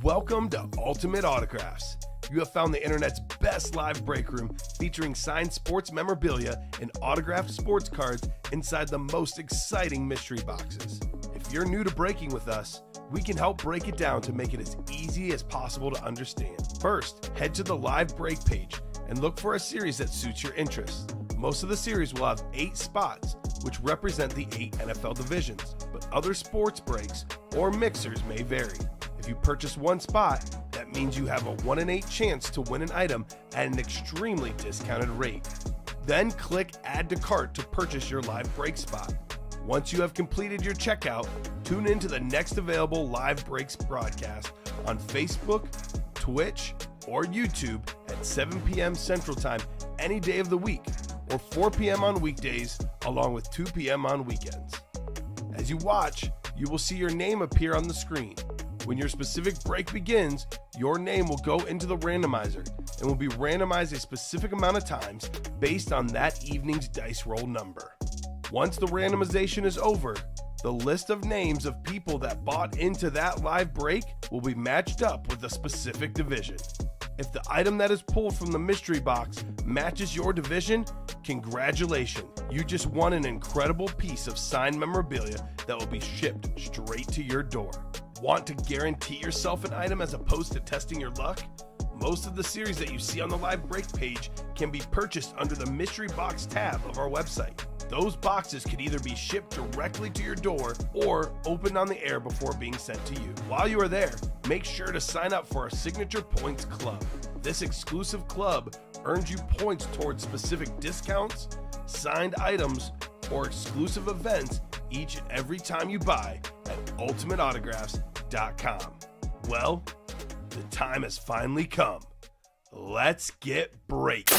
Welcome to Ultimate Autographs. You have found the internet's best live break room featuring signed sports memorabilia and autographed sports cards inside the most exciting mystery boxes. If you're new to breaking with us, we can help break it down to make it as easy as possible to understand. First, head to the live break page and look for a series that suits your interests. Most of the series will have 8 spots, which represent the 8 NFL divisions, but other sports breaks or mixers may vary. If you purchase one spot, that means you have a 1 in 8 chance to win an item at an extremely discounted rate. Then click Add to Cart to purchase your live break spot. Once you have completed your checkout, tune in to the next available live breaks broadcast on Facebook, Twitch, or YouTube at 7 p.m. Central Time any day of the week, or 4 p.m. on weekdays, along with 2 p.m. on weekends. As you watch, you will see your name appear on the screen. When your specific break begins, your name will go into the randomizer and will be randomized a specific amount of times based on that evening's dice roll number. Once the randomization is over, the list of names of people that bought into that live break will be matched up with a specific division. If the item that is pulled from the mystery box matches your division, congratulations, you just won an incredible piece of signed memorabilia that will be shipped straight to your door. Want to guarantee yourself an item as opposed to testing your luck? Most of the series that you see on the live break page can be purchased under the mystery box tab of our website. Those boxes could either be shipped directly to your door or opened on the air before being sent to you. While you are there, make sure to sign up for our Signature Points Club. This exclusive club earns you points towards specific discounts, signed items, or exclusive events each and every time you buy at ultimateautographs.com. Well, the time has finally come. Let's get breaking.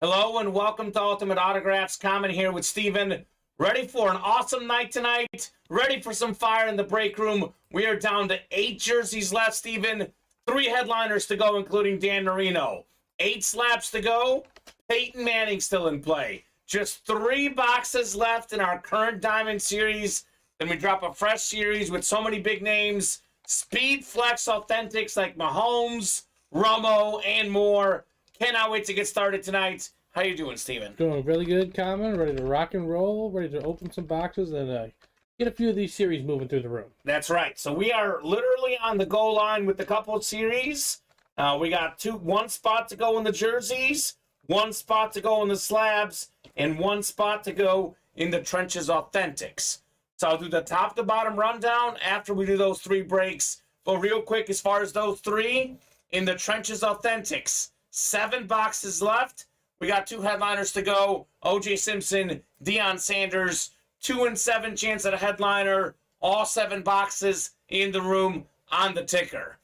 Hello and welcome to Ultimate Autographs. Kamen here with Steven. Ready for an awesome night tonight? Ready for some fire in the break room? We are down to 8 jerseys left, Steven. 3 headliners to go, including Dan Marino. 8 slaps to go. Peyton Manning still in play. Just 3 boxes left in our current Diamond series. Then we drop a fresh series with so many big names. SpeedFlex Authentics like Mahomes, Romo, and more. Cannot wait to get started tonight. How you doing, Steven? Doing really good, Kamen. Ready to rock and roll. Ready to open some boxes and get a few of these series moving through the room. That's right. So we are literally on the goal line with the couple of series. We got 1 spot to go in the jerseys, 1 spot to go in the slabs, and 1 spot to go in the trenches authentics. So I'll do the top to bottom rundown after we do those 3 breaks. But real quick, as far as those 3, in the trenches authentics, 7 boxes left. We got 2 headliners to go. O.J. Simpson, Deion Sanders, 2 in 7 chance at a headliner. All 7 boxes in the room on the ticker.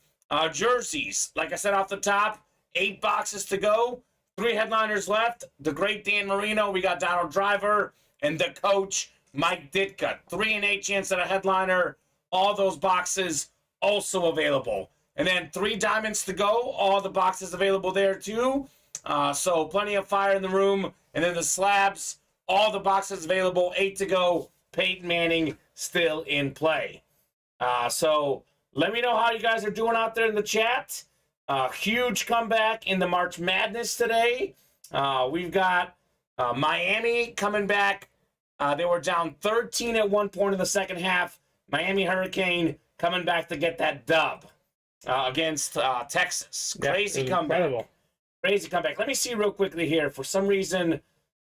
Jerseys, like I said off the top, 8 boxes to go. 3 headliners left. The great Dan Marino, we got Donald Driver, and the coach, Mike Ditka. 3 in 8 chance at a headliner. All those boxes also available. And then 3 diamonds to go. All the boxes available there too. So plenty of fire in the room. And then the slabs, all the boxes available. 8 to go. Peyton Manning still in play. So let me know how you guys are doing out there in the chat. Huge comeback in the March Madness today. We've got Miami coming back. They were down 13 at one point in the second half. Miami Hurricane coming back to get that dub against Texas. Crazy comeback. Incredible. Crazy comeback. Let me see real quickly here. For some reason, let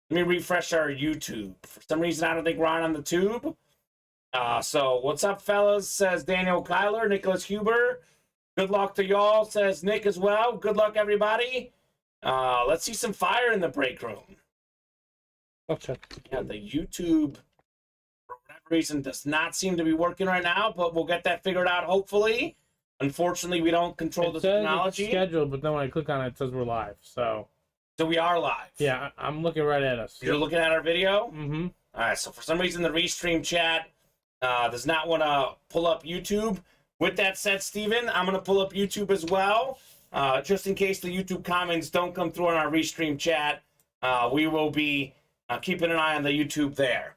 me refresh our YouTube. For some reason, I don't think we're on the tube. So what's up, fellas? Says Daniel Kyler, Nicholas Huber. Good luck to y'all, says Nick as well. Good luck, everybody. Let's see some fire in the break room. Okay. Yeah, the YouTube, for whatever reason, does not seem to be working right now, but we'll get that figured out, hopefully. Unfortunately, we don't control the technology. It's scheduled, but then when I click on it, it says we're live. So we are live. Yeah, I'm looking right at us. You're looking at our video? Mm-hmm. All right, so for some reason, the Restream chat does not want to pull up YouTube. With that said, Steven, I'm going to pull up YouTube as well, just in case the YouTube comments don't come through on our Restream chat. We will be keeping an eye on the YouTube there.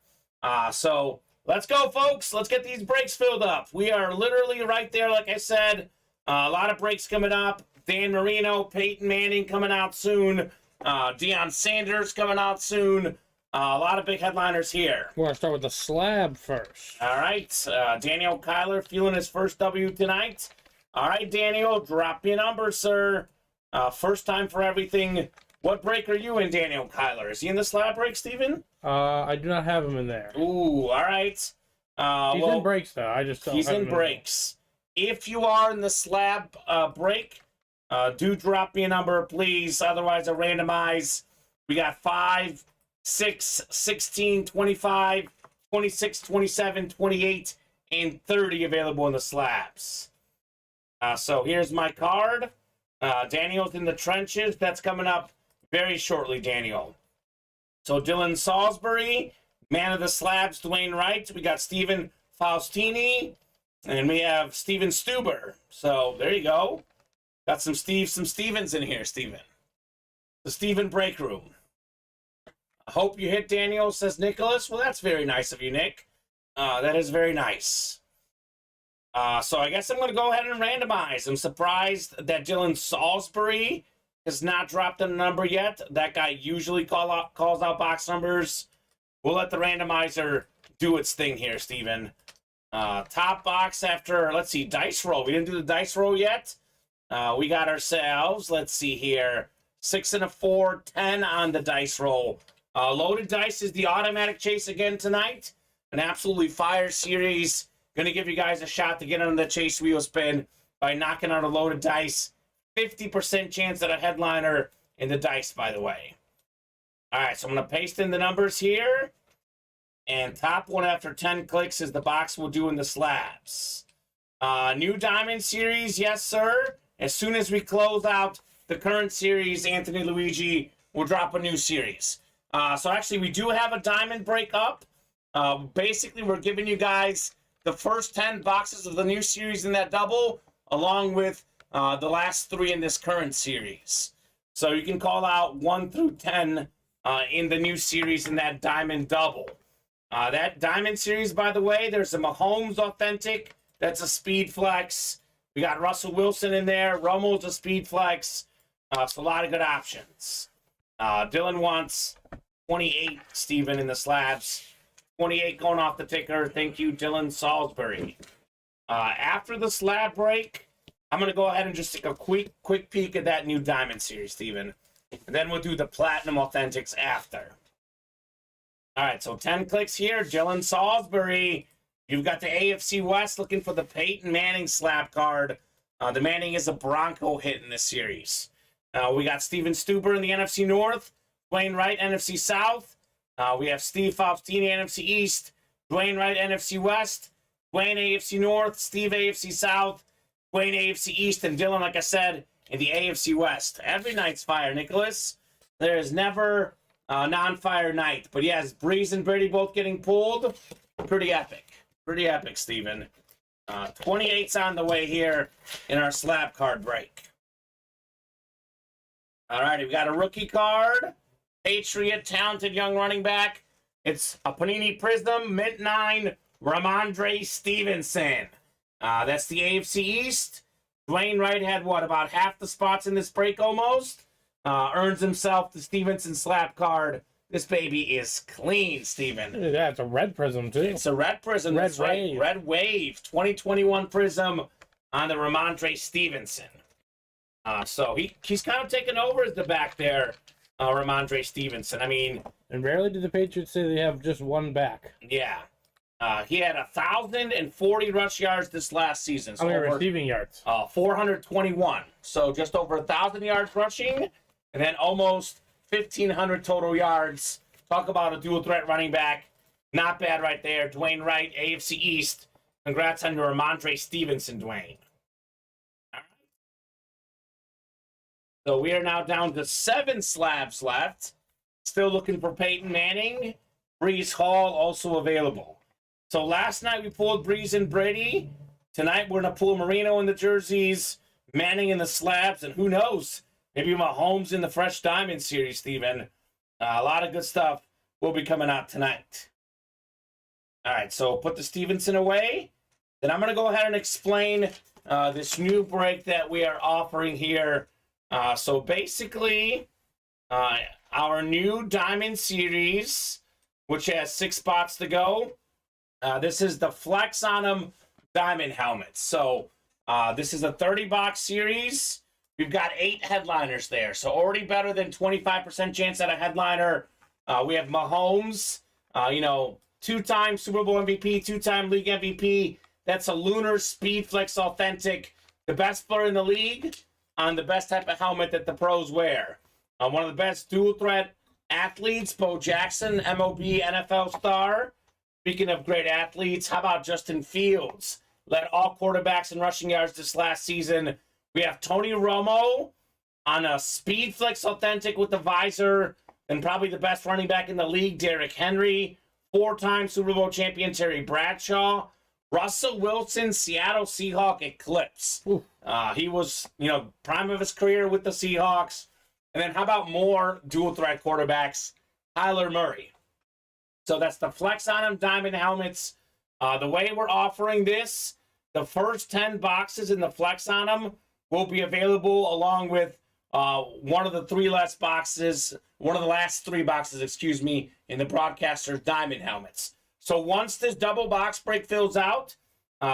So let's go, folks. Let's get these breaks filled up. We are literally right there, like I said. A lot of breaks coming up. Dan Marino, Peyton Manning coming out soon. Deion Sanders coming out soon. A lot of big headliners here. We're going to start with the slab first. All right. Daniel Kyler feeling his first W tonight. All right, Daniel, drop your number, sir. First time for everything. What break are you in, Daniel Kyler? Is he in the slab break, Steven? I do not have him in there. Ooh, all right. He's in breaks, though. I just don't he's have in him breaks. If you are in the slab break, do drop me a number, please. Otherwise, I'll randomize. We got 5, 6, 16, 25, 26, 27, 28, and 30 available in the slabs. So here's my card. Daniel's in the trenches. That's coming up very shortly, Daniel. So Dylan Salisbury, man of the slabs, Dwayne Wright. We got Steven Faustini, and we have Steven Stuber. So there you go. Got some Stevens in here, Steven. The Steven break room. I hope you hit, Daniel, says Nicholas. Well, that's very nice of you, Nick. That is very nice. So I guess I'm going to go ahead and randomize. I'm surprised that Dylan Salisbury has not dropped a number yet. That guy usually calls out box numbers. We'll let the randomizer do its thing here, Steven. Top box after, let's see, dice roll. We didn't do the dice roll yet. We got ourselves, let's see here, 6 and a 4, 10 on the dice roll. Loaded dice is the automatic chase again tonight. An absolutely fire series. Going to give you guys a shot to get on the chase wheel spin by knocking out a loaded dice. 50% chance at a headliner in the dice, by the way. All right, so I'm going to paste in the numbers here. And top one after 10 clicks is the box we'll do in the slabs. New Diamond Series, yes, sir. As soon as we close out the current series, Anthony Luigi will drop a new series. So actually, we do have a Diamond break up. Basically, we're giving you guys the first 10 boxes of the new series in that double, along with the last 3 in this current series. So you can call out 1 through 10 in the new series in that Diamond double. That Diamond series, by the way, there's a Mahomes Authentic. That's a SpeedFlex. We got Russell Wilson in there. Romo's a SpeedFlex. So a lot of good options. Dylan wants 28, Steven, in the slabs. 28 going off the ticker. Thank you, Dylan Salisbury. After the slab break, I'm going to go ahead and just take a quick peek at that new Diamond Series, Steven. And then we'll do the Platinum Authentics after. All right, so 10 clicks here. Dylan Salisbury. You've got the AFC West looking for the Peyton Manning slab card. The Manning is a Bronco hit in this series. We got Steven Stuber in the NFC North. Dwayne Wright, NFC South. We have Steve Faustini, NFC East. Dwayne Wright, NFC West. Dwayne, AFC North. Steve, AFC South. Dwayne, AFC East. And Dylan, like I said, in the AFC West. Every night's fire, Nicholas. There is never a non-fire night. But yes, Breeze and Brady both getting pulled. Pretty epic. Pretty epic, Steven. 28's on the way here in our slab card break. All right, we've got a rookie card. Patriot, talented young running back. It's a Panini Prism, Mint 9, Ramondre Stevenson. That's the AFC East. Dwayne Wright had, about half the spots in this break almost. Earns himself the Stevenson slab card. This baby is clean, Steven. Yeah, it's a red prism, too. It's a red prism. Red That's right. Wave. Red Wave. 2021 prism on the Ramondre Stevenson. So he's kind of taken over as the back there, Ramondre Stevenson. I mean... And rarely do the Patriots say they have just one back. Yeah. He had 1,040 rush yards this last season. So receiving yards? 421. So just over 1,000 yards rushing, and then almost 1,500 total yards. Talk about a dual threat running back. Not bad right there. Dwayne Wright, AFC East. Congrats on your Ramondre Stevenson, Dwayne. All right. So we are now down to 7 slabs left. Still looking for Peyton Manning. Breeze Hall also available. So last night we pulled Breeze and Brady. Tonight we're going to pull Marino in the jerseys, Manning in the slabs, and who knows, maybe Mahomes in the Fresh Diamond Series, Steven. A lot of good stuff will be coming out tonight. All right, so put the Stevenson away. Then I'm going to go ahead and explain this new break that we are offering here. So basically, our new Diamond Series, which has 6 spots to go. This is the Flex on them Diamond helmets. So this is a 30-box series. We've got 8 headliners there. So already better than 25% chance at a headliner. We have Mahomes, 2-time Super Bowl MVP, 2-time league MVP. That's a Lunar SpeedFlex Authentic, the best player in the league on the best type of helmet that the pros wear. One of the best dual-threat athletes, Bo Jackson, MLB NFL star. Speaking of great athletes, how about Justin Fields? Led all quarterbacks in rushing yards this last season. We have Tony Romo on a SpeedFlex Authentic with the visor, and probably the best running back in the league, Derrick Henry. 4-time Super Bowl champion Terry Bradshaw, Russell Wilson, Seattle Seahawk Eclipse. He was, prime of his career with the Seahawks. And then how about more dual threat quarterbacks? Kyler Murray. So that's the Flex on them Diamond helmets. The way we're offering this, the first 10 boxes in the Flex on them will be available along with one of the last 3 boxes, in the Broadcaster's Diamond helmets. So once this double box break fills out,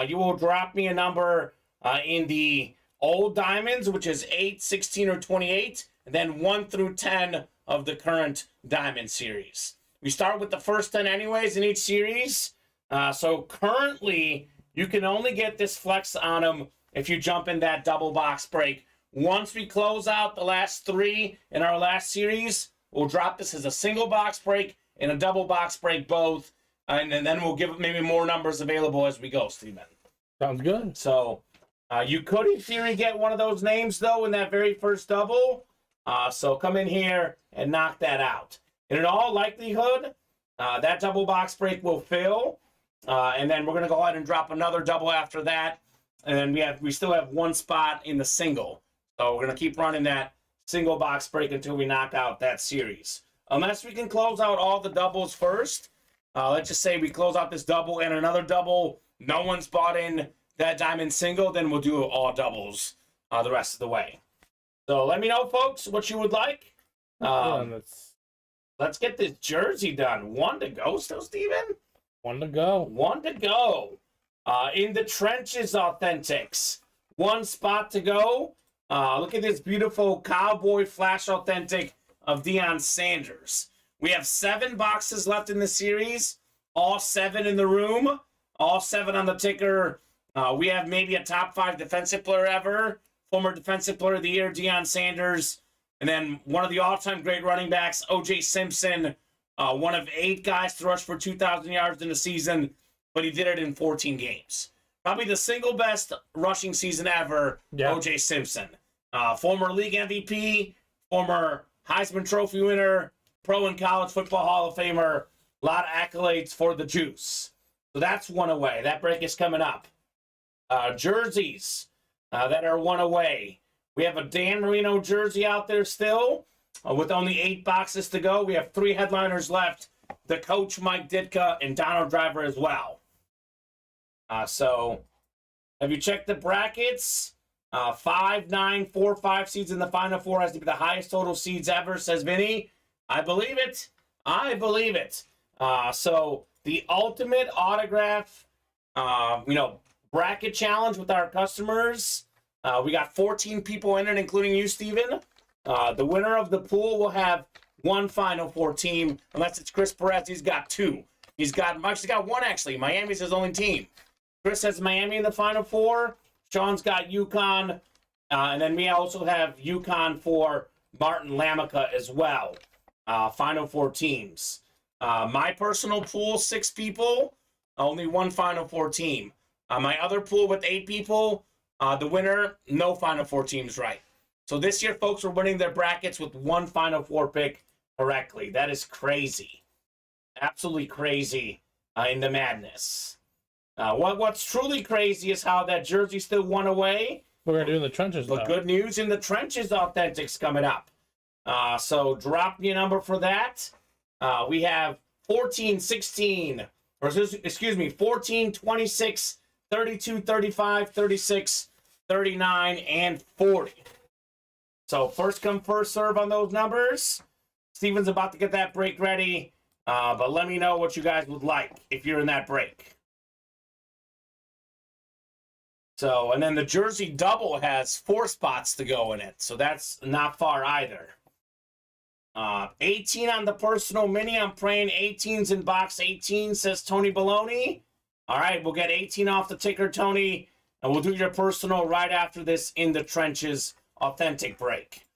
you will drop me a number in the old Diamonds, which is 8, 16, or 28, and then 1 through 10 of the current Diamond series. We start with the first 10 anyways in each series. So currently, you can only get this Flex on them if you jump in that double box break. Once we close out the last 3 in our last series, we'll drop this as a single box break and a double box break both. And then we'll give maybe more numbers available as we go, Steven. Sounds good. So you could, in theory, get one of those names, though, in that very first double. So come in here and knock that out. And in all likelihood, that double box break will fill. And then we're going to go ahead and drop another double after that. And then we still have 1 spot in the single. So we're going to keep running that single box break until we knock out that series. Unless we can close out all the doubles first. Let's just say we close out this double and another double. No one's bought in that Diamond single. Then we'll do all doubles the rest of the way. So let me know, folks, what you would like. Let's get this jersey done. 1 to go still, Steven? 1 to go. 1 to go. In the trenches, Authentics. 1 spot to go. Look at this beautiful Cowboy Flash Authentic of Deion Sanders. We have 7 boxes left in the series. All 7 in the room. All 7 on the ticker. We have maybe a top 5 defensive player ever. Former defensive player of the year, Deion Sanders. And then one of the all-time great running backs, O.J. Simpson. One of 8 guys to rush for 2,000 yards in a season, but he did it in 14 games. Probably the single best rushing season ever, O.J. Simpson. Former league MVP, former Heisman Trophy winner, pro and college football Hall of Famer. A lot of accolades for the Juice. So that's 1 away. That break is coming up. Jerseys that are 1 away. We have a Dan Marino jersey out there still with only 8 boxes to go. We have 3 headliners left. The coach, Mike Ditka, and Donald Driver as well. So have you checked the brackets? 5, 9, 4, 5 seeds in the Final Four has to be the highest total seeds ever, says Vinny. I believe it. I believe it. So the ultimate autograph, bracket challenge with our customers. We got 14 people in it, including you, Steven. The winner of the pool will have 1 Final Four team, unless it's Chris Perez. He's got 2. He's got 1, actually. Miami's his only team. Chris has Miami in the Final Four. Sean's got UConn. And then we also have UConn for Martin Lamica as well. Final Four teams. My personal pool, 6 people. Only 1 Final Four team. My other pool with 8 people, the winner, no Final Four teams right. So this year, folks are winning their brackets with 1 Final Four pick correctly. That is crazy. Absolutely crazy in the madness. What's truly crazy is how that jersey still 1 away. We're going to do in the trenches, But good news in the trenches, Authentics coming up. So drop me a number for that. We have 14, 16, excuse me, 14, 26, 32, 35, 36, 39, and 40. So first come, first serve on those numbers. Steven's about to get that break ready, but let me know what you guys would like if you're in that break. So, and then the jersey double has 4 spots to go in it, so that's not far either. 18 on the personal mini. I'm praying 18's in box 18, says Tony Baloney. All right, we'll get 18 off the ticker, Tony, and we'll do your personal right after this in the trenches authentic break.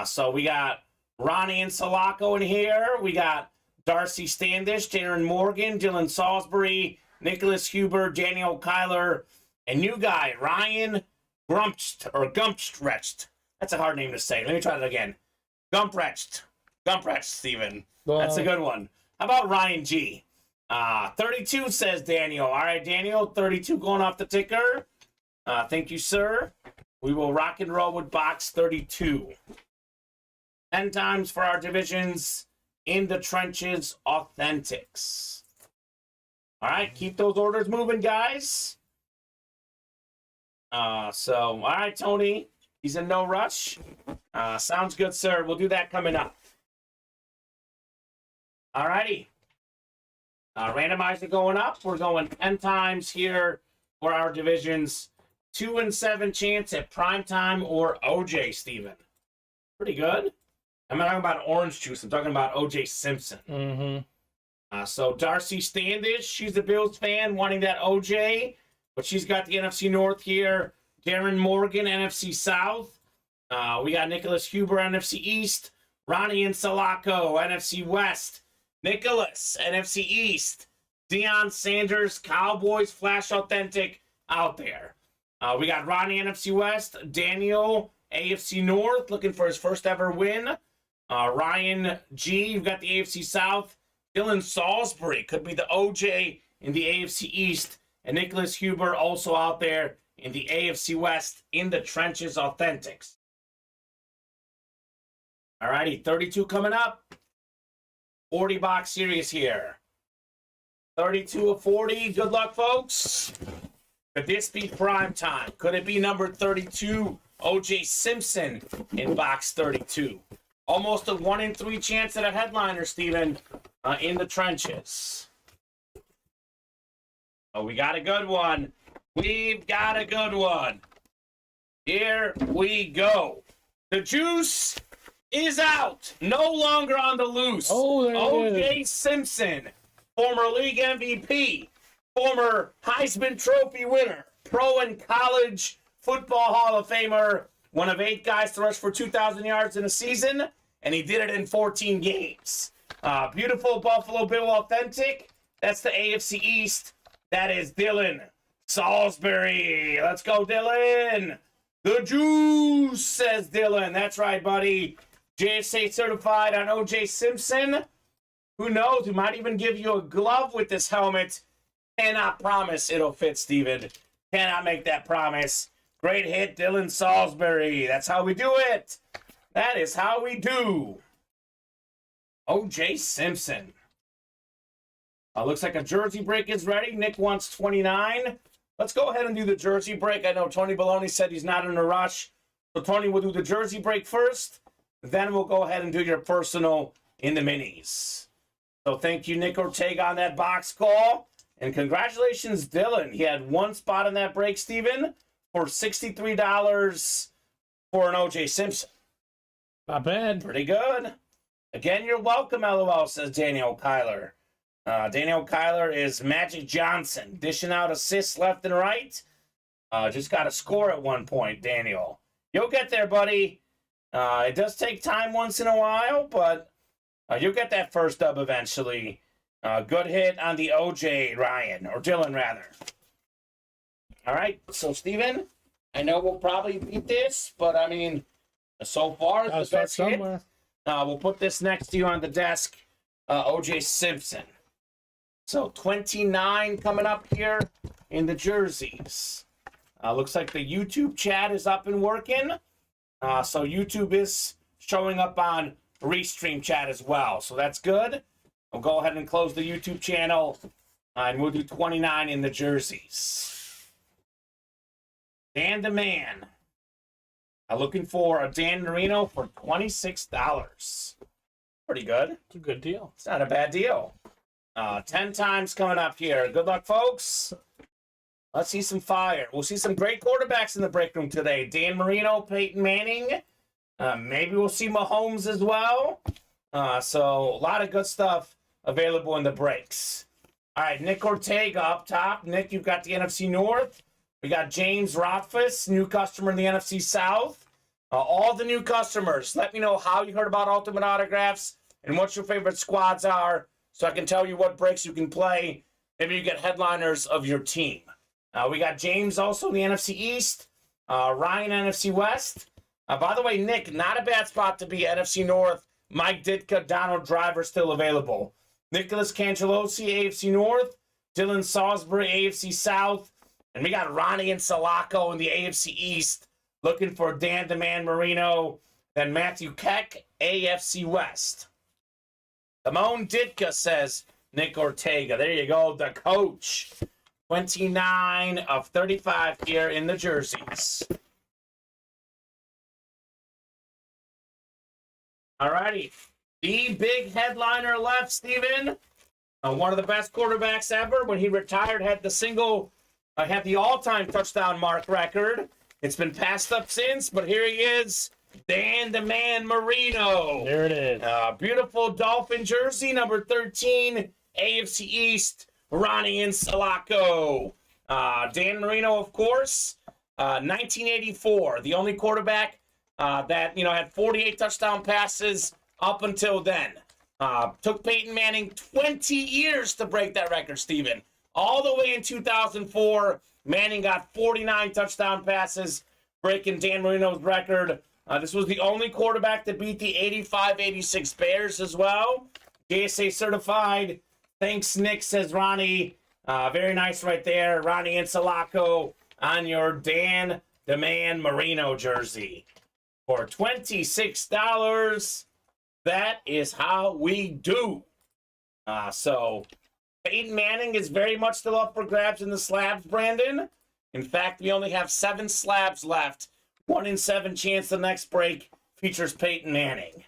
So we got Ronnie and Sulaco in here. We got Darcy Standish, Darren Morgan, Dylan Salisbury, Nicholas Huber, Daniel Kyler, and new guy, Ryan Gumpstretched. That's a hard name to say. Let me try that again. Gumpstretched, Steven. That's a good one. How about Ryan G? 32 says Daniel. All right, Daniel, 32 going off the ticker. Thank you, sir. We will rock and roll with box 32. 10 times for our divisions in the trenches authentics. All right, keep those orders moving, guys. All right, Tony. He's in no rush. Sounds good, sir. We'll do that coming up. All righty. Randomizer going up. We're going 10 times here for our divisions. 2 and 7 chance at primetime or OJ, Steven. Pretty good. I'm not talking about orange juice. I'm talking about OJ Simpson. Mm-hmm. So Darcy Standish, she's a Bills fan wanting that OJ, but she's got the NFC North here. Darren Morgan, NFC South. We got Nicholas Huber, NFC East. Ronnie and Sulaco, NFC West. Nicholas, NFC East. Deion Sanders, Cowboys, Flash Authentic out there. We got Ronnie, NFC West. Daniel, AFC North, looking for his first ever win. Ryan G, you've got the AFC South. Dylan Salisbury could be the OJ in the AFC East. And Nicholas Huber also out there in the AFC West in the trenches authentics. All righty, 32 coming up. 40 box series here. 32 of 40. Good luck, folks. Could this be prime time? Could it be number 32, OJ Simpson in box 32? Almost a 1 in 3 chance at a headliner, Steven, in the trenches. Oh, we got a good one. We've got a good one. Here we go. The juice is out. No longer on the loose. Oh, there OJ Simpson, former league MVP, former Heisman Trophy winner, pro and college football Hall of Famer, one of 8 guys to rush for 2,000 yards in a season, and he did it in 14 games. Beautiful Buffalo Bill authentic. That's the AFC East. That is Dylan Salisbury. Let's go, Dylan. The juice, says Dylan. That's right, buddy. JSA certified on OJ Simpson. Who knows? We might even give you a glove with this helmet. Cannot promise it'll fit, Steven. Cannot make that promise. Great hit, Dylan Salisbury. That's how we do it. That is how we do. OJ Simpson. Looks like a jersey break is ready. Nick wants 29. Let's go ahead and do the jersey break. I know Tony Baloney said he's not in a rush. So Tony will do the jersey break first. Then we'll go ahead and do your personal in the minis. So thank you, Nick Ortega, on that box call. And congratulations, Dylan. He had 1 spot in that break, Steven, for $63 for an OJ Simpson. Not bad. Pretty good. Again, you're welcome, LOL, says Daniel Kyler. Daniel Kyler is Magic Johnson, dishing out assists left and right. Just got to score at one point, Daniel. You'll get there, buddy. It does take time once in a while, but you'll get that first dub eventually. Good hit on the OJ, Ryan, or Dylan, rather. All right, so, Steven, I know we'll probably beat this, but, I mean, so far, it's the best hit. We'll put this next to you on the desk, OJ Simpson. So 29 coming up here in the jerseys. Looks like the YouTube chat is up and working. So YouTube is showing up on Restream chat as well. So that's good. We'll go ahead and close the YouTube channel And we'll do 29 in the jerseys. Dan the Man. Looking for a Dan Marino for $26. Pretty good. It's a good deal. It's not a bad deal. 10 times coming up here. Good luck, folks. Let's see some fire. We'll see some great quarterbacks in the break room today. Dan Marino, Peyton Manning. Maybe we'll see Mahomes as well. So a lot of good stuff available in the breaks. All right, Nick Ortega up top. Nick, you've got the NFC North. We got James Rothfuss, new customer in the NFC South. All the new customers, let me know how you heard about Ultimate Autographs and what your favorite squads are so I can tell you what breaks you can play. Maybe you get headliners of your team. We got James also in the NFC East. Ryan, NFC West. By the way, Nick, not a bad spot to be NFC North. Mike Ditka, Donald Driver still available. Nicholas Cangelosi, AFC North. Dylan Salisbury, AFC South. And we got Ronnie and Sulaco in the AFC East looking for Dan the Man Marino. Then Matthew Keck, AFC West. Damone Ditka says Nick Ortega. There you go, the coach. 29 of 35 here in the jerseys. All righty. The big headliner left, Steven. One of the best quarterbacks ever. When he retired, had the all-time touchdown mark record. It's been passed up since, but here he is, Dan the Man Marino. There it is. Beautiful Dolphin jersey, number 13, AFC East, Ronnie and Sulaco. Dan Marino, of course, 1984, the only quarterback that had 48 touchdown passes up until then. Took Peyton Manning 20 years to break that record, Steven. All the way in 2004, Manning got 49 touchdown passes, breaking Dan Marino's record. This was the only quarterback to beat the 85-86 Bears as well. JSA certified. Thanks, Nick, says Ronnie. Very nice right there. Ronnie and Sulaco on your Dan the Man Marino jersey. For $26, that is how we do. So Peyton Manning is very much still up for grabs in the slabs, Brandon. In fact, we only have 7 slabs left. 1 in 7 chance the next break features Peyton Manning.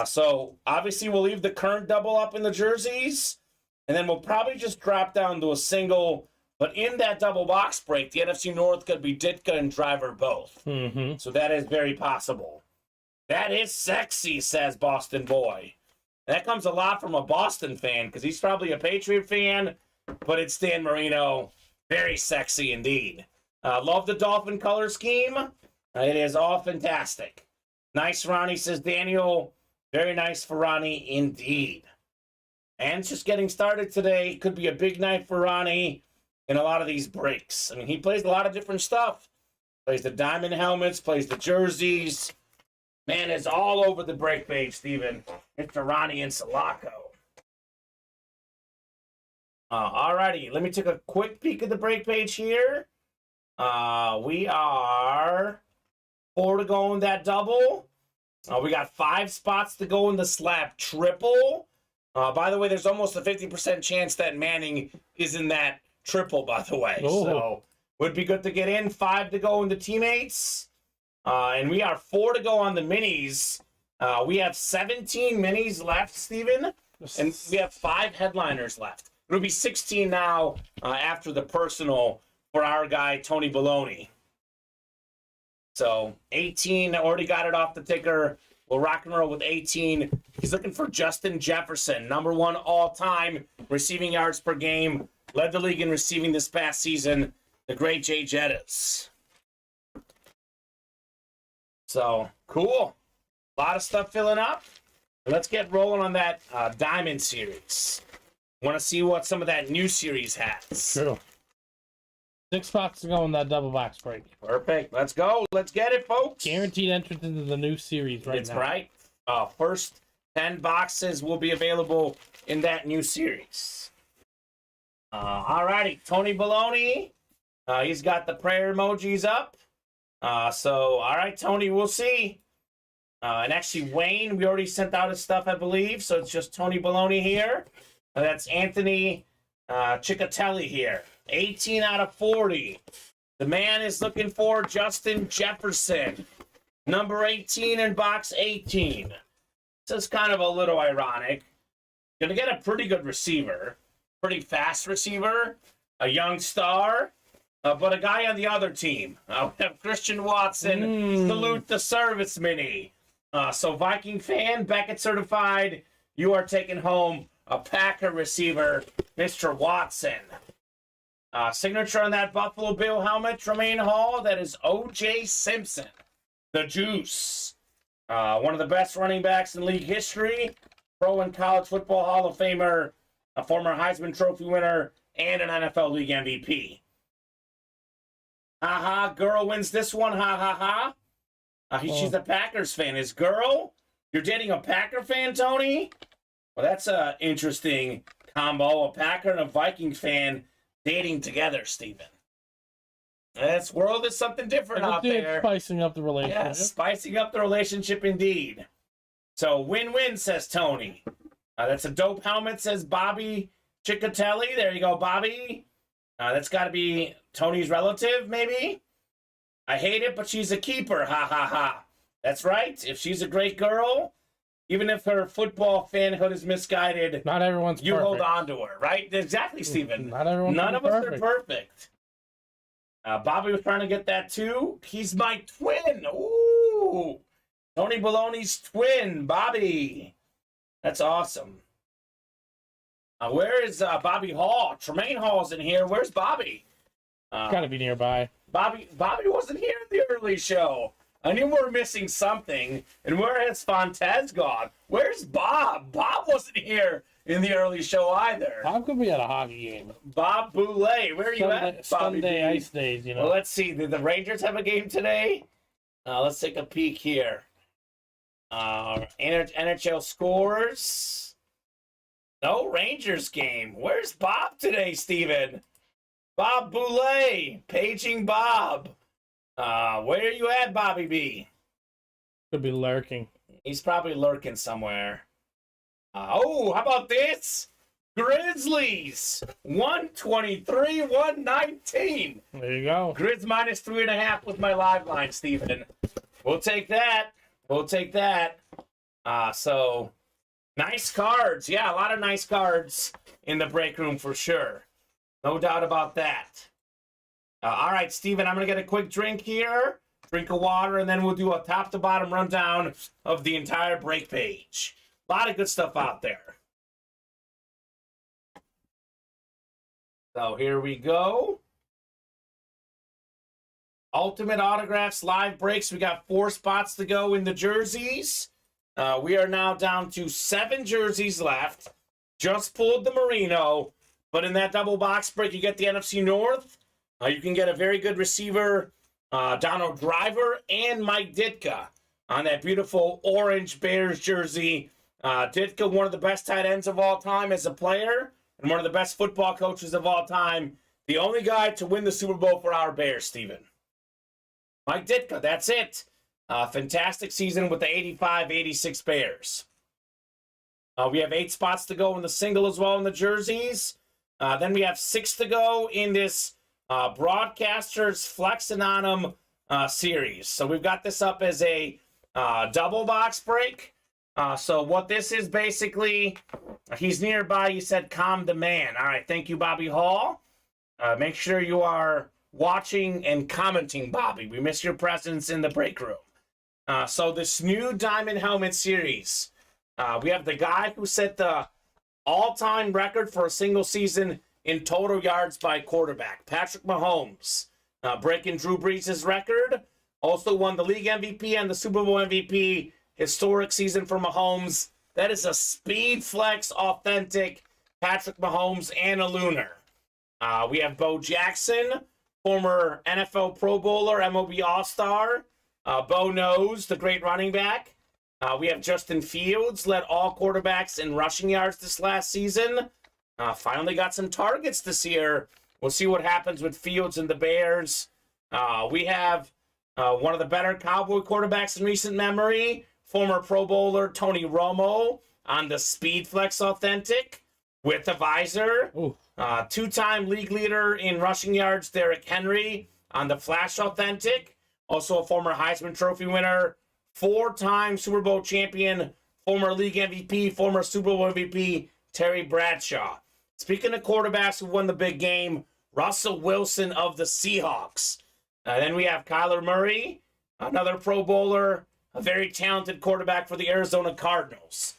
So obviously we'll leave the current double up in the jerseys, and then we'll probably just drop down to a single. But in that double box break, the NFC North could be Ditka and Driver both. Mm-hmm. So that is very possible. That is sexy, says Boston Boy. That comes a lot from a Boston fan because he's probably a Patriot fan, but it's Dan Marino. Very sexy indeed. Love the Dolphin color scheme. It is all fantastic. Nice, Ronnie, says Daniel. Very nice for Ronnie indeed. And it's just getting started today. Could be a big night for Ronnie in a lot of these breaks. I mean, he plays a lot of different stuff. Plays the diamond helmets, plays the jerseys. Man, it's all over the break page, Steven. It's the Ronnie and Sulaco. Alrighty, let me take a quick peek at the break page here. We are 4 to go in that double. We got 5 spots to go in the slab triple. By the way, there's almost a 50% chance that Manning is in that triple, by the way. Oh. So, would be good to get in. 5 to go in the teammates. And we are 4 to go on the minis. We have 17 minis left, Steven. And we have 5 headliners left. It'll be 16 now after the personal for our guy, Tony Baloney. So 18, already got it off the ticker. We'll rock and roll with 18. He's looking for Justin Jefferson, number 1 all-time receiving yards per game. Led the league in receiving this past season. The great Jay Jettas. So, cool. A lot of stuff filling up. Let's get rolling on that Diamond Series. Want to see what some of that new series has. True. 6 spots to go in that double box break. Perfect. Let's go. Let's get it, folks. Guaranteed entrance into the new series right now. That's right. First 10 boxes will be available in that new series. All righty. Tony Baloney. He's got the prayer emojis up. So, all right, Tony, we'll see. And actually, Wayne, we already sent out his stuff, I believe. So it's just Tony Baloney here. That's Anthony Ciccatelli here. 18 out of 40. The man is looking for Justin Jefferson. Number 18 in box 18. This is kind of a little ironic. Gonna get a pretty good receiver. Pretty fast receiver. A young star. But a guy on the other team. We have Christian Watson. Salute the service mini. So Viking fan, Beckett certified. You are taking home a Packer receiver, Mr. Watson. Signature on that Buffalo Bill helmet, Tremaine Hall. That is O.J. Simpson. The Juice. One of the best running backs in league history. Pro and college football Hall of Famer. A former Heisman Trophy winner. And an NFL League MVP. Girl wins this one. She's a Packers fan. Is girl? You're dating a Packer fan, Tony? Well, that's an interesting combo. A Packer and a Vikings fan dating together, Steven. This world is something different out there. Spicing up the relationship. Yes, spicing up the relationship indeed. So, win-win, says Tony. That's a dope helmet, says Bobby Ciccatelli. There you go, Bobby. That's got to be Tony's relative, maybe? I hate it, but she's a keeper. That's right. If she's a great girl, even if her football fanhood is misguided, not everyone's you perfect. hold on to her, right? Exactly, Steven. Not everyone. None of us are perfect. Bobby was trying to get that too. He's my twin. Ooh. Tony Baloney's twin, Bobby. That's awesome. Where is Bobby Hall? Tremaine Hall's in here. Where's Bobby? Gotta be nearby. Bobby wasn't here in the early show. I knew we were missing something. And where has Fontez gone? Where's Bob? Bob wasn't here in the early show either. Bob could be at a hockey game. Bob Boulay, where are you at, Bobby? Sunday ice days, you know. Well, let's see. Did the Rangers have a game today? Let's take a peek here. NHL scores. No Rangers game. Where's Bob today, Steven? Bob Boulay. Paging Bob. Where are you at, Bobby B? Could be lurking. He's probably lurking somewhere. How about this? Grizzlies. 123, 119. There you go. Grizz minus 3.5 with my live line, Steven. We'll take that. We'll take that. So, nice cards. Yeah, a lot of nice cards in the break room for sure. No doubt about that. All right, Steven, I'm going to get a quick drink here. Drink of water, and then we'll do a top-to-bottom rundown of the entire break page. A lot of good stuff out there. So, here we go. Ultimate Autographs live breaks. We got 4 spots to go in the jerseys. We are now down to 7 jerseys left. Just pulled the Marino. But in that double box break, you get the NFC North. You can get a very good receiver, Donald Driver, and Mike Ditka on that beautiful orange Bears jersey. Ditka, one of the best tight ends of all time as a player, and one of the best football coaches of all time. The only guy to win the Super Bowl for our Bears, Steven. Mike Ditka, that's it. Fantastic season with the 85-86 Bears. We have 8 spots to go in the single as well in the jerseys. Then we have 6 to go in this Broadcasters Flex Anonymous series. So we've got this up as a double box break. So what this is basically, he's nearby. You said calm the man. All right, thank you, Bobby Hall. Make sure you are watching and commenting, Bobby. We miss your presence in the break room. So this new Diamond Helmet series, we have the guy who set the all-time record for a single season in total yards by quarterback, Patrick Mahomes, breaking Drew Brees' record. Also won the league MVP and the Super Bowl MVP. Historic season for Mahomes. That is a SpeedFlex authentic Patrick Mahomes and a Lunar. We have Bo Jackson, former NFL Pro Bowler, MLB All-Star. Bo knows, the great running back. We have Justin Fields, led all quarterbacks in rushing yards this last season. Finally got some targets this year. We'll see what happens with Fields and the Bears. We have one of the better Cowboy quarterbacks in recent memory, former Pro Bowler Tony Romo on the SpeedFlex Authentic. with a visor. Ooh. Two-time league leader in rushing yards, Derrick Henry, on the Flash Authentic. Also a former Heisman Trophy winner, 4-time Super Bowl champion, former league MVP, former Super Bowl MVP, Terry Bradshaw. Speaking of quarterbacks who won the big game, Russell Wilson of the Seahawks. Then we have Kyler Murray, another Pro Bowler, a very talented quarterback for the Arizona Cardinals.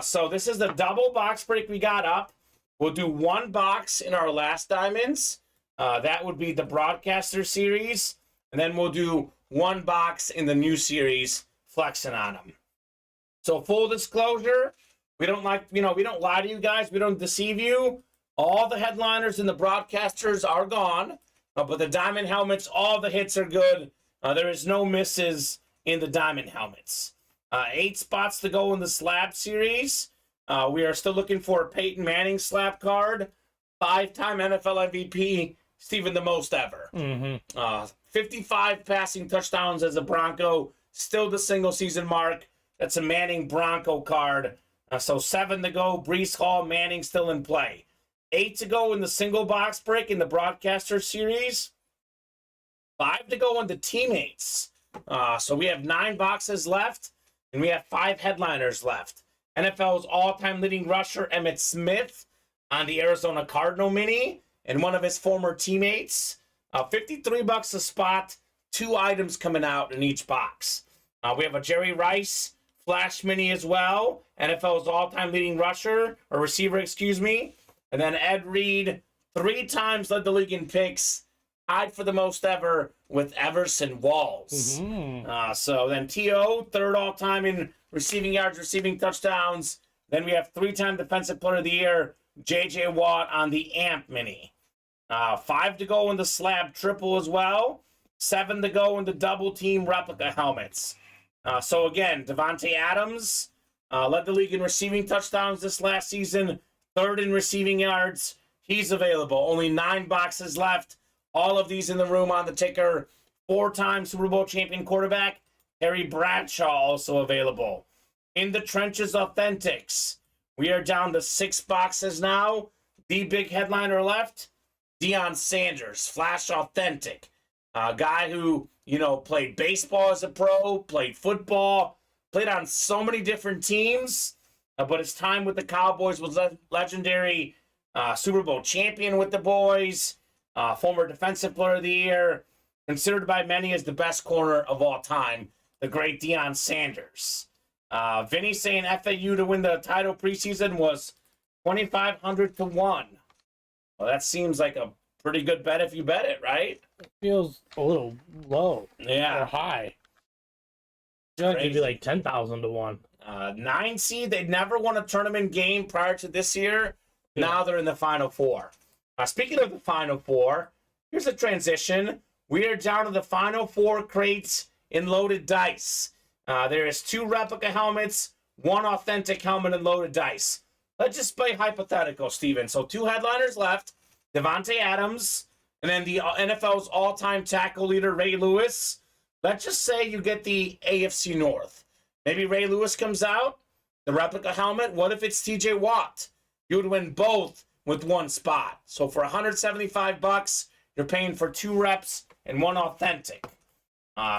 So this is the double box break we got up. We'll do one box in our last diamonds. That would be the Broadcaster Series. And then we'll do one box in the new series, flexing on them. So full disclosure, we don't lie to you guys. We don't deceive you. All the headliners and the broadcasters are gone. But the diamond helmets, all the hits are good. There is no misses in the diamond helmets. 8 spots to go in the slab series. We are still looking for a Peyton Manning slab card. 5-time NFL MVP, Steven, the most ever. 55 passing touchdowns as a Bronco. Still the single season mark. That's a Manning Bronco card. So 7 to go. Breece Hall, Manning still in play. 8 to go in the single box break in the Broadcaster Series. 5 to go in the teammates. So we have 9 boxes left, and we have 5 headliners left. NFL's all-time leading rusher, Emmitt Smith, on the Arizona Cardinal mini, and one of his former teammates. $53 a spot, 2 items coming out in each box. We have a Jerry Rice Flash mini as well, NFL's all-time leading rusher, or receiver, excuse me. And then Ed Reed, 3 times led the league in picks, tied for the most ever with Everson Walls. So then T.O., 3rd all-time in receiving yards, receiving touchdowns. Then we have 3-time Defensive Player of the Year, J.J. Watt on the AMP mini. 5 to go in the slab triple as well. 7 to go in the double team replica helmets. So again, Devontae Adams led the league in receiving touchdowns this last season. 3rd in receiving yards. He's available. Only 9 boxes left. All of these in the room on the ticker. 4-time Super Bowl champion quarterback, Terry Bradshaw, also available. In the Trenches Authentics, we are down to 6 boxes now. The big headliner left, Deion Sanders, Flash Authentic. A guy who, played baseball as a pro, played football, played on so many different teams. But his time with the Cowboys was legendary. Super Bowl champion with the boys. Former Defensive Player of the Year. Considered by many as the best corner of all time. The great Deion Sanders. Vinny saying FAU to win the title preseason was 2,500 to 1. Well, that seems like a pretty good bet if you bet it, right? It feels a little low. Yeah. Or high. I feel like it'd be like 10,000 to 1. 9 seed, they'd never won a tournament game prior to this year. Yeah. Now they're in the Final Four. Speaking of the Final Four, here's a transition. We are down to the Final Four crates in loaded dice. There is 2 replica helmets, 1 authentic helmet, and loaded dice. Let's just play hypothetical, Steven. So 2 headliners left, Devontae Adams, and then the NFL's all-time tackle leader, Ray Lewis. Let's just say you get the AFC North. Maybe Ray Lewis comes out, the replica helmet. What if it's TJ Watt? You would win both with 1 spot. So for $175, you're paying for 2 reps and 1 authentic.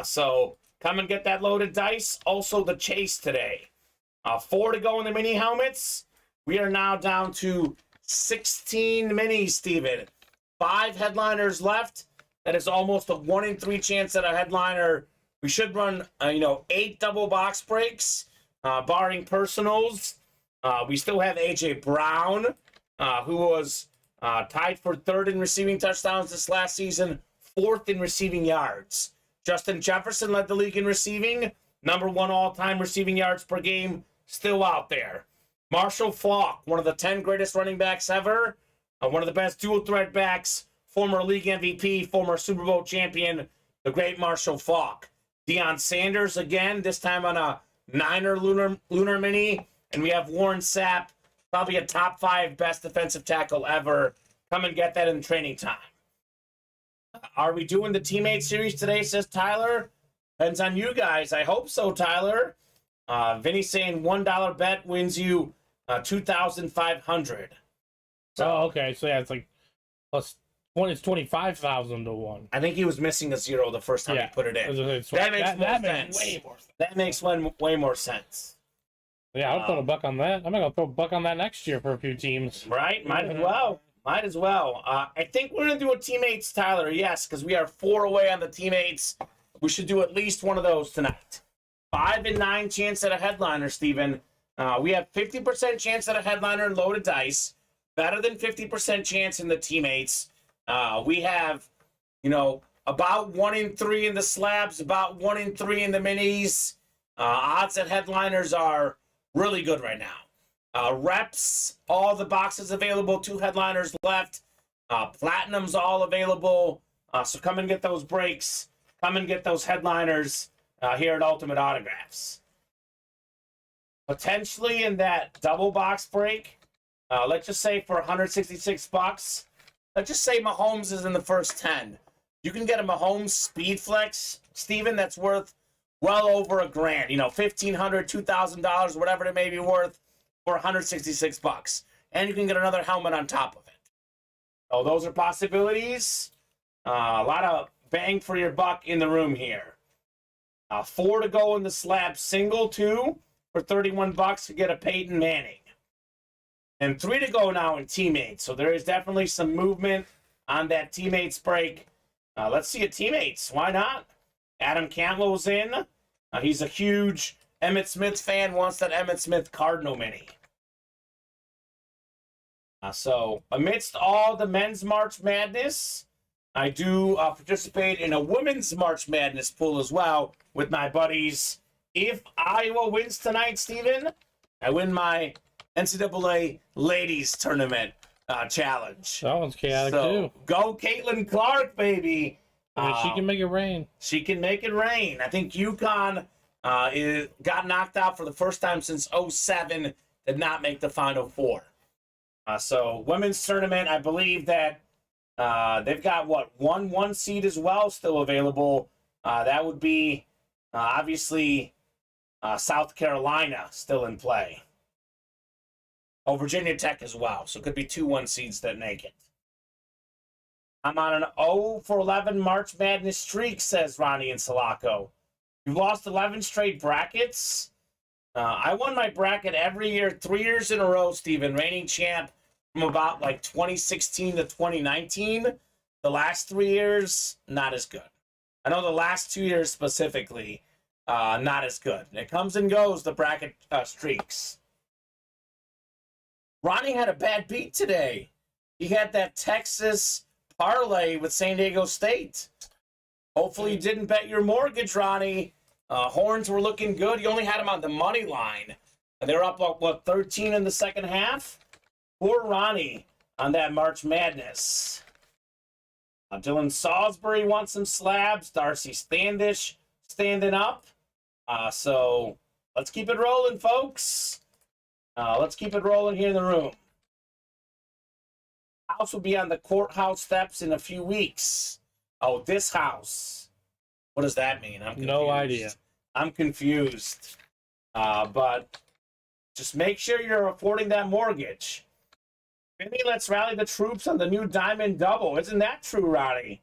So come and get that loaded dice. Also the chase today. 4 to go in the mini helmets. We are now down to 16 minis, Steven. 5 headliners left. That is almost a 1 in 3 chance at a headliner. We should run, 8 double box breaks, barring personals. We still have A.J. Brown, who was tied for 3rd in receiving touchdowns this last season, 4th in receiving yards. Justin Jefferson led the league in receiving, number 1 all-time receiving yards per game, still out there. Marshall Faulk, one of the 10 greatest running backs ever, one of the best dual-threat backs, former league MVP, former Super Bowl champion, the great Marshall Faulk. Deion Sanders again, this time on a Niner lunar mini. And we have Warren Sapp, probably a top 5 best defensive tackle ever. Come and get that in training time. Are we doing the teammate series today, says Tyler? Depends on you guys. I hope so, Tyler. Vinny saying $1 bet wins you $2,500. Oh, okay. So yeah, it's like plus 20. It's 25,000 to 1. I think he was missing a 0 the first time he put it in. That makes way more sense. That makes way more sense. Yeah, I'll throw a buck on that. I'm gonna throw a buck on that next year for a few teams. Right? Might as well. Might as well. I think we're gonna do a teammates, Tyler. Yes, because we are 4 away on the teammates. We should do at least one of those tonight. 5 and 9 chance at a headliner, Steven. We have 50% chance at a headliner in loaded dice. Better than 50% chance in the teammates. We have, about 1 in 3 in the slabs, about 1 in 3 in the minis. Odds at headliners are really good right now. Reps, all the boxes available, 2 headliners left. Platinum's all available. So come and get those breaks. Come and get those headliners here at Ultimate Autographs. Potentially in that double box break, let's just say for $166, let's just say Mahomes is in the first 10. You can get a Mahomes SpeedFlex, Steven, that's worth well over $1,000. $1,500, $2,000, whatever it may be worth, for $166. And you can get another helmet on top of it. So those are possibilities. A lot of bang for your buck in the room here. 4 to go in the slab single, 2 for $31 to get a Peyton Manning. And 3 to go now in teammates. So there is definitely some movement on that teammates break. Let's see a teammates. Why not? Adam Campbell's in. He's a huge Emmitt Smith fan, wants that Emmitt Smith Cardinal mini. So amidst all the men's March Madness, I do participate in a women's March Madness pool as well with my buddies. If Iowa wins tonight, Steven, I win my NCAA Ladies Tournament challenge. That one's chaotic too. Go Caitlin Clark, baby. She can make it rain. She can make it rain. I think UConn got knocked out for the first time since 2007, did not make the Final Four. So women's tournament, I believe that they've got, one seed as well still available. That would be, obviously, South Carolina still in play. Oh, Virginia Tech as well. So it could be 2 1 seeds that make it. I'm on an 0 for 11 March Madness streak, says Ronnie and Sulaco. You've lost 11 straight brackets. I won my bracket every year, 3 years in a row, Steven. Reigning champ from about 2016 to 2019. The last 3 years, not as good. I know the last 2 years specifically, not as good. It comes and goes, the bracket streaks. Ronnie had a bad beat today. He had that Texas parlay with San Diego State. Hopefully you didn't bet your mortgage, Ronnie. Horns were looking good. You only had them on the money line. They were up, 13 in the second half? Poor Ronnie on that March Madness. Dylan Salisbury wants some slabs. Darcy Standish standing up. So let's keep it rolling, folks. Let's keep it rolling here in the room. House will be on the courthouse steps in a few weeks. Oh, this house. What does that mean? I'm confused. No idea. I'm confused. But just make sure you're affording that mortgage. Maybe let's rally the troops on the new Diamond Double. Isn't that true, Ronnie?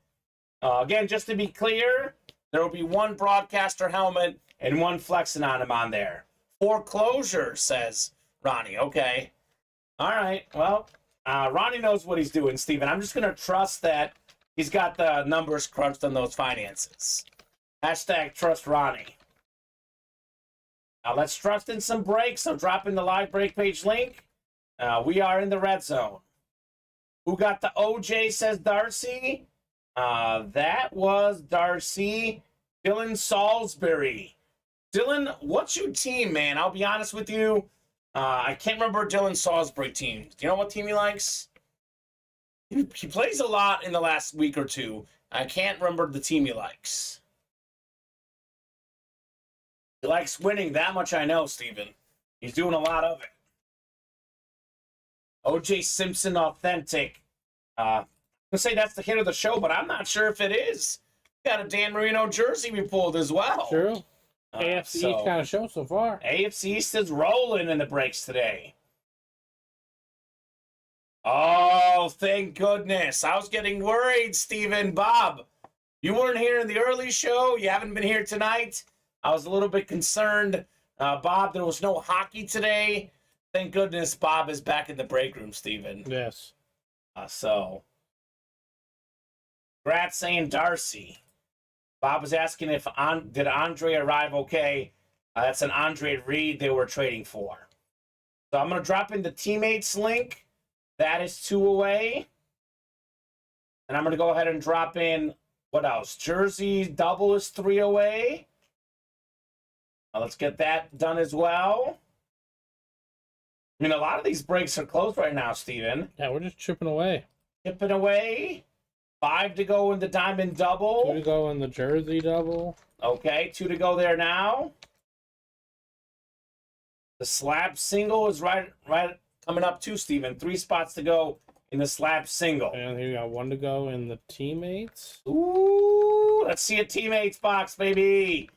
Again, just to be clear, there will be 1 broadcaster helmet and 1 flexing on him on there. Foreclosure, says Ronnie. Okay. All right. Well, Ronnie knows what he's doing, Steven. I'm just going to trust that he's got the numbers crunched on those finances. Hashtag trust Ronnie. Now let's trust in some breaks. I'm dropping the live break page link. We are in the red zone. Who got the OJ, says Darcy. That was Darcy. Dylan Salisbury. Dylan, what's your team, man? I'll be honest with you. I can't remember Dylan Salisbury team. Do you know what team he likes? He plays a lot in the last week or two. I can't remember the team he likes. He likes winning. That much I know, Steven. He's doing a lot of it. O.J. Simpson Authentic. I'm going to say that's the hit of the show, but I'm not sure if it is. Got a Dan Marino jersey we pulled as well. True. AFC East kind of show so far. AFC East is rolling in the breaks today. Oh, thank goodness. I was getting worried, Steven. Bob, you weren't here in the early show. You haven't been here tonight. I was a little bit concerned. Bob, there was no hockey today. Thank goodness Bob is back in the break room, Steven. Yes. Congrats saying Darcy. Bob was asking if did Andre arrive okay. That's an Andre Reed they were trading for. So I'm going to drop in the teammates link. That is 2 away. And I'm going to go ahead and drop in, what else? Jersey double is 3 away. Let's get that done as well. I mean, a lot of these breaks are closed right now, Steven. Yeah, we're just chipping away. Chipping away. 5 to go in the diamond double. 2 to go in the jersey double. Okay, 2 to go there now. The slab single is right coming up too, Steven. 3 spots to go in the slab single. And here we got 1 to go in the teammates. Ooh, let's see a teammates box, baby.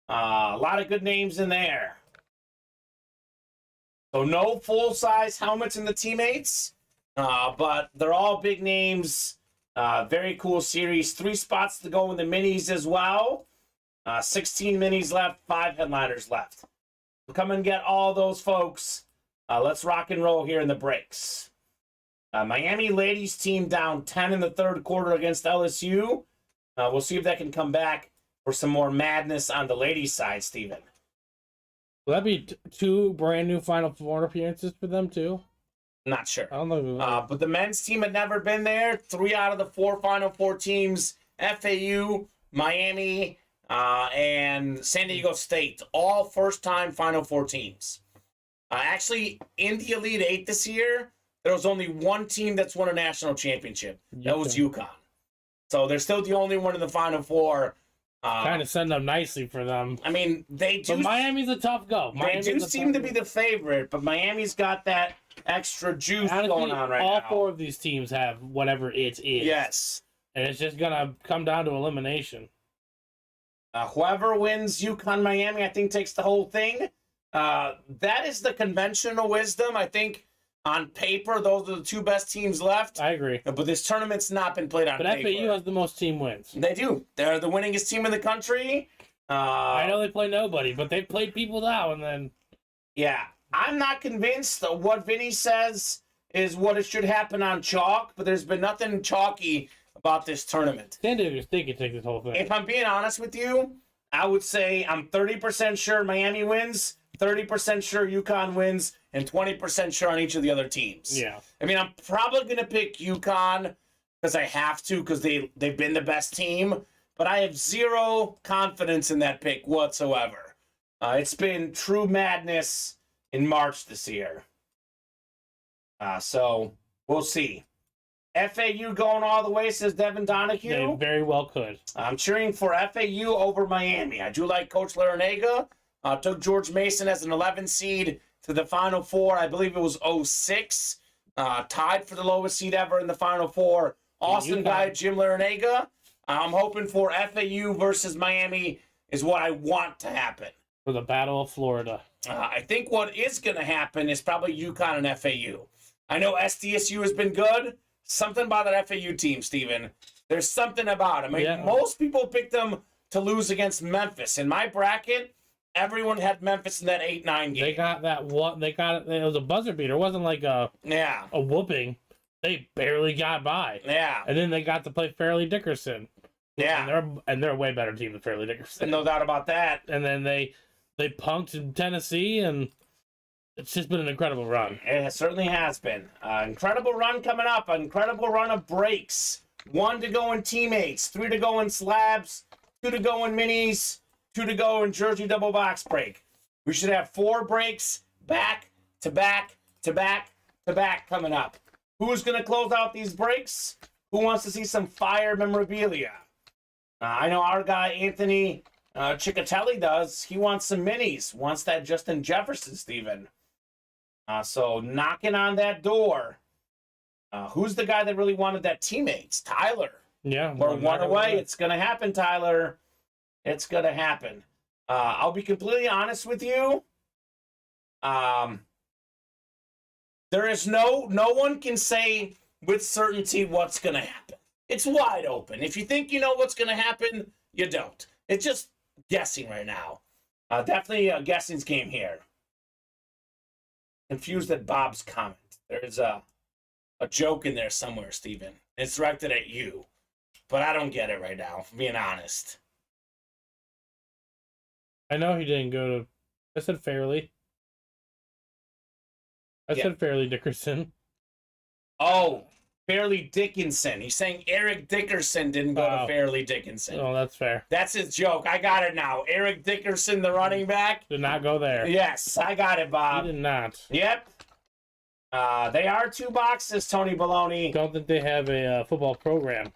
A lot of good names in there. So no full-size helmets in the teammates, but they're all big names. Very cool series. 3 spots to go in the minis as well. 16 minis left, 5 headliners left. Come and get all those folks. Let's rock and roll here in the breaks. Miami ladies team down 10 in the third quarter against LSU. We'll see if that can come back for some more madness on the ladies' side, Steven. Will that be 2 brand new Final Four appearances for them, too? Not sure. I don't know. But the men's team had never been there. 3 out of the 4 Final Four teams, FAU, Miami, and San Diego State, all first-time Final Four teams. Actually, in the Elite Eight this year, there was only 1 team that's won a national championship. That was UConn. So they're still the only one in the Final Four. Kind of setting up nicely for them. I mean, they do. But Miami's a tough go. They do seem to be the favorite, but Miami's got that extra juice going on right now. All 4 of these teams have whatever it is. Yes. And it's just going to come down to elimination. Whoever wins UConn Miami, I think, takes the whole thing. That is the conventional wisdom. I think on paper, those are the 2 best teams left. I agree. But this tournament's not been played on paper. But FAU has the most team wins. They do. They're the winningest team in the country. I know they play nobody, but they've played people now and then. Yeah. I'm not convinced that what Vinny says is what it should happen on chalk, but there's been nothing chalky about this tournament. San Diego State can take this whole thing. If I'm being honest with you, I would say I'm 30% sure Miami wins, 30% sure UConn wins, and 20% sure on each of the other teams. Yeah. I mean, I'm probably going to pick UConn because I have to because they've been the best team, but I have 0 confidence in that pick whatsoever. It's been true madness in March this year. So we'll see. FAU going all the way, says Devin Donahue. They very well could. I'm cheering for FAU over Miami. I do like Coach Larinaga. Took George Mason as an 11 seed to the Final Four. I believe it was 06. Tied for the lowest seed ever in the Final Four. Austin guy, Jim Larinaga. I'm hoping for FAU versus Miami is what I want to happen. For the Battle of Florida. I think what is going to happen is probably UConn and FAU. I know SDSU has been good. Something about that FAU team, Steven. There's something about them. I mean, most people picked them to lose against Memphis. In my bracket, everyone had Memphis in that 8-9 game. They got that one. It was a buzzer beater. It wasn't like a whooping. They barely got by. Yeah. And then they got to play Fairleigh Dickinson. Yeah. And they're a way better team than Fairleigh Dickinson. No doubt about that. And then they punked in Tennessee, and it's just been an incredible run. It certainly has been. Incredible run coming up. An incredible run of breaks. 1 to go in teammates. 3 to go in slabs. 2 to go in minis. 2 to go in jersey double box break. We should have 4 breaks back to back to back to back coming up. Who's going to close out these breaks? Who wants to see some fire memorabilia? I know our guy Anthony Ciccatelli does. He wants some minis. Wants that Justin Jefferson, Steven. So knocking on that door. Who's the guy that really wanted that teammates? Tyler. Yeah. We're 1 away. It's going to happen, Tyler. It's going to happen. I'll be completely honest with you. There is no one can say with certainty what's going to happen. It's wide open. If you think you know what's going to happen, you don't. It's just guessing right now. Definitely a guessing's game here. Confused at Bob's comment. There's a joke in there somewhere, Steven. It's directed at you. But I don't get it right now, if I'm being honest. I know he didn't go to... I said Fairleigh. I said Fairleigh Dickerson. Oh, Fairleigh Dickinson. He's saying Eric Dickerson didn't go to Fairleigh Dickinson. Oh, that's fair. That's his joke. I got it now. Eric Dickerson, the running back. Did not go there. Yes, I got it, Bob. He did not. Yep. They are 2 boxes, Tony Baloney. Don't think they have a football program.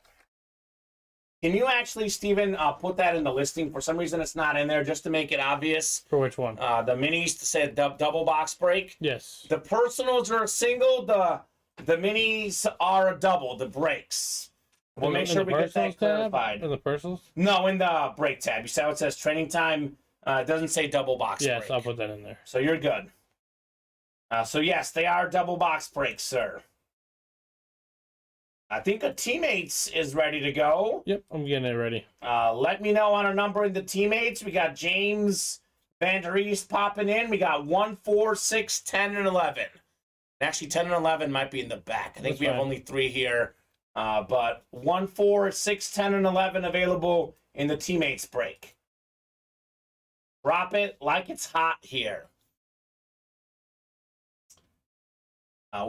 Can you actually, Steven, put that in the listing? For some reason, it's not in there, just to make it obvious. For which one? The minis said double box break. Yes. The personals are a single. The minis are a double. The breaks. We'll make sure we get that clarified. In the personals? No, in the break tab. You see how it says training time? It doesn't say double box break. Yes, I'll put that in there. So you're good. So yes, they are double box breaks, sir. I think a teammates is ready to go. Yep, I'm getting it ready. Let me know on a number in the teammates. We got James Van Der East popping in. We got 1, 4, 6, 10, and 11. Actually, 10 and 11 might be in the back. I think That's we have fine. only 3 here. But 1, 4, 6, 10, and 11 available in the teammates break. Drop it like it's hot here.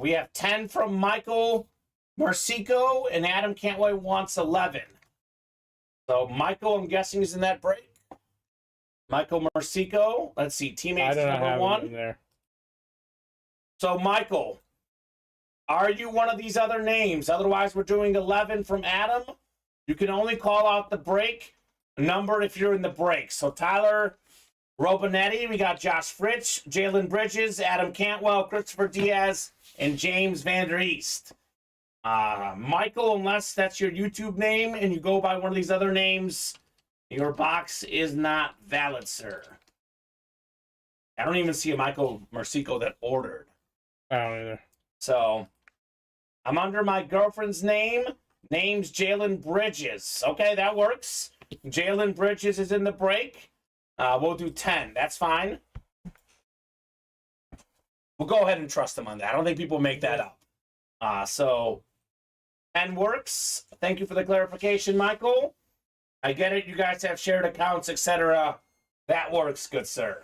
We have 10 from Michael Marcico, and Adam Cantway wants 11. So Michael, I'm guessing, is in that break. Michael Marcico. Let's see, teammates number 1. In there. So Michael, are you one of these other names? Otherwise, we're doing 11 from Adam. You can only call out the break number if you're in the break. So Tyler Robinetti, we got Josh Fritsch, Jalen Bridges, Adam Cantwell, Christopher Diaz, and James Van Der East. Michael, unless that's your YouTube name and you go by one of these other names, your box is not valid, sir. I don't even see a Michael Marcico that ordered. I don't either. So, I'm under my girlfriend's name. Name's Jalen Bridges. Okay, that works. Jalen Bridges is in the break. We'll do 10. That's fine. We'll go ahead and trust him on that. I don't think people make that up. So, 10 works. Thank you for the clarification, Michael. I get it. You guys have shared accounts, etc. That works, good sir.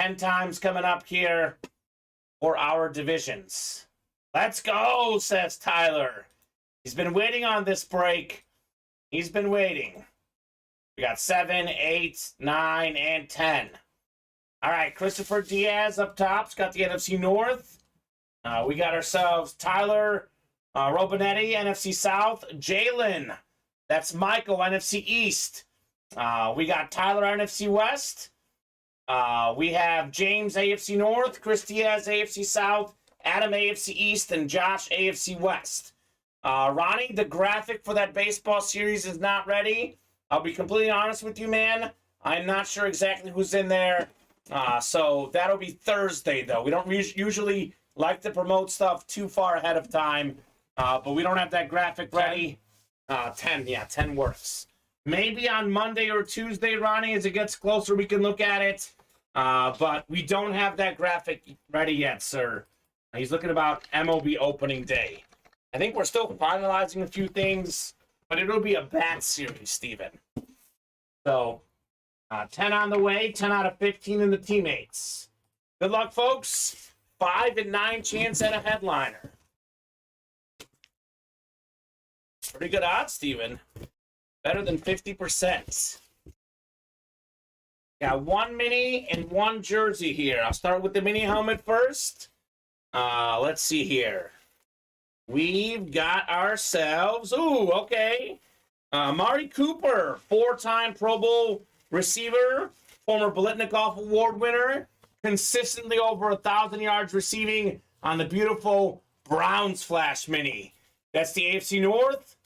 10 times coming up here for our divisions. Let's go, says Tyler. He's been waiting on this break. He's been waiting. We got 7, 8, 9, and 10. All right, Christopher Diaz up top's got the NFC North. We got ourselves Tyler Robinetti, NFC South. Jalen, that's Michael, NFC East. We got Tyler, NFC West. We have James, AFC North. Chris Diaz, AFC South. Adam, AFC East. And Josh, AFC West. Ronnie, the graphic for that baseball series is not ready. I'll be completely honest with you, man. I'm not sure exactly who's in there. So that'll be Thursday, though. We don't usually like to promote stuff too far ahead of time. But we don't have that graphic ready. 10, yeah, 10 works. Maybe on Monday or Tuesday, Ronnie, as it gets closer, we can look at it. But we don't have that graphic ready yet, sir. He's looking about MLB opening day. I think we're still finalizing a few things, but it'll be a bad series, Steven. So, 10 on the way, 10 out of 15 in the teammates. Good luck, folks. 5 and 9 chance at a headliner. Pretty good odds, Steven. Better than 50%. Got 1 mini and 1 jersey here. I'll start with the mini helmet first. Let's see here. We've got ourselves, okay. Amari Cooper, 4-time Pro Bowl receiver, former Biletnikoff Award winner, consistently over 1,000 yards receiving on the beautiful Browns Flash Mini. That's the AFC North.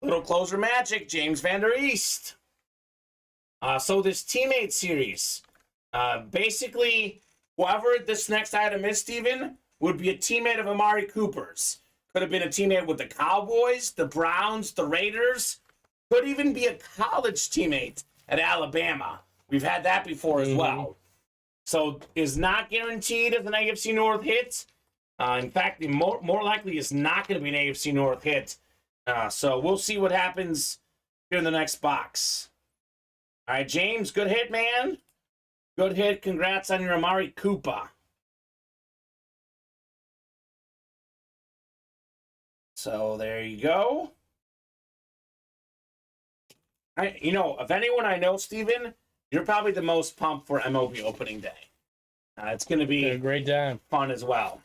Little closer magic, James Van Der East. So this teammate series, basically Whoever this next item is, Steven, would be a teammate of Amari Cooper's. Could have been a teammate with the Cowboys, the Browns, the Raiders. Could even be a college teammate at Alabama. We've had that before as well. So is not guaranteed as an AFC North hit. In fact, the more likely is not going to be an AFC North hit. So we'll see what happens here in the next box. All right, James, good hit, man. Good hit. Congrats on your Amari Cooper. So there you go. If anyone I know, Steven, you're probably the most pumped for MLB opening day. It's going to be a great time. Fun as well.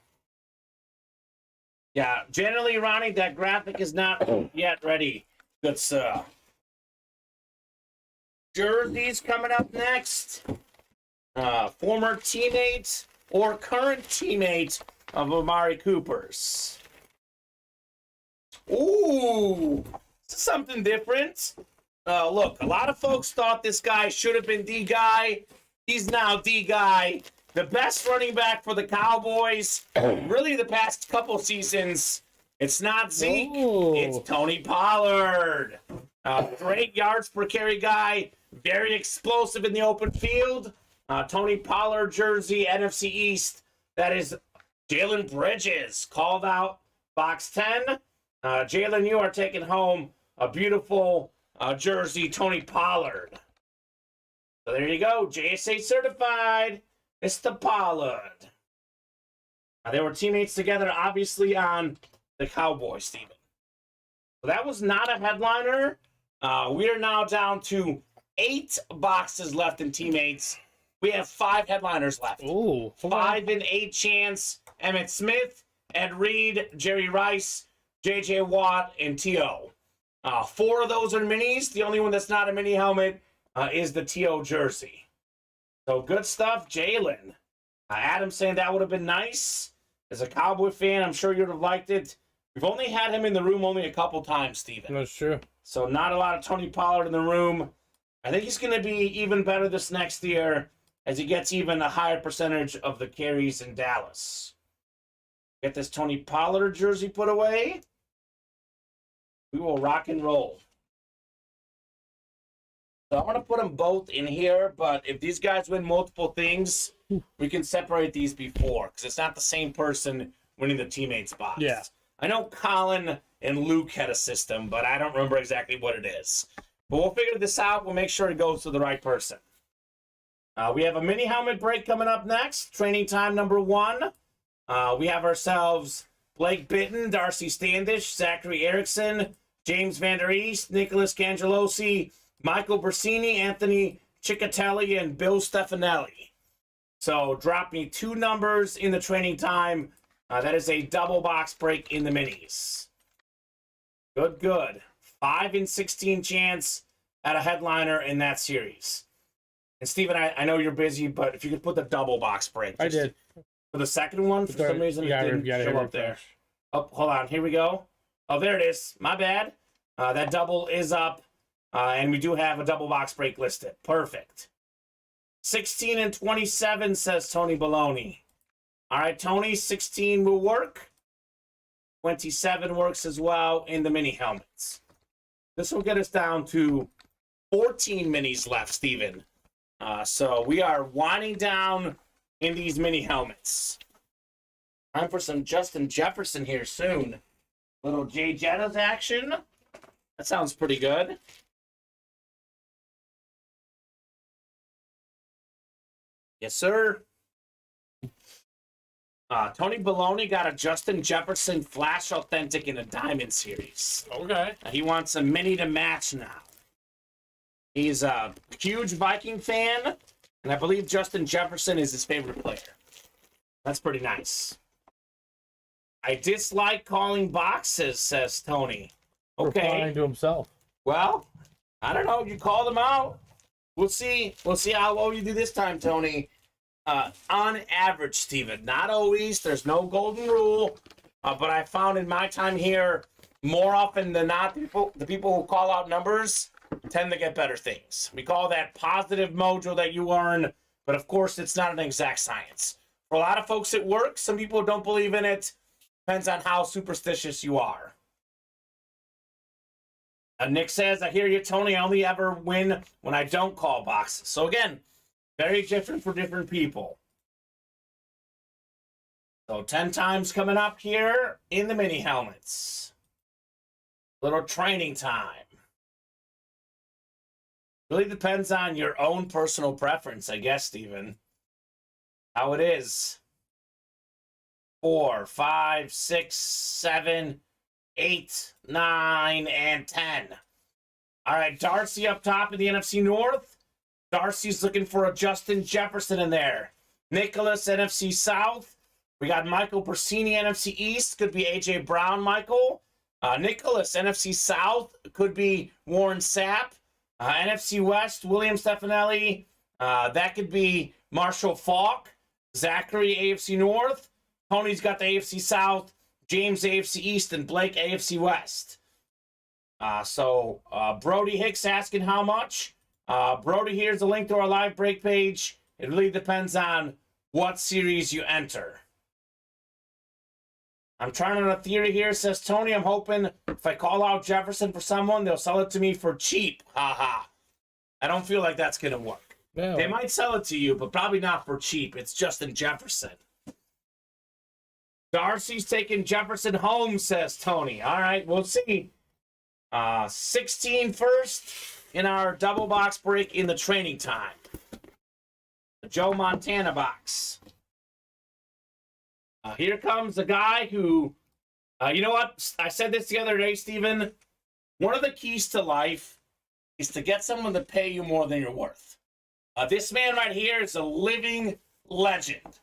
Yeah, generally, Ronnie, that graphic is not yet ready. Good sir. Jerseys coming up next. Former teammate or current teammate of Amari Cooper's. Ooh, this is something different. Look, a lot of folks thought this guy should have been the guy. He's now the guy. The best running back for the Cowboys, really the past couple seasons. It's not Zeke, It's Tony Pollard. Great yards per carry guy, very explosive in the open field. Tony Pollard jersey, NFC East. That is Jalen Bridges, called out box 10. Jalen, you are taking home a beautiful jersey, Tony Pollard. So there you go, JSA certified. Mr. Pollard. They were teammates together, obviously, on the Cowboys, Steven. So that was not a headliner. We are now down to 8 boxes left in teammates. We have 5 headliners left. Ooh, 5 and 8 chance. Emmitt Smith, Ed Reed, Jerry Rice, J.J. Watt, and T.O. 4 of those are minis. The only one that's not a mini helmet is the T.O. jersey. So good stuff, Jalen. Adam saying that would have been nice. As a Cowboy fan, I'm sure you'd have liked it. We've only had him in the room only a couple times, Steven. That's true. So not a lot of Tony Pollard in the room. I think he's going to be even better this next year as he gets even a higher percentage of the carries in Dallas. Get this Tony Pollard jersey put away. We will rock and roll. So I'm going to put them both in here, but if these guys win multiple things, we can separate these before, because it's not the same person winning the teammates box. Yeah. I know Colin and Luke had a system, but I don't remember exactly what it is. But we'll figure this out. We'll make sure it goes to the right person. We have a mini helmet break coming up next. Training time number 1. We have ourselves Blake Bitton, Darcy Standish, Zachary Erickson, James Van Der East, Nicholas Cangelosi, Michael Bersini, Anthony Ciccatelli, and Bill Stefanelli. So drop me 2 numbers in the training time. That is a double box break in the minis. Good, good. 5 and 16 chance at a headliner in that series. And Steven, I know you're busy, but if you could put the double box break. I did. For the second one, for some reason, it didn't show up there. Oh, hold on. Here we go. Oh, there it is. My bad. That double is up. And we do have a double box break listed. Perfect. 16 and 27, says Tony Baloney. All right, Tony, 16 will work. 27 works as well in the mini helmets. This will get us down to 14 minis left, Steven. So we are winding down in these mini helmets. Time for some Justin Jefferson here soon. Little Jay Jettas action. That sounds pretty good. Yes, sir. Tony Baloney got a Justin Jefferson Flash Authentic in a Diamond Series. Okay. He wants a mini to match now. He's a huge Viking fan, and I believe Justin Jefferson is his favorite player. That's pretty nice. I dislike calling boxes, says Tony. Okay. Replying to himself. Well, I don't know. You called him out. We'll see. We'll see how well you do this time, Tony. On average, Steven, not always. There's no golden rule. But I found in my time here, more often than not, the people who call out numbers tend to get better things. We call that positive mojo that you earn. But of course, it's not an exact science. For a lot of folks, it works. Some people don't believe in it. Depends on how superstitious you are. Nick says, I hear you, Tony. I only ever win when I don't call boxes. So again, very different for different people. So 10 times coming up here in the mini helmets. Little training time. Really depends on your own personal preference, I guess, Steven. How it is. 4, 5, 6, 7, 8, 9, and 10. All right, Darcy up top in the NFC North. Darcy's looking for a Justin Jefferson in there. Nicholas, NFC South. We got Michael Persini, NFC East. Could be A.J. Brown, Michael. Nicholas, NFC South. Could be Warren Sapp. NFC West, William Stefanelli. That could be Marshall Faulk. Zachary, AFC North. Tony's got the AFC South. James, AFC East. And Blake, AFC West. So Brody Hicks asking how much. Brody, here's a link to our live break page. It really depends on what series you enter. I'm trying on a theory here, says Tony. I'm hoping if I call out Jefferson for someone, they'll sell it to me for cheap. Ha. I don't feel like that's going to work. No. They might sell it to you, but probably not for cheap. It's Justin Jefferson. Darcy's taking Jefferson home, says Tony. All right, we'll see. 16 first in our double box break in the training time. The Joe Montana box. Here comes a guy who, you know what? I said this the other day, Steven. One of the keys to life is to get someone to pay you more than you're worth. This man right here is a living legend.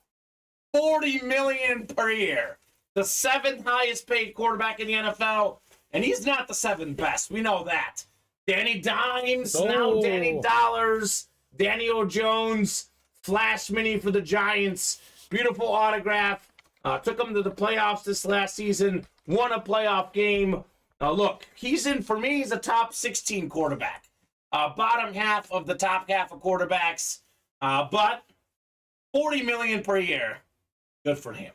$40 million per year. The 7th highest paid quarterback in the NFL. And he's not the 7th best. We know that. Danny Dimes, now Danny Dollars, Daniel Jones, Flash Mini for the Giants. Beautiful autograph. Took him to the playoffs this last season. Won a playoff game. Look, he's in, for me, he's a top 16 quarterback. Bottom half of the top half of quarterbacks. But $40 million per year. Good for him.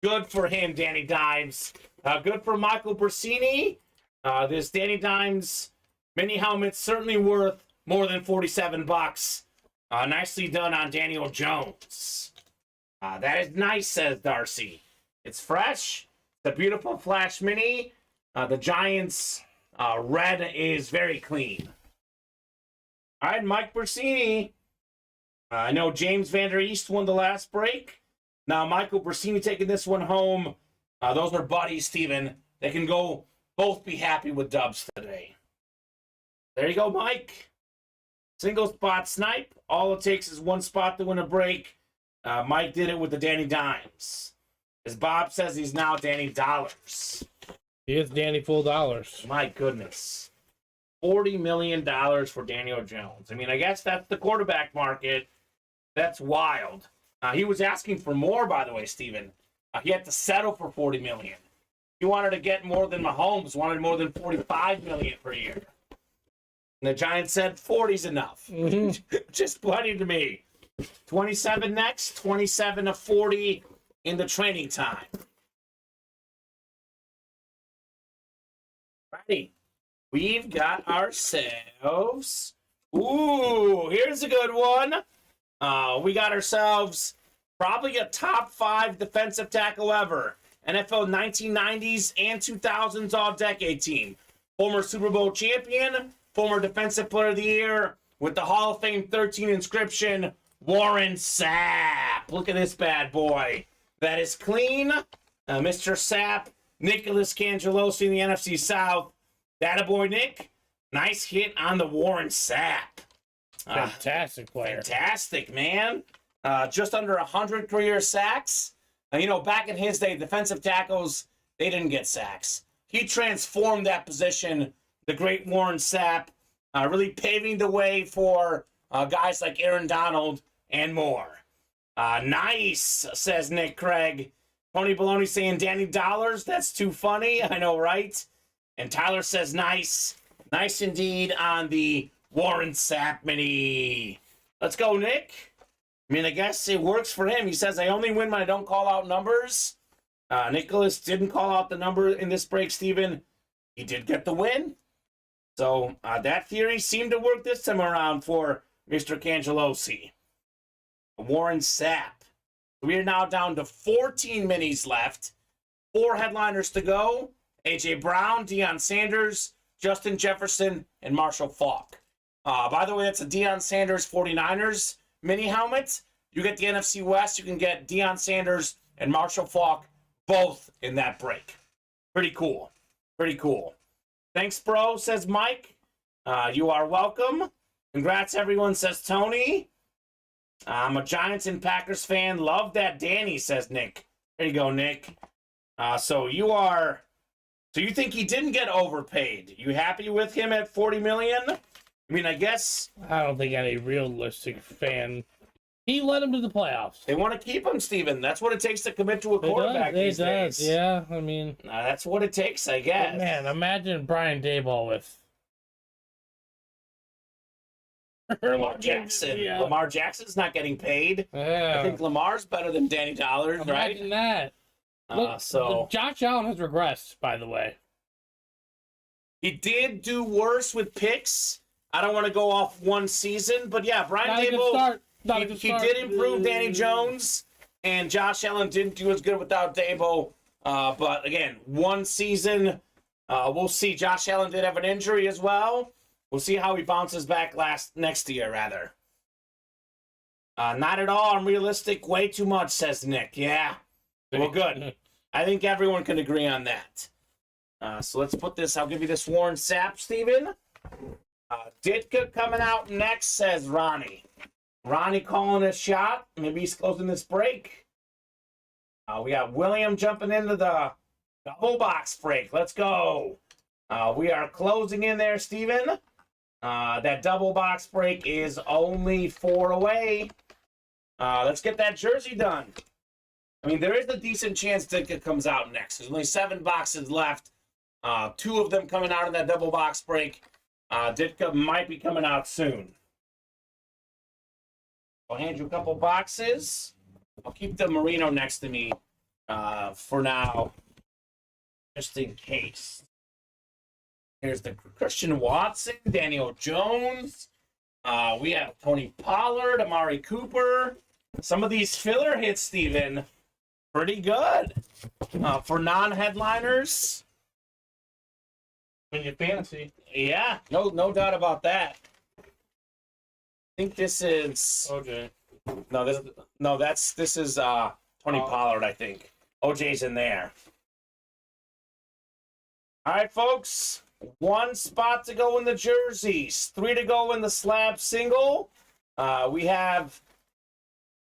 Good for him, Danny Dimes. Good for Michael Persini. This Danny Dimes mini helmet certainly worth more than $47. Nicely done on Daniel Jones. That is nice, says Darcy. It's fresh. The beautiful Flash Mini. The Giants red is very clean. All right, Mike Persini. I know James Vander East won the last break. Now Michael Persini taking this one home. Those are buddies, Steven. They can go both be happy with dubs today. There you go, Mike. Single spot snipe. All it takes is one spot to win a break. Mike did it with the Danny Dimes. As Bob says, he's now Danny Dollars. He is Danny Full Dollars. My goodness. $40 million for Daniel Jones. I mean, I guess that's the quarterback market. That's wild. He was asking for more, by the way, Steven. He had to settle for $40 million. He wanted to get more than Mahomes, wanted more than $45 million per year. And the Giants said 40's enough. Mm-hmm. Just plenty to me. 27 next, 27 to 40 in the training time. Ready. We've got ourselves. Ooh, here's a good one. We got ourselves probably a top 5 defensive tackle ever. NFL 1990s and 2000s all-decade team. Former Super Bowl champion, former Defensive Player of the Year, with the Hall of Fame 13 inscription, Warren Sapp. Look at this bad boy. That is clean. Mr. Sapp, Nicholas Cangelosi in the NFC South. Attaboy, Nick. Nice hit on the Warren Sapp. Fantastic player. Fantastic, man. Just under 100 career sacks. You know, back in his day, defensive tackles, they didn't get sacks. He transformed that position, the great Warren Sapp, really paving the way for guys like Aaron Donald and more. Nice, says Nick Craig. Tony Baloney saying Danny Dollars. That's too funny. I know, right? And Tyler says nice. Nice indeed on the Warren Sapp mini. Let's go, Nick. I mean, I guess it works for him. He says, I only win when I don't call out numbers. Nicholas didn't call out the number in this break, Steven. He did get the win. So that theory seemed to work this time around for Mr. Cangelosi. Warren Sapp. We are now down to 14 minis left. 4 headliners to go. A.J. Brown, Deion Sanders, Justin Jefferson, and Marshall Faulk. By the way, that's a Deion Sanders 49ers mini helmet. You get the NFC West, you can get Deion Sanders and Marshall Faulk both in that break. Pretty cool. Pretty cool. Thanks, bro, says Mike. You are welcome. Congrats, everyone, says Tony. I'm a Giants and Packers fan. Love that, Danny, says Nick. There you go, Nick. So you think he didn't get overpaid? You happy with him at $40 million? I mean, I guess I don't think any realistic fan. He led him to the playoffs. they want to keep him, Steven. That's what it takes to commit to a quarterback these days. Yeah, I mean, That's what it takes, I guess. man, imagine Brian Daboll with Lamar Jackson. Yeah. Lamar Jackson's not getting paid. Yeah. I think Lamar's better than Danny Dollars, right? Imagine that. Look, So Josh Allen has regressed, by the way. he did do worse with picks. I don't want to go off one season, but yeah, Brian Not a good Daboll, start. Not a he good start. did improve Danny Jones, and Josh Allen didn't do as good without Daboll. But again, one season, we'll see. Josh Allen did have an injury as well. We'll see how he bounces back next year, rather. Not at all unrealistic. Way too much, says Nick. Yeah. Well, good. I think everyone can agree on that. So let's put this. I'll give you this Warren Sapp, Steven. Ditka coming out next, says Ronnie. Ronnie calling a shot. Maybe he's closing this break. We got William jumping into the double box break. Let's go. We are closing in there, Steven. That double box break is only 4 away. Let's get that jersey done. I mean, there is a decent chance Ditka comes out next. There's only 7 boxes left. 2 of them coming out in that double box break. Ditka might be coming out soon. I'll hand you a couple boxes. I'll keep the Marino next to me for now, just in case. Here's the Christian Watson, Daniel Jones. We have Tony Pollard, Amari Cooper. Some of these filler hits, Steven, pretty good for non-headliners. When you fancy. Yeah, no doubt about that. I think this is OJ. This is Tony Pollard, I think. OJ's in there. All right, folks. 1 spot to go in the jerseys. 3 to go in the slab single. We have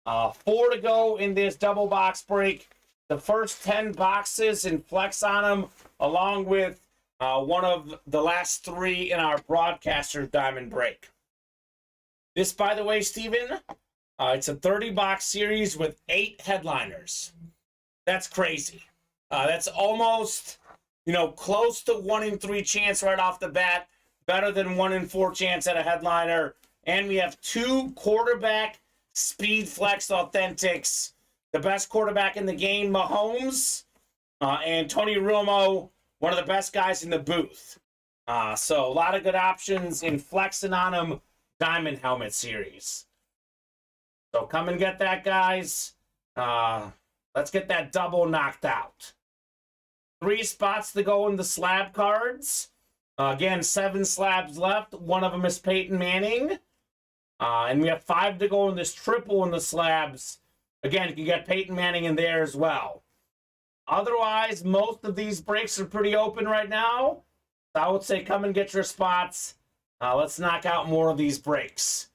4 to go in this double box break. The first 10 boxes in flex on them, along with one of the last 3 in our broadcaster diamond break. This, by the way, Steven, it's a 30-box series with 8 headliners. That's crazy. That's almost, close to 1 in 3 chance right off the bat. Better than 1 in 4 chance at a headliner. And we have 2 quarterback SpeedFlex Authentics. The best quarterback in the game, Mahomes, and Tony Romo, one of the best guys in the booth. So a lot of good options in flexing on them. Diamond Helmet series. So come and get that, guys. Let's get that double knocked out. 3 spots to go in the slab cards. Again, 7 slabs left. One of them is Peyton Manning. And we have 5 to go in this triple in the slabs. Again, you can get Peyton Manning in there as well. Otherwise, most of these breaks are pretty open right now. So I would say come and get your spots. Let's knock out more of these breaks.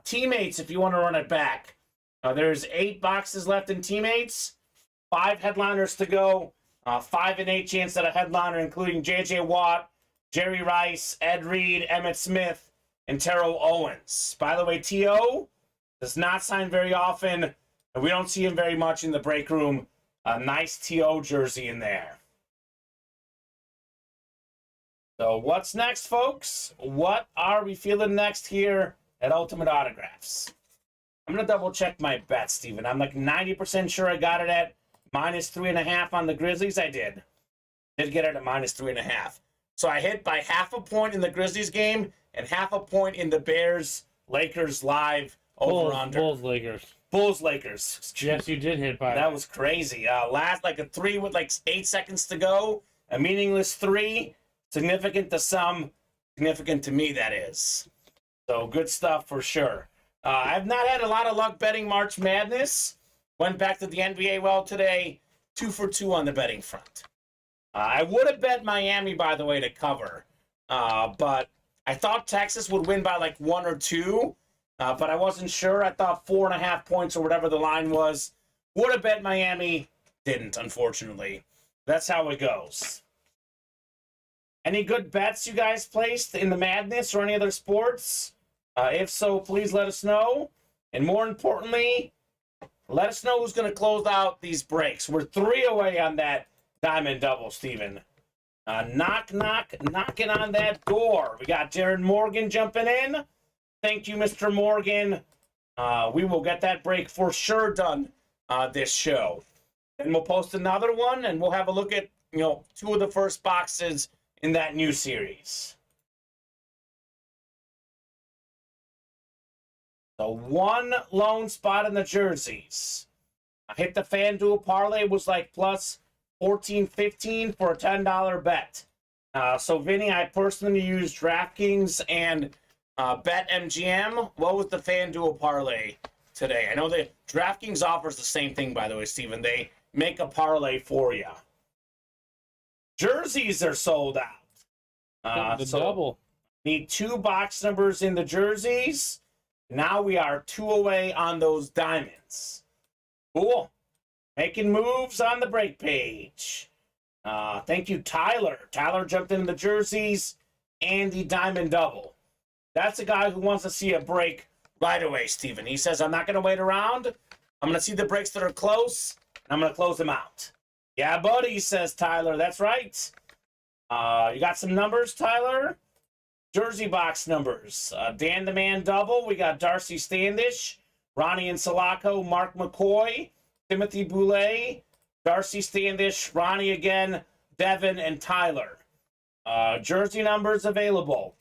Teammates, if you want to run it back. There's 8 boxes left in teammates. 5 headliners to go. 5 and 8 chance at a headliner, including J.J. Watt, Jerry Rice, Ed Reed, Emmitt Smith, and Terrell Owens. By the way, T.O. does not sign very often, and we don't see him very much in the break room. A nice T.O. jersey in there. So what's next, folks? What are we feeling next here at Ultimate Autographs? I'm going to double check my bet, Steven. I'm like 90% sure I got it at -3.5 on the Grizzlies. I did. Did get it at -3.5. So I hit by 0.5 point in the Grizzlies game and 0.5 point in the Bears-Lakers live over-under. Bulls-Lakers. Yes, you did hit by that. Was crazy. Last, like a 3 with like 8 seconds to go. A meaningless 3. Significant to some. Significant to me, that is. So good stuff for sure. I've not had a lot of luck betting March Madness. Went back to the NBA well today. 2 for 2 on the betting front. I would have bet Miami, by the way, to cover. But I thought Texas would win by like 1 or 2. But I wasn't sure. I thought 4.5 points or whatever the line was. Would have bet Miami. Didn't, unfortunately. That's how it goes. Any good bets you guys placed in the Madness or any other sports? If so, please let us know. And more importantly, let us know who's going to close out these breaks. We're 3 away on that diamond double, Steven. Knocking on that door. We got Jared Morgan jumping in. Thank you, Mr. Morgan. We will get that break for sure done this show. And we'll post another one, and we'll have a look at 2 of the first boxes in that new series. The 1 lone spot in the jerseys. I hit the FanDuel parlay. It was like plus 14-15 for a $10 bet. So, Vinny, I personally used DraftKings and BetMGM. What was the FanDuel parlay today? I know that DraftKings offers the same thing, by the way, Steven. They make a parlay for you. Jerseys are sold out. The double. Need 2 box numbers in the jerseys. Now we are 2 away on those diamonds. Cool. Making moves on the break page. Thank you, Tyler. Tyler jumped into the jerseys and the diamond double. That's a guy who wants to see a break right away, Steven. He says, I'm not going to wait around. I'm going to see the breaks that are close, and I'm going to close them out. Yeah, buddy, says Tyler. That's right. You got some numbers, Tyler? Jersey box numbers. Dan the Man double. We got Darcy Standish, Ronnie and Sulaco, Mark McCoy, Timothy Boulay, Darcy Standish, Ronnie again, Devin, and Tyler. Jersey numbers available.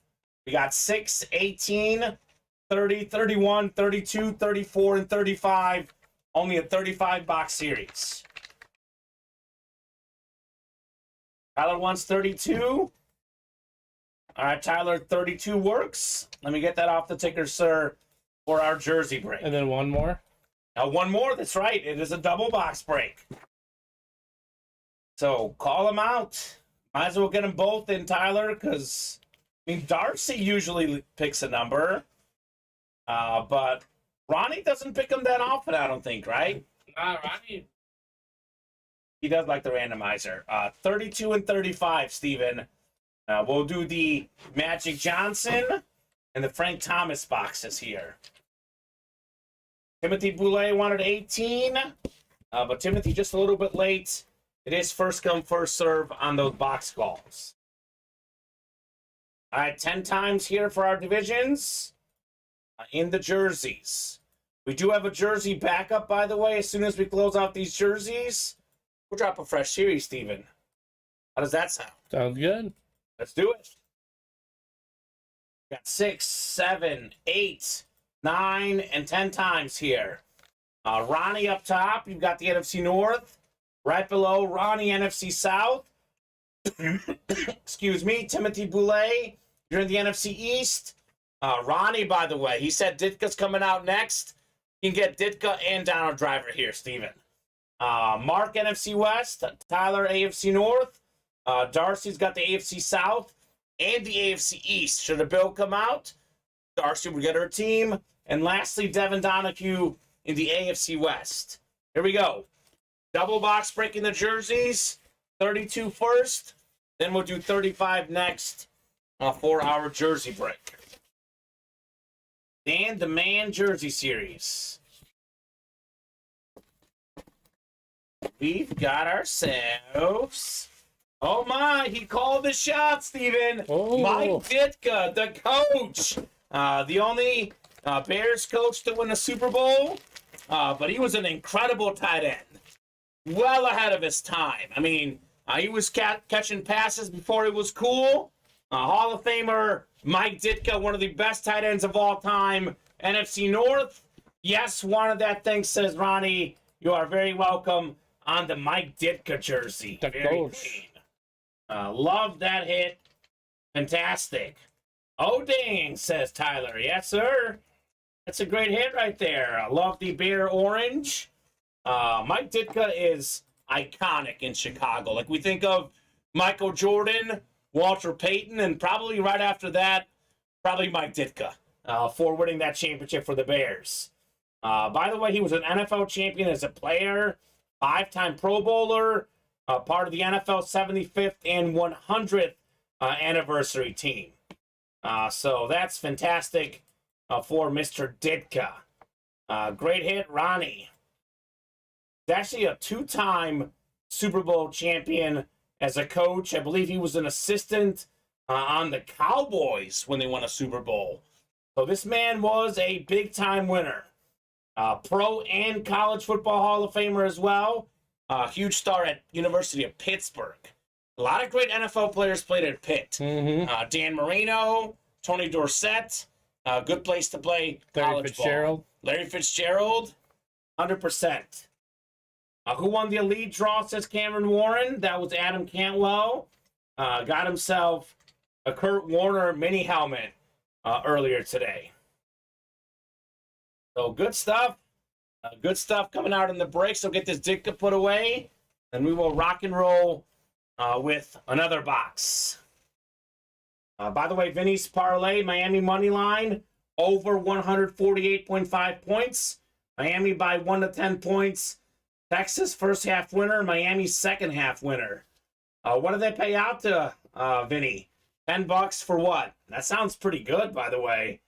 We got 6, 18, 30, 31, 32, 34, and 35. Only a 35-box series. Tyler wants 32. All right, Tyler, 32 works. Let me get that off the ticker, sir, for our jersey break. And then one more? One more, that's right. It is a double box break. So call them out. Might as well get them both in, Tyler, because, Darcy usually picks a number. But Ronnie doesn't pick them that often, I don't think, right? Ronnie. He does like the randomizer. 32 and 35, Steven. We'll do the Magic Johnson and the Frank Thomas boxes here. Timothy Boulay wanted 18, but Timothy just a little bit late. It is first come, first serve on those box calls. All right, 10 times here for our divisions in the jerseys. We do have a jersey backup, by the way. As soon as we close out these jerseys, we'll drop a fresh series, Steven. How does that sound? Sounds good. Let's do it. Got 6, 7, 8, 9, and 10 times here. Ronnie up top. You've got the NFC North. Right below Ronnie, NFC South. Excuse me, Timothy Boulay. You're in the NFC East. Ronnie, by the way, he said Ditka's coming out next. You can get Ditka and Donald Driver here, Steven. Mark, NFC West. Tyler, AFC North. Darcy's got the AFC South and the AFC East. Should a bill come out, Darcy would get her team. And lastly, Devin Donahue in the AFC West. Here we go. Double box breaking the jerseys. 32 first. Then we'll do 35 next for our jersey break. Dan the Man jersey series. We've got ourselves... Oh my, he called the shot, Steven. Oh. Mike Ditka, the coach. The only Bears coach to win a Super Bowl, but he was an incredible tight end. Well ahead of his time. I mean, he was catching passes before it was cool. Hall of Famer Mike Ditka, one of the best tight ends of all time. NFC North, yes, wanted that thing, says Ronnie. You are very welcome on the Mike Ditka jersey. The Very coach. clean. Love that hit. Fantastic. Oh, dang, says Tyler. Yes, sir. That's a great hit right there. I love the bear orange. Mike Ditka is iconic in Chicago. Like, we think of Michael Jordan, Walter Payton, and probably right after that, probably Mike Ditka for winning that championship for the Bears. By the way, he was an NFL champion as a player, 5-time Pro Bowler, part of the NFL 75th and 100th anniversary team. So that's fantastic for Mr. Ditka. Great hit, Ronnie. He's actually a 2-time Super Bowl champion as a coach. I believe he was an assistant on the Cowboys when they won a Super Bowl. So this man was a big-time winner. Pro and college football Hall of Famer as well. Huge star at University of Pittsburgh. A lot of great NFL players played at Pitt. Mm-hmm. Dan Marino, Tony Dorsett. Good place to play college ball. Larry Fitzgerald, 100%. Who won the elite draw, says Cameron Warren. That was Adam Cantwell. Got himself a Kurt Warner mini helmet earlier today. So good stuff. Good stuff coming out in the break. So get this Ditka put away, and we will rock and roll with another box. By the way, Vinny's parlay, Miami money line, over 148.5 points. Miami by 1 to 10 points. Texas first half winner, Miami second half winner. What did they pay out to Vinny? $10 for what? That sounds pretty good, by the way.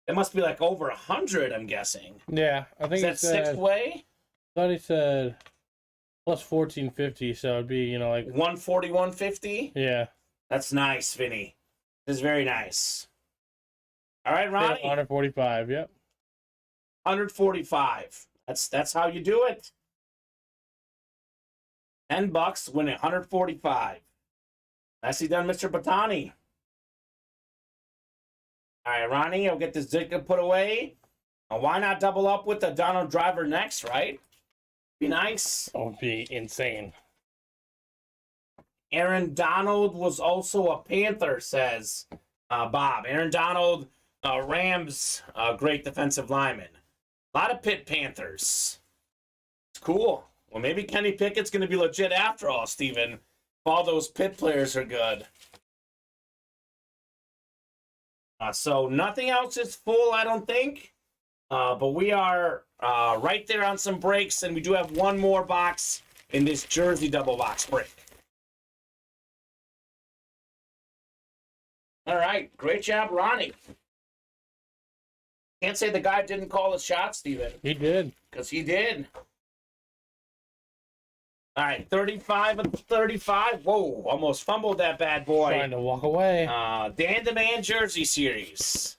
It must be like over 100, I'm guessing. Yeah, I think Is that sixth way? I thought he said plus 1450, so it'd be, like 140, 150? Yeah. That's nice, Vinny. This is very nice. All right, Ronnie. 145, yep. 145. That's how you do it. $10, win 145. Nicely done, Mr. Batani. All right, Ronnie, I'll get this Ditka put away. Why not double up with the Donald Driver next, right? Be nice. That would be insane. Aaron Donald was also a Panther, says Bob. Aaron Donald, Rams, great defensive lineman. A lot of Pitt Panthers. It's cool. Well, maybe Kenny Pickett's going to be legit after all, Steven. If all those Pitt players are good. So nothing else is full, I don't think. But we are right there on some breaks, and we do have one more box in this jersey double box break. All right, great job, Ronnie. Can't say the guy didn't call his shot, Steven. He did. Because he did. All right, 35 of 35. Whoa, almost fumbled that bad boy. Trying to walk away. Dan the Man Jersey Series.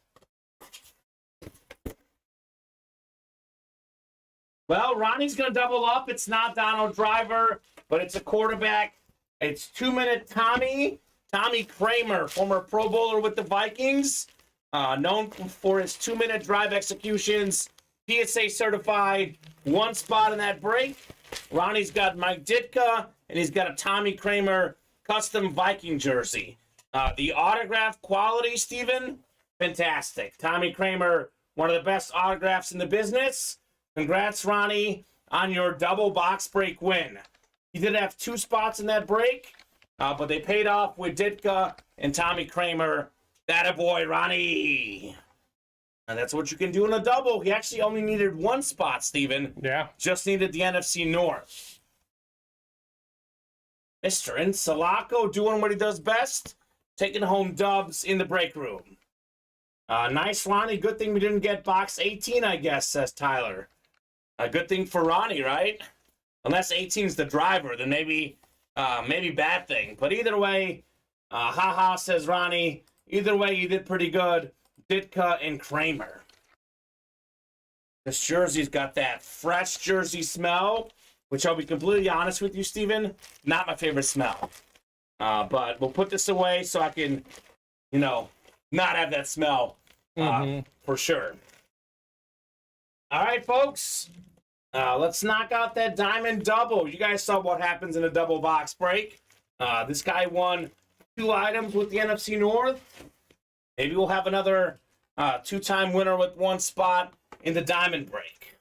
Well, Ronnie's going to double up. It's not Donald Driver, but it's a quarterback. It's 2-minute Tommy Kramer, former Pro Bowler with the Vikings, known for his 2-minute drive executions, PSA certified, one spot in that break. Ronnie's got Mike Ditka, and he's got a Tommy Kramer custom Viking jersey. The autograph quality, Steven, fantastic. Tommy Kramer, one of the best autographs in the business. Congrats, Ronnie, on your double box break win. He did have 2 spots in that break, but they paid off with Ditka and Tommy Kramer. That a boy, Ronnie. And that's what you can do in a double. He actually only needed 1 spot, Steven. Yeah. Just needed the NFC North. Mr. Insalaco doing what he does best, taking home dubs in the break room. Nice, Ronnie. Good thing we didn't get box 18, I guess, says Tyler. A good thing for Ronnie, right? Unless 18's the driver, then maybe bad thing. But either way, haha, says Ronnie. Either way, you did pretty good. Ditka and Kramer. This jersey's got that fresh jersey smell, which I'll be completely honest with you, Steven, not my favorite smell. But we'll put this away so I can, not have that smell for sure. All right, folks. Let's knock out that diamond double. You guys saw what happens in a double box break. This guy won 2 items with the NFC North. Maybe we'll have another 2-time winner with 1 spot in the diamond break.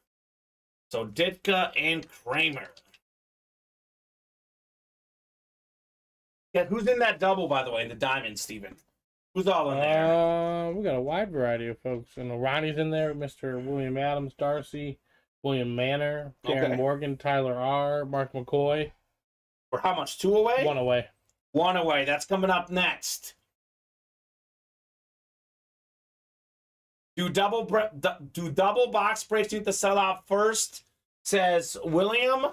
So Ditka and Kramer. Yeah, who's in that double, by the way, in the diamond, Steven? Who's all in there? We got a wide variety of folks. And Ronnie's in there, Mr. William Adams, Darcy, William Manor, Darren Morgan, Tyler R., Mark McCoy. For how much? 2 away? 1 away. 1 away. That's coming up next. Do double box breaks need to sell out first? Says William.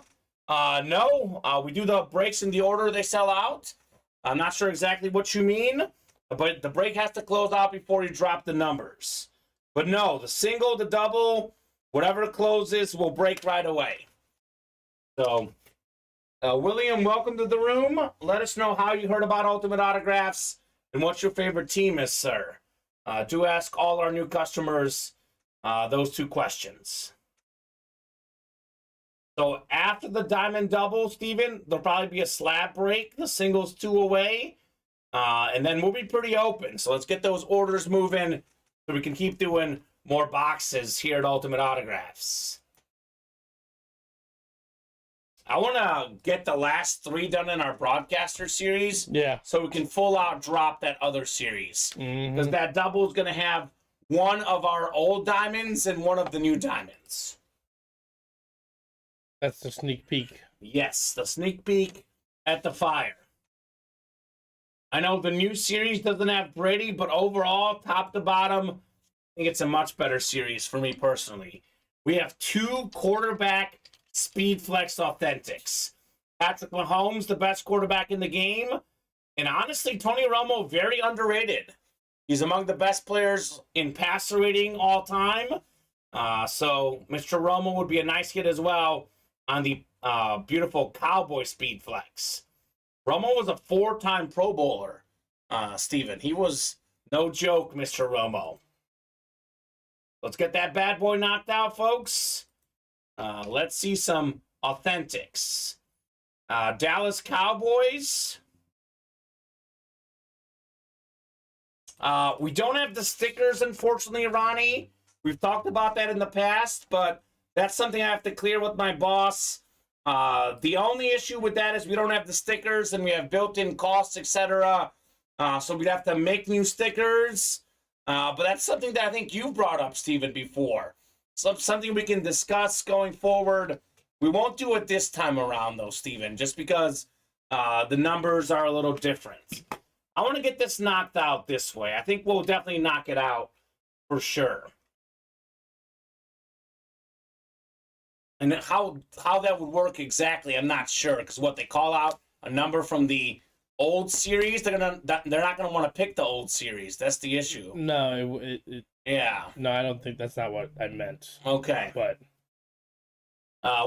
No. We do the breaks in the order they sell out. I'm not sure exactly what you mean, but the break has to close out before you drop the numbers. But no, the single, the double, whatever closes will break right away. So, William, welcome to the room. Let us know how you heard about Ultimate Autographs and what your favorite team is, sir. Do ask all our new customers those 2 questions. So after the diamond double, Steven, there'll probably be a slab break. The single's 2 away. And then we'll be pretty open. So let's get those orders moving so we can keep doing more boxes here at Ultimate Autographs. I want to get the last 3 done in our broadcaster series. Yeah. So we can full out drop that other series. Because that double is going to have 1 of our old diamonds and 1 of the new diamonds. That's the sneak peek. Yes, the sneak peek at the fire. I know the new series doesn't have Brady, but overall, top to bottom, I think it's a much better series for me personally. We have 2 quarterback SpeedFlex Authentics. Patrick Mahomes, the best quarterback in the game. And honestly, Tony Romo, very underrated. He's among the best players in passer rating all time. So Mr. Romo would be a nice hit as well on the beautiful Cowboy SpeedFlex. Romo was a 4-time Pro Bowler, Steven. He was no joke, Mr. Romo. Let's get that bad boy knocked out, folks. Let's see some Authentics. Dallas Cowboys. We don't have the stickers, unfortunately, Ronnie. We've talked about that in the past, but that's something I have to clear with my boss. The only issue with that is we don't have the stickers and we have built-in costs, etc. So we'd have to make new stickers. But that's something that I think you've brought up, Steven, before. Something we can discuss going forward. We won't do it this time around, though, Steven, just because the numbers are a little different. I want to get this knocked out this way. I think we'll definitely knock it out for sure. And how that would work exactly, I'm not sure. Because what they call out a number from the old series, they're not gonna want to pick the old series. That's the issue. No, yeah. No, I don't think that's not what I meant. Okay. But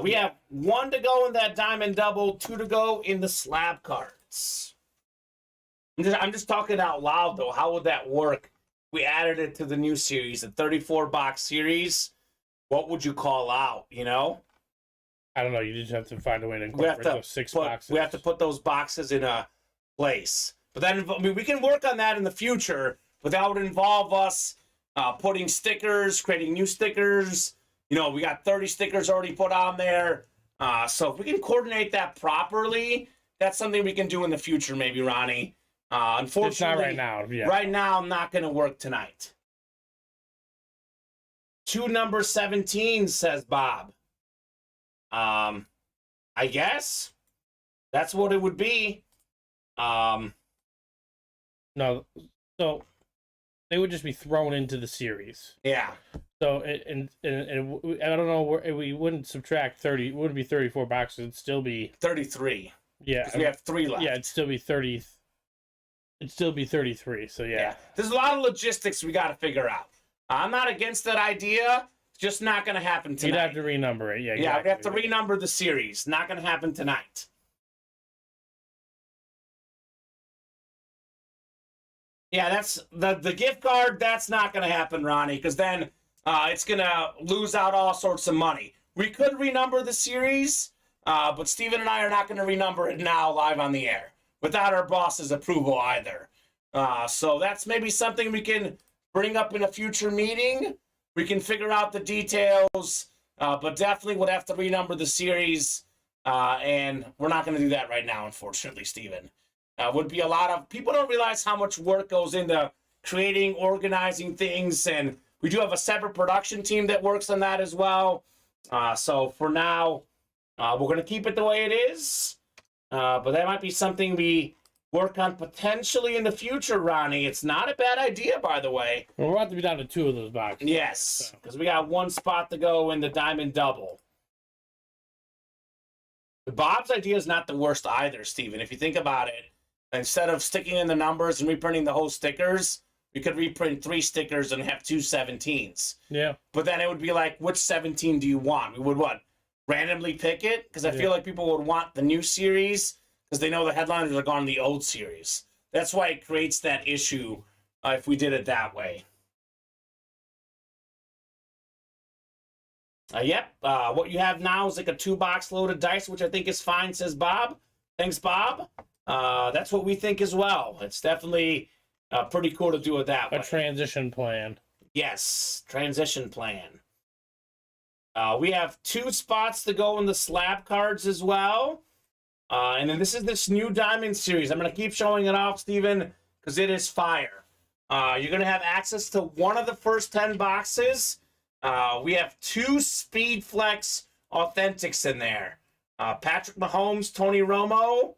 we have 1 to go in that diamond double, 2 to go in the slab cards. I'm just talking out loud though. How would that work? We added it to the new series, the 34-box series. What would you call out, I don't know. You just have to find a way to incorporate those 6 boxes. We have to put those boxes in a place. But then, we can work on that in the future, but that would involve us putting stickers, creating new stickers. We got 30 stickers already put on there. So if we can coordinate that properly, that's something we can do in the future, maybe, Ronnie. Unfortunately, it's not right now. Yeah. Right now, I'm not going to work tonight. 2 number 17, says Bob. I guess that's what it would be. No, so they would just be thrown into the series. Yeah. So and I don't know, we wouldn't subtract 30. It wouldn't be 34 boxes. It'd still be 33. Yeah. Because we have 3 left. Yeah, it'd still be 30. It'd still be 33. So yeah. There's a lot of logistics we got to figure out. I'm not against that idea. Just not going to happen tonight. You'd have to renumber it. Yeah, exactly. Yeah, we have to renumber the series. Not going to happen tonight. Yeah, that's the gift card. That's not going to happen, Ronnie, because then it's going to lose out all sorts of money. We could renumber the series, but Steven and I are not going to renumber it now live on the air without our boss's approval either. So that's maybe something we can bring up in a future meeting. We can figure out the details, but definitely would have to renumber the series, and we're not going to do that right now, unfortunately, Steven. Would be a lot of... People don't realize how much work goes into creating, organizing things, and we do have a separate production team that works on that as well. So for now, we're going to keep it the way it is, but that might be something we work on potentially in the future, Ronnie. It's not a bad idea, by the way. Well, we're about to be down to 2 of those boxes. Yes, because we got 1 spot to go in the Diamond Double. Bob's idea is not the worst either, Steven. If you think about it, instead of sticking in the numbers and reprinting the whole stickers, we could reprint 3 stickers and have 2 17s. Yeah. But then it would be like, which 17 do you want? We would what? Randomly pick it? Because I feel like people would want the new series because they know the headliners are gone in the old series. That's why it creates that issue if we did it that way. Yep. What you have now is like a 2-box loaded dice, which I think is fine, says Bob. Thanks, Bob. That's what we think as well. It's definitely pretty cool to do it that way. A transition plan. Yes, transition plan. We have 2 spots to go in the slab cards as well. And then this is this new Diamond series. I'm going to keep showing it off, Steven, because it is fire. You're going to have access to one of the first 10 boxes. We have 2 SpeedFlex Authentics in there. Patrick Mahomes, Tony Romo.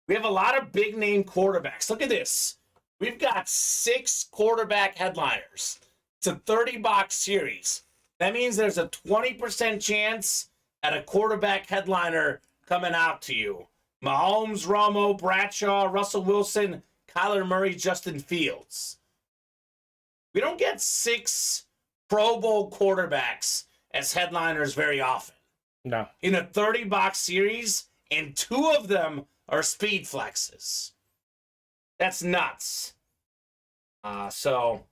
We have a lot of big-name quarterbacks. Look at this. We've got 6 quarterback headliners. It's a 30-box series. That means there's a 20% chance at a quarterback headliner coming out to you. Mahomes, Romo, Bradshaw, Russell Wilson, Kyler Murray, Justin Fields. We don't get 6 Pro Bowl quarterbacks as headliners very often. No. In a 30-box series, and 2 of them are speed flexes. That's nuts. So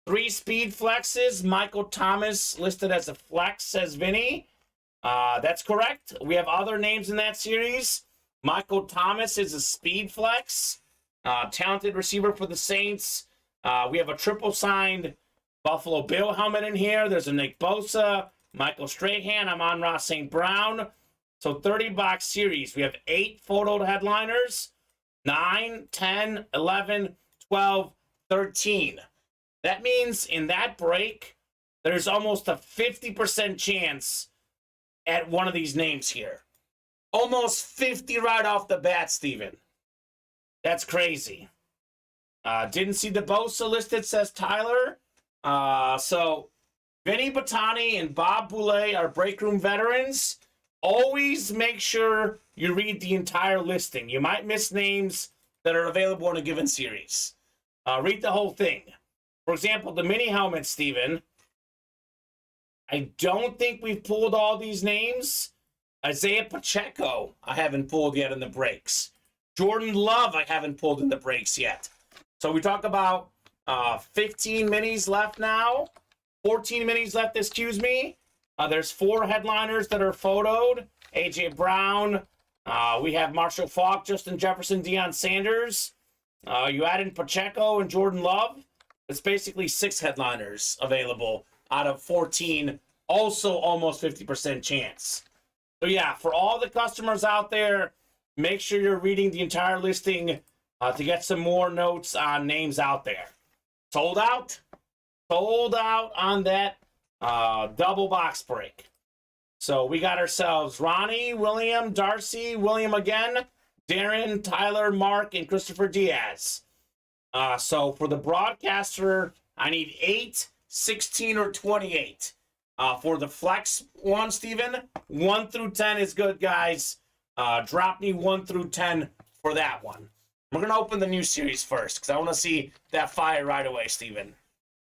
3 speed flexes. Michael Thomas listed as a flex, says Vinny. That's correct. We have other names in that series. Michael Thomas is a speed flex. Talented receiver for the Saints. We have a triple signed Buffalo Bill helmet in here. There's a Nick Bosa, Michael Strahan, Amon-Ra St. Brown. So 30-box series. We have 8 photoed headliners. 9, 10, 11, 12, 13. That means in that break, there's almost a 50% chance at one of these names here. Almost 50 right off the bat, Steven. That's crazy. Didn't see the Bosa listed, says Tyler. So Vinny Bottani and Bob Boulay are break room veterans. Always make sure you read the entire listing. You might miss names that are available in a given series. Read the whole thing. For example, the mini helmet, Steven. I don't think we've pulled all these names. Isaiah Pacheco, I haven't pulled yet in the breaks. Jordan Love, I haven't pulled in the breaks yet. So we talk about 15 minis left now. 14 minis left, excuse me. There's 4 headliners that are photoed. A.J. Brown. We have Marshall Faulk, Justin Jefferson, Deion Sanders. You add in Pacheco and Jordan Love. It's basically 6 headliners available out of 14. Also almost 50% chance. So yeah, for all the customers out there, make sure you're reading the entire listing to get some more notes on names out there. Sold out? Sold out on that double box break. So we got ourselves Ronnie, William, Darcy, William again, Darren, Tyler, Mark, and Christopher Diaz. So for the broadcaster, I need 8, 16, or 28. For the flex one, Steven, 1 through 10 is good, guys. Drop me 1 through 10 for that one. We're going to open the new series first because I want to see that fire right away, Steven.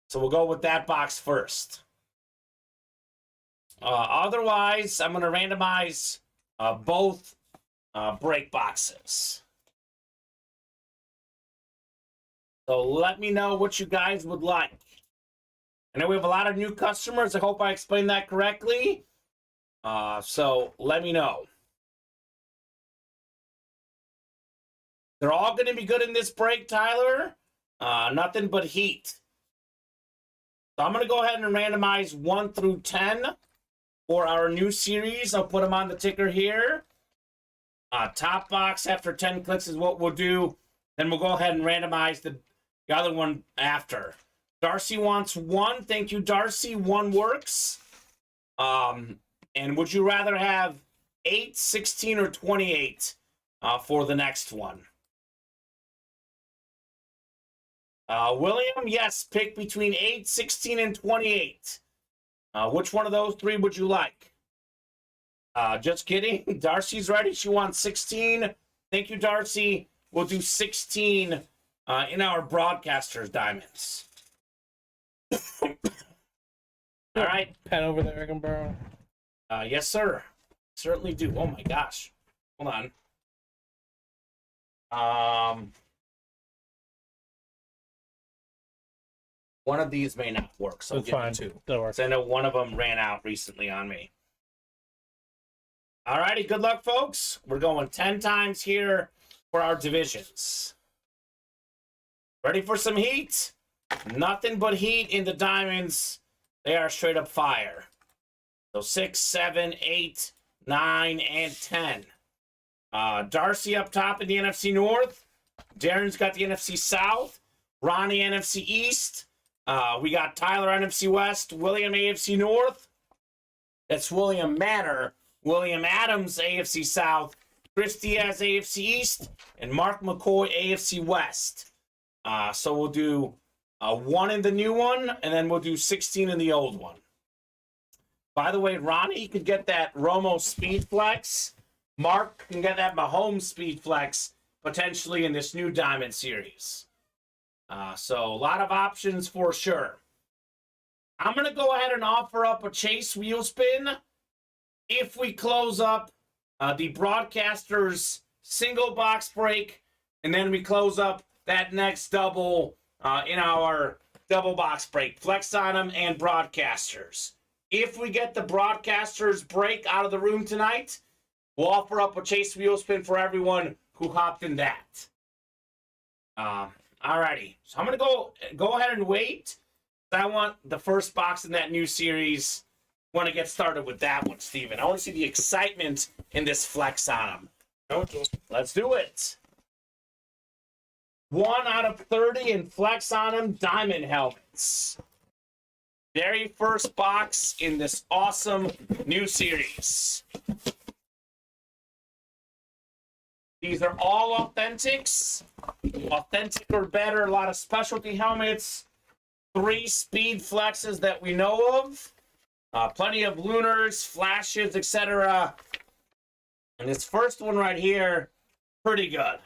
So we'll go with that box first. Otherwise, I'm going to randomize both break boxes. So let me know what you guys would like. I know we have a lot of new customers. I hope I explained that correctly. So let me know. They're all going to be good in this break, Tyler. Nothing but heat. So I'm going to go ahead and randomize 1 through 10 for our new series. I'll put them on the ticker here. Top box after 10 clicks is what we'll do. Then we'll go ahead and randomize the other one after. Darcy wants 1. Thank you, Darcy. 1 works. And would you rather have 8, 16, or 28 for the next one? William, yes, pick between 8, 16, and 28. Which one of those 3 would you like? Just kidding. Darcy's ready. She wants 16. Thank you, Darcy. We'll do 16 in our broadcaster's diamonds. All right. Pen over there, I can borrow. Yes, sir. Certainly do. Oh, my gosh. Hold on. One of these may not work, so That's I'll fine. give you 2. That'll work. So I know one of them ran out recently on me. All righty, good luck, folks. We're going 10 times here for our divisions. Ready for some heat? Nothing but heat in the diamonds. They are straight up fire. So 6, 7, 8, 9, and 10. Darcy up top in the NFC North. Darren's got the NFC South. Ronnie, NFC East. We got Tyler, NFC West. William, AFC North. That's William Manor. William Adams, AFC South. Chris Diaz, AFC East. And Mark McCoy, AFC West. So we'll do 1 in the new one, and then we'll do 16 in the old one. By the way, Ronnie could get that Romo SpeedFlex. Mark can get that Mahomes SpeedFlex, potentially in this new Diamond Series. So a lot of options for sure. I'm going to go ahead and offer up a chase wheel spin if we close up the broadcaster's single box break, and then we close up that next double in our double box break. Flex on them and broadcasters. If we get the broadcasters break out of the room tonight, we'll offer up a chase wheel spin for everyone who hopped in that. Alrighty, so I'm gonna go ahead and wait. I want the first box in that new series. Want to get started with that one, Steven. I want to see the excitement in this flex on them. Let's do it. 1 out of 30 and flex on them diamond helmets. Very first box in this awesome new series. These are all authentics. Authentic or better, a lot of specialty helmets. 3 speed flexes that we know of. Plenty of lunars, flashes, etc. And this first one right here, pretty good.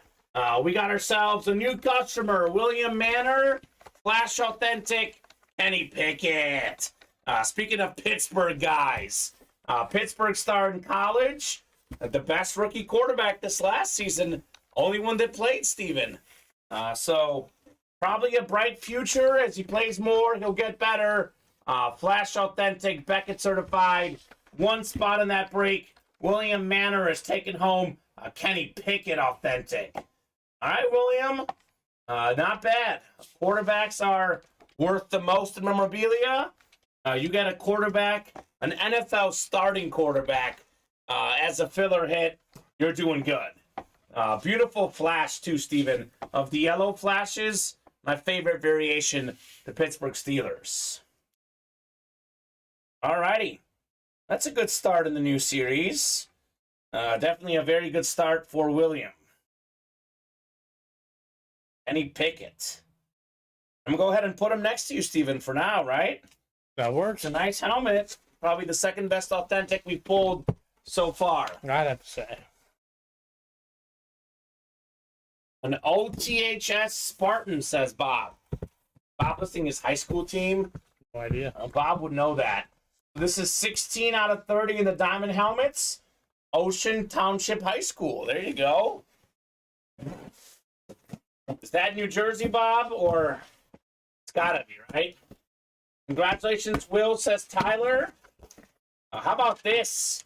We got ourselves a new customer, William Manor, Flash Authentic, Kenny Pickett. Speaking of Pittsburgh guys, Pittsburgh star in college, the best rookie quarterback this last season, only one that played, Steven. So probably a bright future. As he plays more, he'll get better. Flash Authentic, Beckett certified. 1 spot in that break. William Manor has taken home a Kenny Pickett Authentic. All right, William. Not bad. Quarterbacks are worth the most in memorabilia. You get a quarterback, an NFL starting quarterback, as a filler hit. You're doing good. Beautiful flash, too, Steven, of the yellow flashes. My favorite variation, the Pittsburgh Steelers. All righty. That's a good start in the new series. Definitely a very good start for William. Kenny Pickett. I'm going to go ahead and put him next to you, Steven, for now, right? That works. It's a nice helmet. Probably the second best authentic we've pulled so far. I'd have to say. An OTHS Spartan, says Bob. Bob listing his high school team. No idea. Bob would know that. This is 16 out of 30 in the diamond helmets. Ocean Township High School. There you go. Is that New Jersey, Bob? Or it's gotta be, right? Congratulations, Will, says Tyler. How about this?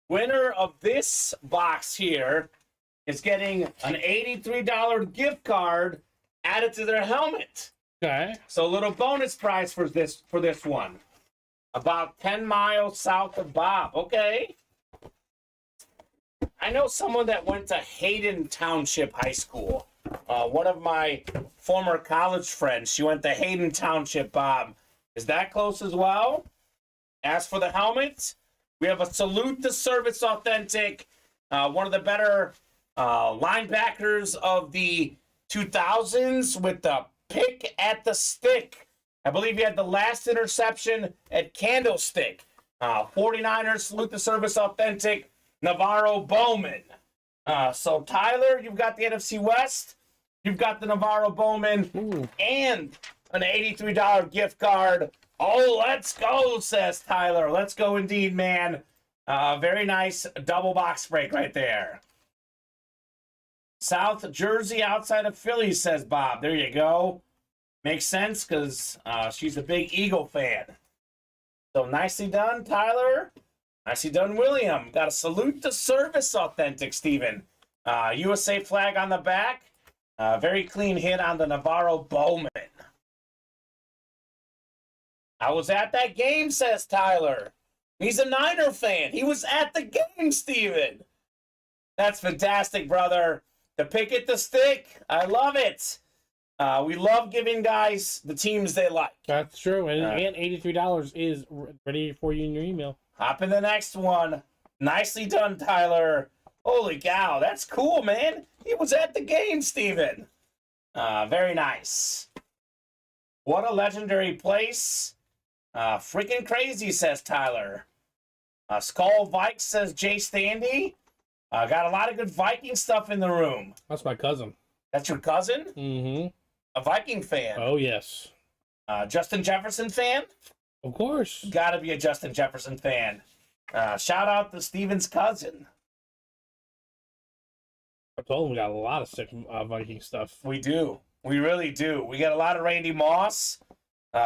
Winner of this box here is getting an $83 gift card added to their helmet. Okay. So a little bonus prize for this one. About 10 miles south of Bob. Okay. I know someone that went to Hayden Township High School. One of my former college friends. She went to Hayden Township, Bob. Is that close as well? As for the helmet, we have a Salute to Service Authentic. One of the better linebackers of the 2000s with the pick at the stick. I believe he had the last interception at Candlestick. 49ers Salute to Service Authentic, Navarro Bowman. So, Tyler, you've got the NFC West. You've got the Navarro Bowman. Ooh. And an $83 gift card. Oh, let's go, says Tyler. Let's go indeed, man. Very nice double box break right there. South Jersey outside of Philly, says Bob. There you go. Makes sense because she's a big Eagle fan. So nicely done, Tyler. Nicely done, William. Got a Salute to Service Authentic, Steven. USA flag on the back. Very clean hit on the Navarro Bowman. I was at that game, says Tyler. He's a Niner fan. He was at the game, Steven. That's fantastic, brother. The pick at the stick. I love it. We love giving guys the teams they like. That's true. And $83 is ready for you in your email. Hop in the next one. Nicely done, Tyler. Holy cow. That's cool, man. He was at the game, Steven. Very nice. What a legendary place. Freaking crazy, says Tyler. Skull Vikes, says Jay Standy. Got a lot of good Viking stuff in the room. That's my cousin. That's your cousin? Mm-hmm. A Viking fan? Oh, yes. Justin Jefferson fan? Of course. Gotta be a Justin Jefferson fan. Shout out to Steven's cousin. I told him we got a lot of sick Viking stuff. We do. We really do. We got a lot of Randy Moss.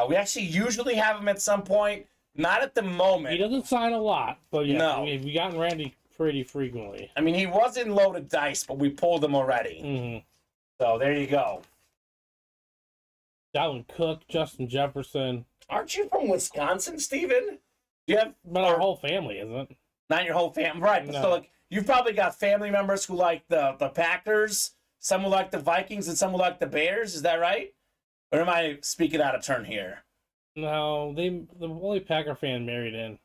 We actually usually have him at some point. Not at the moment. He doesn't sign a lot, but yeah, No. we've gotten Randy pretty frequently. I mean, he was in Loaded Dice, but we pulled him already. Mm-hmm. So there you go. Dalvin Cook, Justin Jefferson. Aren't you from Wisconsin, Steven? You have, But our whole family isn't. not your whole family, right? But No. still, like, you've probably got family members who like the Packers, some who like the Vikings, and some who like the Bears. Is that right? Or am I speaking out of turn here? No, the only Packer fan married in.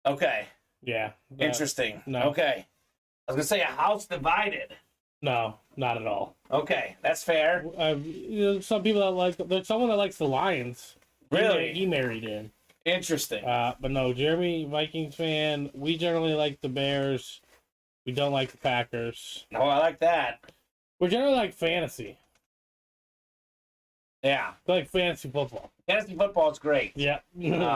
Okay, Yeah. interesting. no. Okay, I was gonna say a house divided. No, not at all. Okay, that's fair. Some people that like, there's someone that likes the Lions. Really? He married in. Interesting. But no, Jeremy, Vikings fan. We generally like the Bears. We don't like the Packers. Oh, I like that. We're generally like fantasy. Yeah, We like fantasy football. fantasy football is great. Yeah.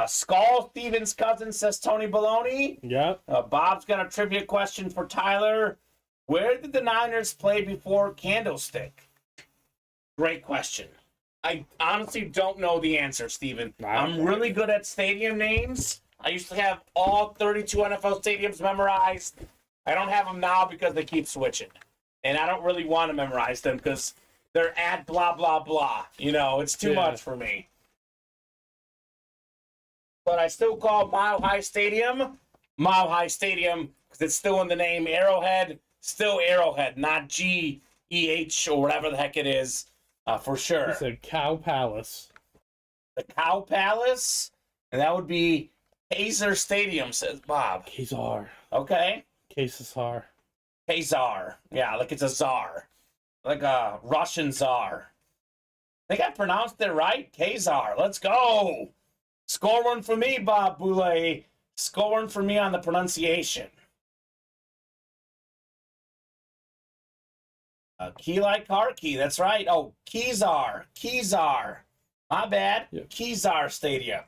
Skull Stevens' cousin, says Tony Baloney. Yep. Bob's got a trivia question for Tyler. Where did the Niners play before Candlestick? Great question. I honestly don't know the answer, Steven. I'm really good at stadium names. I used to have all 32 NFL stadiums memorized. I don't have them now because they keep switching. And I don't really want to memorize them because they're at blah, blah, blah. You know, it's too much for me. But I still call Mile High Stadium because it's still in the name. Arrowhead, still Arrowhead, not GEH or whatever the heck it is, for sure. It's a Cow Palace. The Cow Palace, and that would be Kaiser Stadium, says Bob. Kazar. Okay. Kazar. Kazar. Yeah, like it's a czar. Like a Russian czar. I think I pronounced it right. Kazar. Let's go. Score one for me, Bob Boulay. Score one for me on the pronunciation. Key like car key. That's right. Oh, Kezar. My bad. Yep. Kezar Stadium.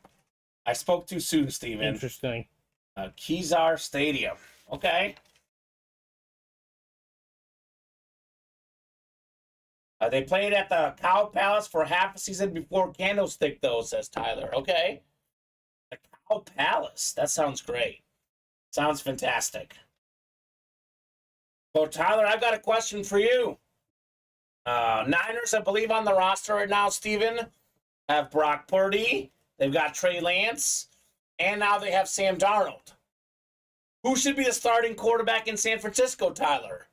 I spoke too soon, Steven. Interesting. Kezar Stadium. Okay. They played at the Cow Palace for half a season before Candlestick, though, says Tyler. Okay. The Cow Palace. That sounds great. Sounds fantastic. So, Tyler, I've got a question for you. Niners, I believe, on the roster right now, Steven, have Brock Purdy. They've got Trey Lance. And now they have Sam Darnold. Who should be the starting quarterback in San Francisco, Tyler?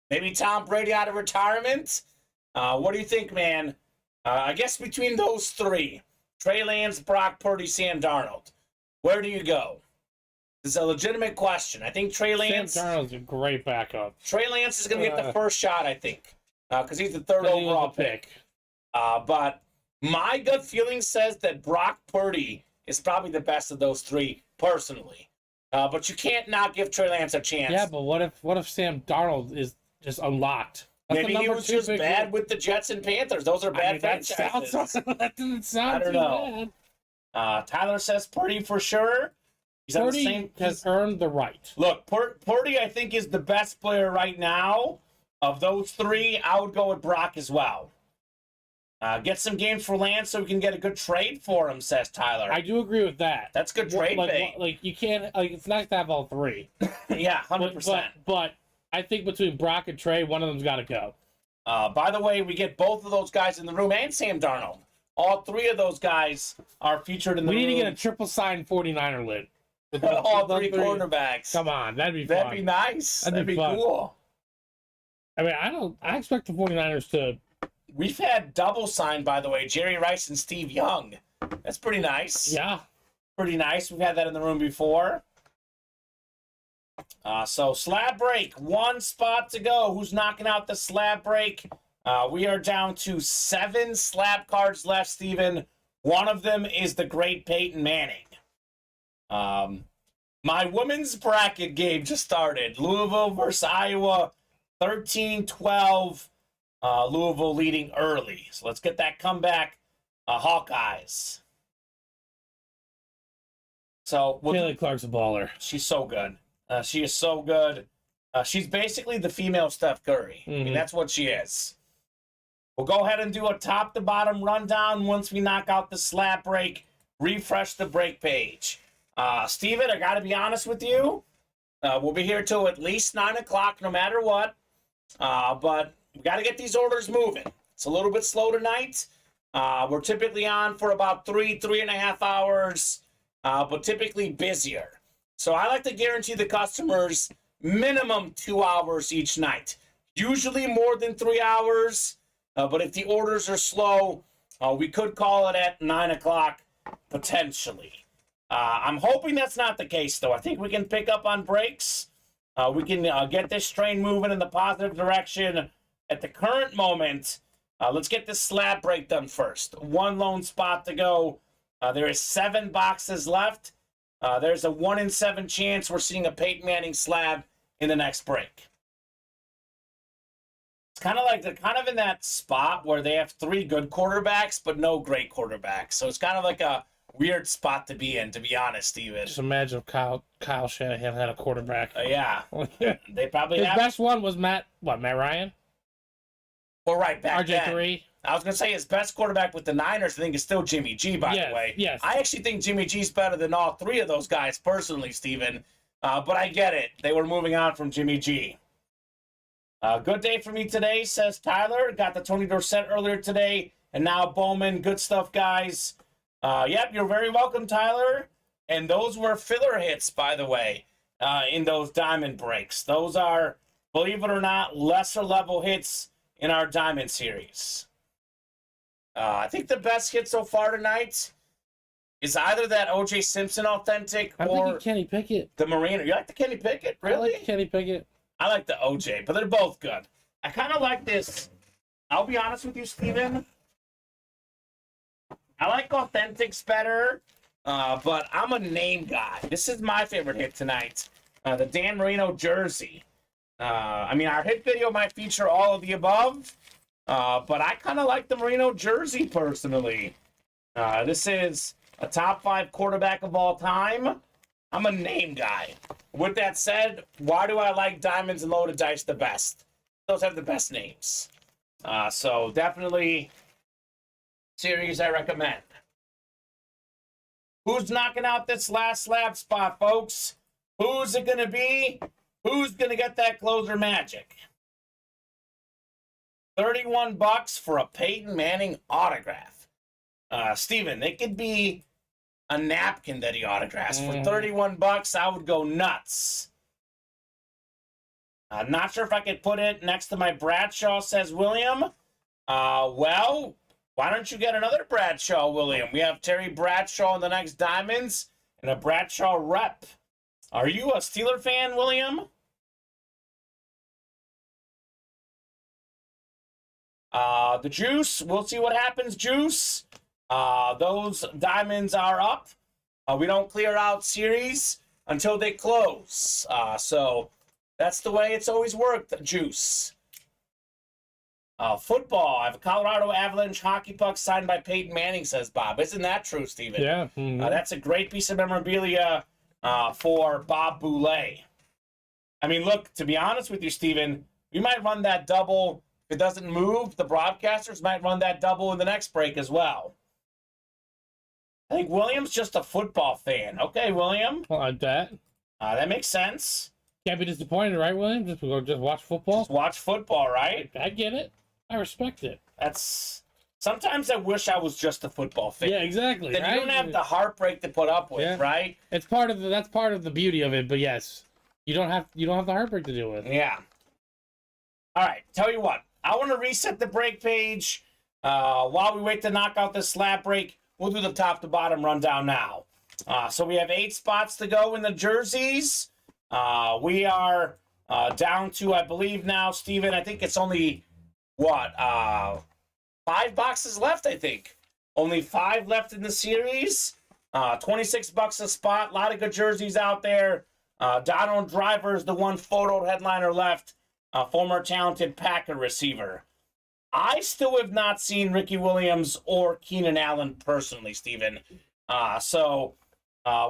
Maybe Tom Brady out of retirement? What do you think, man? I guess between those three, Trey Lance, Brock Purdy, Sam Darnold, where do you go? This is a legitimate question. I think Trey Lance... Sam Darnold's a great backup. Trey Lance is going to get the first shot, I think, because he's the third overall pick. But my gut feeling says that Brock Purdy is probably the best of those three, personally. But you can't not give Trey Lance a chance. Yeah, but what if Sam Darnold is just unlocked? That's Maybe he was just bad with the Jets and Panthers. Those are bad franchises. That doesn't sound I don't know. Bad. Tyler says Purdy for sure. Purdy has earned the right. Look, Purdy, I think, is the best player right now. Of those three, I would go with Brock as well. Get some games for Lance so we can get a good trade for him, says Tyler. I do agree with that. That's good trade bait. Like, you can't, it's nice to have all three. Yeah, 100%. But I think between Brock and Trey, one of them's got to go. By the way, we get both of those guys in the room and Sam Darnold. All three of those guys are featured in the room. We need to get a triple sign 49er lid. All three quarterbacks. Come on, that'd be fun. That'd be nice. That'd be cool. I mean, I expect the 49ers to... We've had double signed, by the way, Jerry Rice and Steve Young. That's pretty nice. Yeah. Pretty nice. We've had that in the room before. So slab break, one spot to go. Who's knocking out the slab break? We are down to 7 slab cards left, Steven. One of them is the great Peyton Manning. My women's bracket game just started. Louisville versus Iowa, 13-12. Louisville leading early. So let's get that comeback. Hawkeyes. So Kaylee Clark's a baller. She's so good. She is so good. She's basically the female Steph Curry. I mean, that's what she is. We'll go ahead and do a top-to-bottom rundown once we knock out the slab break. Refresh the break page. Steven, I got to be honest with you. We'll be here till at least 9 o'clock no matter what. But we got to get these orders moving. It's a little bit slow tonight. We're typically on for about 3.5 hours, but typically busier. So I like to guarantee the customers minimum 2 hours each night. Usually more than 3 hours, but if the orders are slow, we could call it at 9 o'clock potentially. I'm hoping that's not the case, though. I think we can pick up on breaks. We can get this train moving in the positive direction. At the current moment, let's get this slab break done first. One lone spot to go. There is 7 boxes left. There's a 1 in 7 chance we're seeing a Peyton Manning slab in the next break. It's kind of like they're kind of in that spot where they have 3 good quarterbacks, but no great quarterbacks. So it's kind of like a weird spot to be in, to be honest, Steven. Just imagine if Kyle Shanahan had a quarterback. Yeah. They probably His have. best one was Matt Ryan? Well, right, back then. RJ3? I was going to say his best quarterback with the Niners, I think, is still Jimmy G, by the way. Yes. I actually think Jimmy G's better than all 3 of those guys, personally, Steven. But I get it. They were moving on from Jimmy G. Good day for me today, says Tyler. Got the Tony Dorsett earlier today, and now Bowman. Good stuff, guys. Yep, you're very welcome, Tyler. And those were filler hits, by the way, in those diamond breaks. Those are, believe it or not, lesser level hits in our diamond series. I think the best hit so far tonight is either that O.J. Simpson authentic or Kenny Pickett. the Marino. You like the Kenny Pickett? Really? I like Kenny Pickett. I like the O.J., but they're both good. I kind of like this. I'll be honest with you, Steven. I like authentics better, but I'm a name guy. This is my favorite hit tonight. The Dan Marino jersey. I mean, our hit video might feature all of the above, but I kind of like the Marino jersey personally. This is a top 5 quarterback of all time. I'm a name guy. With that said, why do I like diamonds and loaded dice the best? Those have the best names. So definitely series I recommend. Who's knocking out this last slab spot, folks? Who's it going to be? Who's going to get that closer magic? $31 for a Peyton Manning autograph. Steven, it could be a napkin that he autographs. For $31, I would go nuts. Not sure if I could put it next to my Bradshaw, says William. Well, why don't you get another Bradshaw, William? We have Terry Bradshaw in the next Diamonds and a Bradshaw rep. Are you a Steeler fan, William? The Juice, we'll see what happens, Juice. Those diamonds are up. We don't clear out series until they close. So that's the way it's always worked, Juice. Football, I have a Colorado Avalanche hockey puck signed by Peyton Manning, says Bob. Isn't that true, Steven? Yeah. That's a great piece of memorabilia for Bob Boulay. I mean, look, to be honest with you, Steven, we might run that double. If it doesn't move, the broadcasters might run that double in the next break as well. I think William's just a football fan. Okay, William. I like that. That makes sense. Can't be disappointed, right, William? Just watch football? Just watch football, right? I get it. I respect it. Sometimes I wish I was just a football fan. Yeah, exactly. Then you don't have the heartbreak to put up with, right? That's part of the beauty of it, but yes. You don't have the heartbreak to deal with. Yeah. All right, tell you what. I want to reset the break page. While we wait to knock out this slab break, we'll do the top to bottom rundown now. So we have 8 spots to go in the jerseys. We are down to, I believe now, Steven, I think it's only, 5 boxes left, I think. Only 5 left in the series. $26 a spot. A lot of good jerseys out there. Donald Driver is the one photo headliner left. Former talented Packer receiver. I still have not seen Ricky Williams or Keenan Allen personally, Steven. So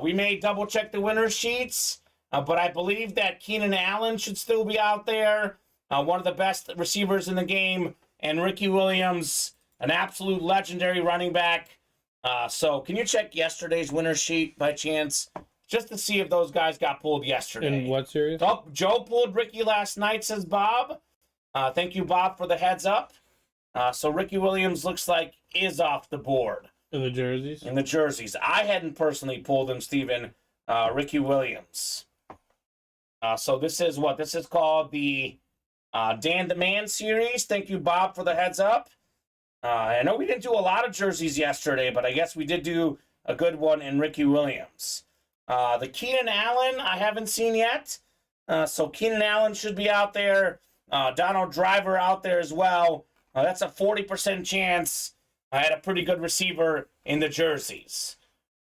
we may double check the winner sheets, but I believe that Keenan Allen should still be out there. One of the best receivers in the game. And Ricky Williams, an absolute legendary running back. So can you check yesterday's winner sheet by chance? Just to see if those guys got pulled yesterday. In what series? Oh, Joe pulled Ricky last night, says Bob. Thank you, Bob, for the heads up. So Ricky Williams looks like is off the board. In the jerseys? In the jerseys. I hadn't personally pulled him, Steven. Ricky Williams. So this is what? This is called the Dan the Man series. Thank you, Bob, for the heads up. I know we didn't do a lot of jerseys yesterday, but I guess we did do a good one in Ricky Williams. The Keenan Allen, I haven't seen yet. So Keenan Allen should be out there. Donald Driver out there as well. That's a 40% chance. I had a pretty good receiver in the jerseys.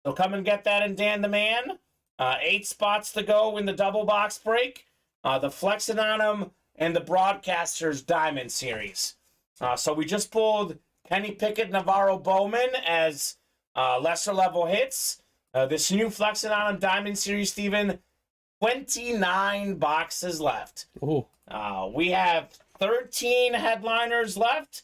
So come and get that in Dan the Man. 8 spots to go in the double box break. The Flexing on them and the Broadcasters Diamond Series. So we just pulled Kenny Pickett, Navarro Bowman as lesser level hits. This new Flexing on 'em Diamond Series, Steven, 29 boxes left. Ooh. We have 13 headliners left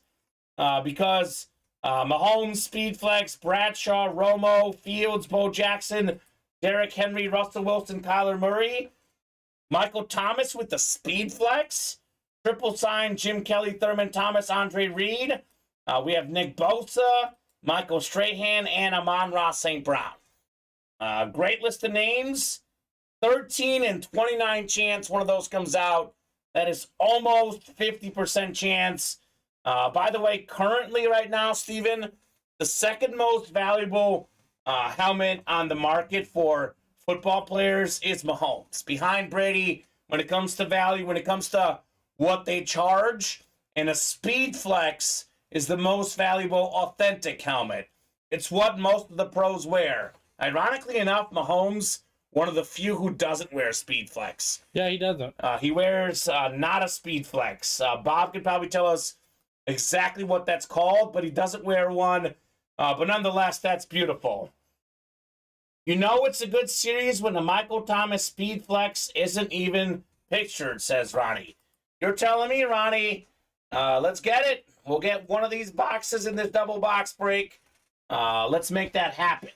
because Mahomes, SpeedFlex, Bradshaw, Romo, Fields, Bo Jackson, Derrick Henry, Russell Wilson, Kyler Murray, Michael Thomas with the SpeedFlex, triple sign Jim Kelly, Thurman Thomas, Andre Reed. We have Nick Bosa, Michael Strahan, and Amon-Ra St. Brown. Great list of names. 13 and 29 chance one of those comes out. That is almost 50% chance. By the way, currently right now, Steven, the second most valuable helmet on the market for football players is Mahomes. Behind Brady, when it comes to value, when it comes to what they charge, and a SpeedFlex is the most valuable authentic helmet. It's what most of the pros wear. Ironically enough, Mahomes, one of the few who doesn't wear SpeedFlex. Yeah, he doesn't. He wears not a SpeedFlex. Bob could probably tell us exactly what that's called, but he doesn't wear one. But nonetheless, that's beautiful. You know it's a good series when the Michael Thomas SpeedFlex isn't even pictured, says Ronnie. You're telling me, Ronnie, let's get it. We'll get one of these boxes in this double box break. Let's make that happen.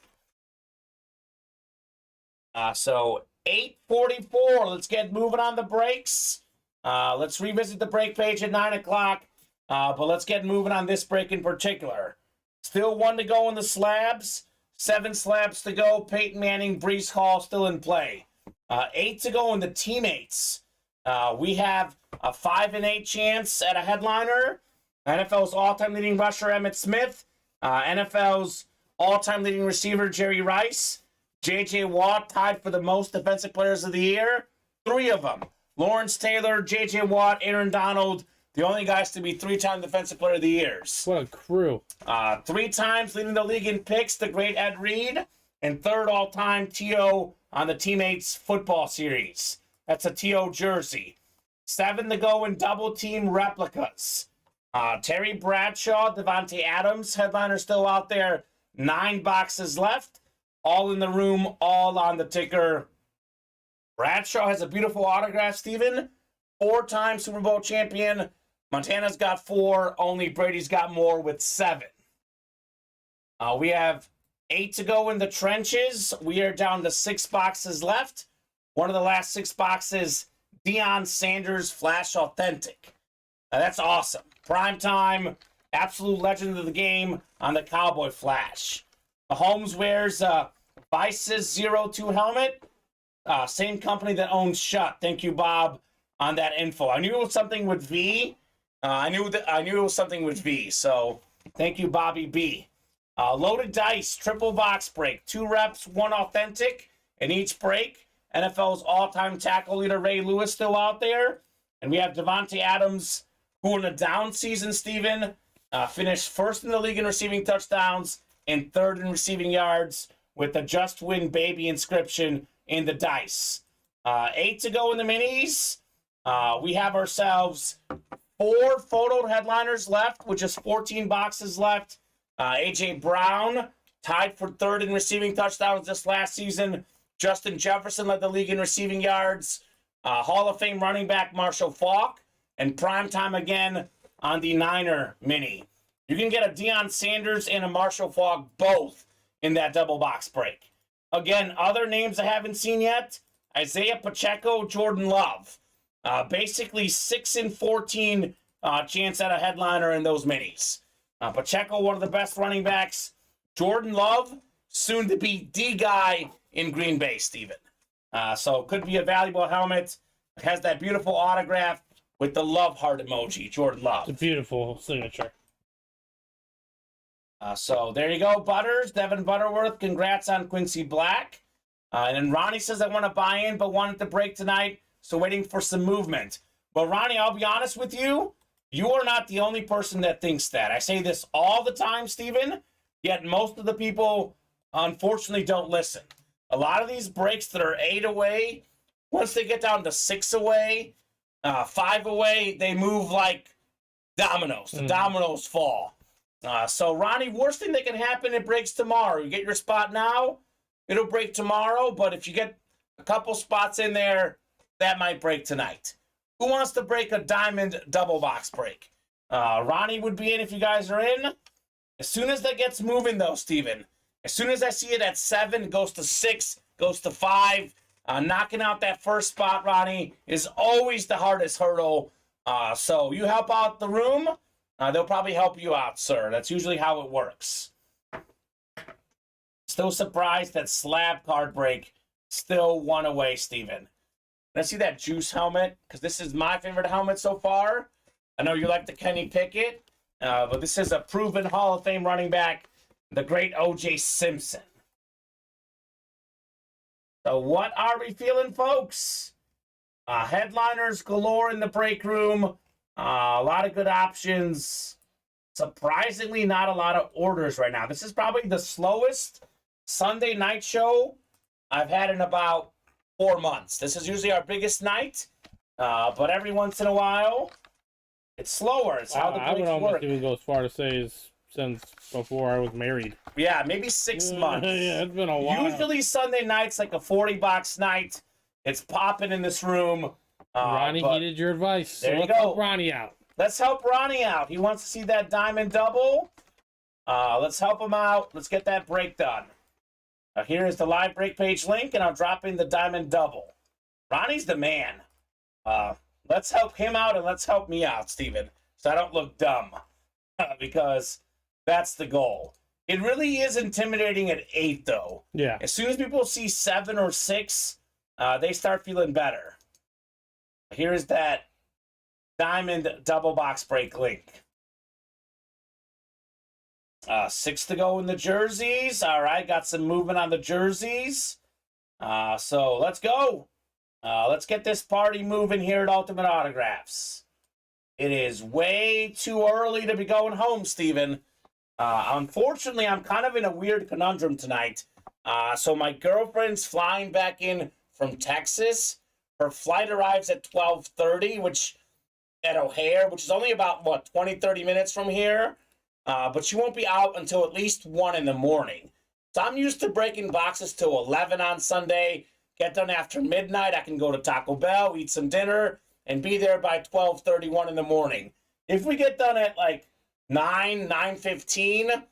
So 8:44. Let's get moving on the breaks. Let's revisit the break page at 9 o'clock. But let's get moving on this break in particular. Still 1 to go in the slabs. 7 slabs to go. Peyton Manning, Breece Hall still in play. 8 to go in the teammates. We have a 5-8 chance at a headliner. NFL's all-time leading rusher, Emmitt Smith. NFL's all-time leading receiver, Jerry Rice. J.J. Watt tied for the most defensive players of the year. 3 of them. Lawrence Taylor, J.J. Watt, Aaron Donald. The only guys to be 3-time defensive player of the years. What a crew. 3 times leading the league in picks, the great Ed Reed. And 3rd all-time TO on the Teammates football series. That's a TO jersey. 7 to go in double-team replicas. Terry Bradshaw, Devontae Adams, headliner still out there. 9 boxes left. All in the room, all on the ticker. Bradshaw has a beautiful autograph, Steven. 4-time Super Bowl champion. Montana's got 4. Only Brady's got more with 7. We have 8 to go in the trenches. We are down to 6 boxes left. One of the last 6 boxes, Deion Sanders Flash Authentic. That's awesome. Prime time, absolute legend of the game on the Cowboy Flash. Mahomes wears Vice's 02 helmet. Same company that owns Shut. Thank you, Bob, on that info. I knew it was something with V. I knew it was something with V. So thank you, Bobby B. Loaded dice, triple box break. 2 reps, 1 authentic in each break. NFL's all-time tackle leader, Ray Lewis, still out there. And we have Devontae Adams, who in a down season, Steven, finished 1st in the league in receiving touchdowns and 3rd in receiving yards with the Just Win Baby inscription in the dice. 8 to go in the minis. We have ourselves 4 photo headliners left, which is 14 boxes left. A.J. Brown tied for 3rd in receiving touchdowns this last season. Justin Jefferson led the league in receiving yards. Hall of Fame running back Marshall Faulk. And primetime again on the Niner mini. You can get a Deion Sanders and a Marshall Faulk both in that double box break. Again, other names I haven't seen yet. Isaiah Pacheco, Jordan Love. Basically 6 in 14 chance at a headliner in those minis. Pacheco, one of the best running backs. Jordan Love, soon to be the guy in Green Bay, Steven. So could be a valuable helmet. It has that beautiful autograph with the love heart emoji, Jordan Love. It's a beautiful signature. So there you go, Butters. Devin Butterworth, congrats on Quincy Black. And then Ronnie says, I want to buy in, but wanted to break tonight, so waiting for some movement. Well, Ronnie, I'll be honest with you. You are not the only person that thinks that. I say this all the time, Steven, yet most of the people, unfortunately, don't listen. A lot of these breaks that are 8 away, once they get down to 6 away, 5 away, they move like dominoes. The dominoes fall. So, Ronnie, worst thing that can happen, it breaks tomorrow. You get your spot now, it'll break tomorrow. But if you get a couple spots in there, that might break tonight. Who wants to break a diamond double box break? Ronnie would be in if you guys are in. As soon as that gets moving, though, Steven, as soon as I see it at 7, it goes to 6, goes to 5. Knocking out that first spot, Ronnie, is always the hardest hurdle. So you help out the room, they'll probably help you out, sir. That's usually how it works. Still surprised that slab card break still 1 away, Steven. Let's see that Juice helmet, because this is my favorite helmet so far. I know you like the Kenny Pickett, but this is a proven Hall of Fame running back, the great O.J. Simpson. So what are we feeling, folks? Headliners galore in the break room. A lot of good options. Surprisingly, not a lot of orders right now. This is probably the slowest Sunday night show I've had in about 4 months. This is usually our biggest night, but every once in a while, it's slower. It's how the breaks I would almost work. even go as far to say is since before I was married. Yeah, maybe 6 months. Yeah, it's been a while. Usually Sunday night's like a 40-box night. It's popping in this room. Ronnie heeded your advice. There you let's go. help Ronnie out. Let's help Ronnie out. He wants to see that diamond double. Let's help him out. Let's get that break done. Here is the live break page link, and I'll drop in the diamond double. Ronnie's the man. Let's help him out, and let's help me out, Steven, so I don't look dumb, because that's the goal. It really is intimidating at 8, though. Yeah. As soon as people see 7 or 6, they start feeling better. Here's that diamond double box break link. 6 to go in the jerseys. All right, got some movement on the jerseys. So let's go. Let's get this party moving here at Ultimate Autographs. It is way too early to be going home, Steven. Unfortunately, I'm kind of in a weird conundrum tonight. So my girlfriend's flying back in from Texas. Her flight arrives at 12:30, which at O'Hare, which is only about, 20, 30 minutes from here. But she won't be out until at least 1 in the morning. So I'm used to breaking boxes till 11 on Sunday. Get done after midnight. I can go to Taco Bell, eat some dinner, and be there by 12:31 in the morning. If we get done at like 9:15,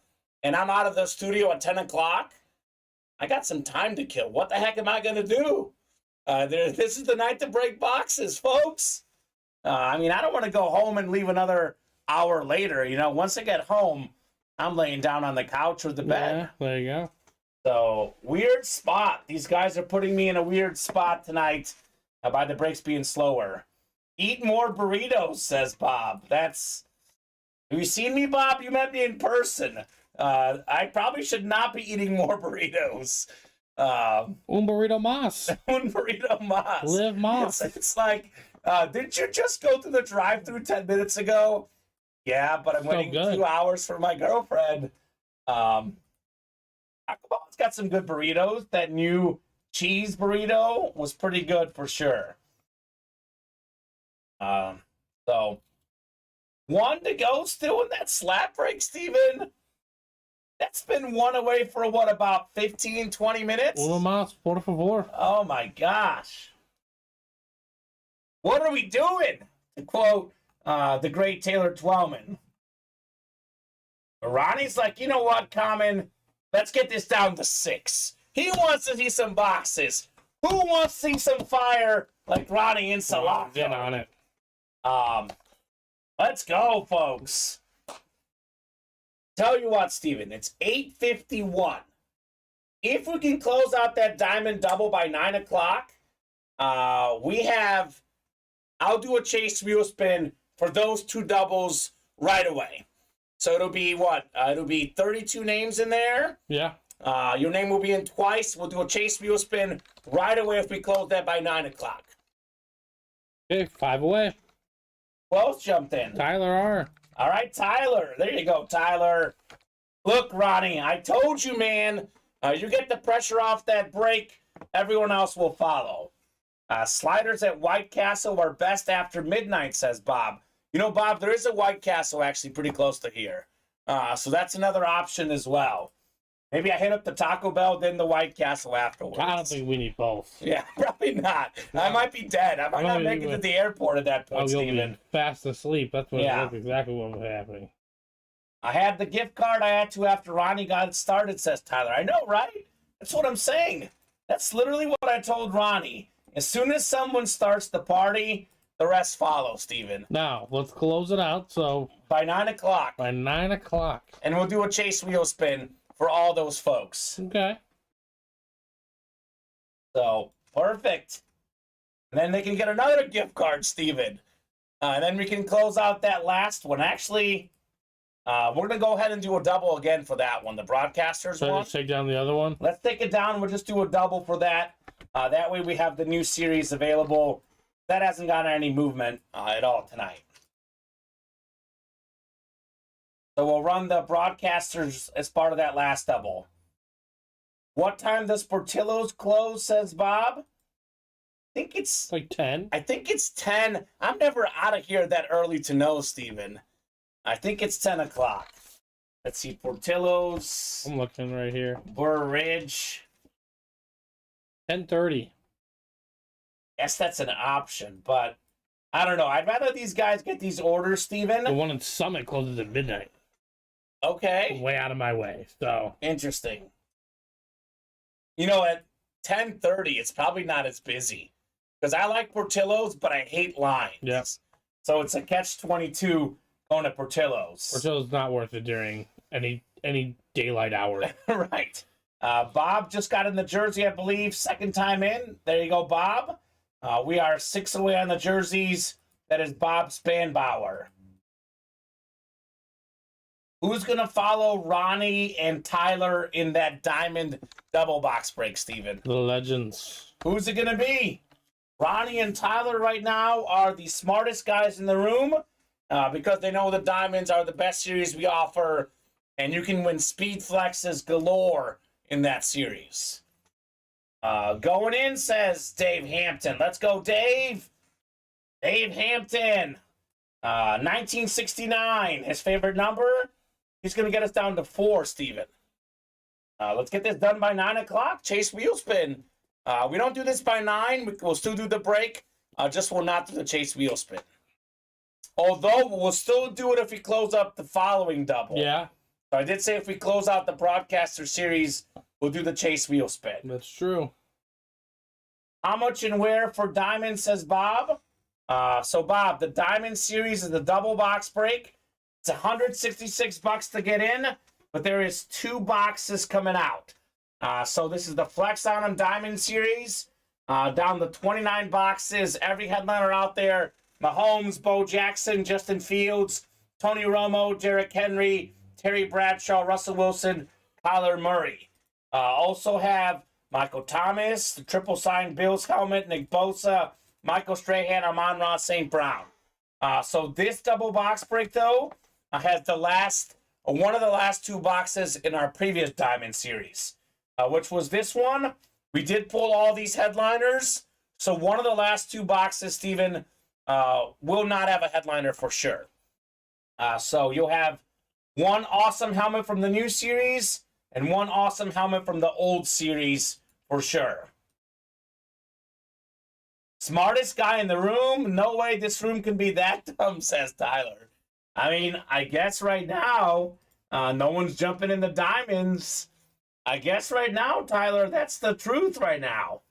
and I'm out of the studio at 10 o'clock, I got some time to kill. What the heck am I going to do? This is the night to break boxes, folks. I don't want to go home and leave another hour later. Once I get home, I'm laying down on the couch or the bed. Yeah, there you go. So, weird spot. These guys are putting me in a weird spot tonight by the breaks being slower. Eat more burritos, says Bob. Have you seen me, Bob? You met me in person. I probably should not be eating more burritos. Un burrito más. Un burrito más. Live más. It's like, didn't you just go through the drive-thru 10 minutes ago? Yeah, but I'm waiting 2 hours for my girlfriend. Taco Bell's got some good burritos. That new cheese burrito was pretty good for sure. So 1 to go still in that slap break, Steven. That's been 1 away for about 15, 20 minutes? Uno más, por favor. Oh my gosh. What are we doing? To quote the great Taylor Twellman. Ronnie's like, you know what, Kamen? Let's get this down to 6. He wants to see some boxes. Who wants to see some fire like Ronnie and Salako? Get on it. Let's go, folks. Tell you what, Steven, it's 8:51. If we can close out that diamond double by 9 o'clock, I'll do a chase wheel spin for those 2 doubles right away. So it'll be it'll be 32 names in there. Yeah. Your name will be in twice. We'll do a chase wheel spin right away if we close that by 9 o'clock. Okay, 5 away. Who else jumped in? Tyler R. All right, Tyler. There you go, Tyler. Look, Ronnie, I told you, man. You get the pressure off that break, everyone else will follow. Sliders at White Castle are best after midnight, says Bob. Bob, there is a White Castle actually pretty close to here. So that's another option as well. Maybe I hit up the Taco Bell, then the White Castle afterwards. I don't think we need both. Yeah, probably not. I might be dead. I might not make it to the airport at that point, Steven. Fast asleep. That's exactly what was happening. I had the gift card I had to after Ronnie got it started, says Tyler. I know, right? That's what I'm saying. That's literally what I told Ronnie. As soon as someone starts the party, the rest follow, Steven. Now, let's close it out. So by 9 o'clock. By 9 o'clock. And we'll do a chase wheel spin for all those folks. Okay. So, perfect. And then they can get another gift card, Steven. And then we can close out that last one. Actually, we're going to go ahead and do a double again for that one, the broadcasters one. Let's take down the other one. Let's take it down. We'll just do a double for that. That way we have the new series available. That hasn't gotten any movement at all tonight. So we'll run the broadcasters as part of that last double. What time does Portillo's close, says Bob? I think it's like 10. I think it's 10. I'm never out of here that early to know, Steven. I think it's 10 o'clock. Let's see, Portillo's. I'm looking right here. Burr Ridge. 10:30. Guess that's an option, but I don't know. I'd rather these guys get these orders, Steven. The one in Summit closes at midnight. Okay. Way out of my way. So Interesting. You know, at 10:30, it's probably not as busy. Because I like Portillo's, but I hate lines. Yes. So it's a catch-22 going to Portillo's. Portillo's not worth it during any daylight hour. Right. Bob just got in the jersey, I believe, second time in. There you go, Bob. We are 6 away on the jerseys. That is Bob Spanbauer. Who's going to follow Ronnie and Tyler in that diamond double box break, Steven? The legends. Who's it going to be? Ronnie and Tyler right now are the smartest guys in the room because they know the diamonds are the best series we offer, and you can win SpeedFlexes galore in that series. Going in, says Dave Hampton. Let's go, Dave. Dave Hampton. 1969, his favorite number. He's going to get us down to 4, Steven. Let's get this done by 9 o'clock. Chase Wheelspin. We don't do this by 9. We'll still do the break. Just will not do the Chase Wheelspin. Although, we'll still do it if we close up the following double. Yeah. So I did say if we close out the broadcaster series, we'll do the Chase Wheelspin. That's true. How much and where for Diamond, says Bob. So, Bob, the Diamond series is the double box break. It's $166 to get in, but there is 2 boxes coming out. So this is the Flex on 'em Diamond series. Down to 29 boxes. Every headliner out there. Mahomes, Bo Jackson, Justin Fields, Tony Romo, Derrick Henry, Terry Bradshaw, Russell Wilson, Kyler Murray. Also have Michael Thomas, the triple signed Bills helmet, Nick Bosa, Michael Strahan, Amon-Ra St. Brown. So this double box break, though, has one of the last 2 boxes in our previous Diamond series, which was this one. We did pull all these headliners, so one of the last 2 boxes, Steven, will not have a headliner for sure. So you'll have one awesome helmet from the new series and one awesome helmet from the old series for sure. Smartest guy in the room? No way this room can be that dumb, says Tyler. I mean, I guess right now, no one's jumping in the diamonds. I guess right now, Tyler, that's the truth right now.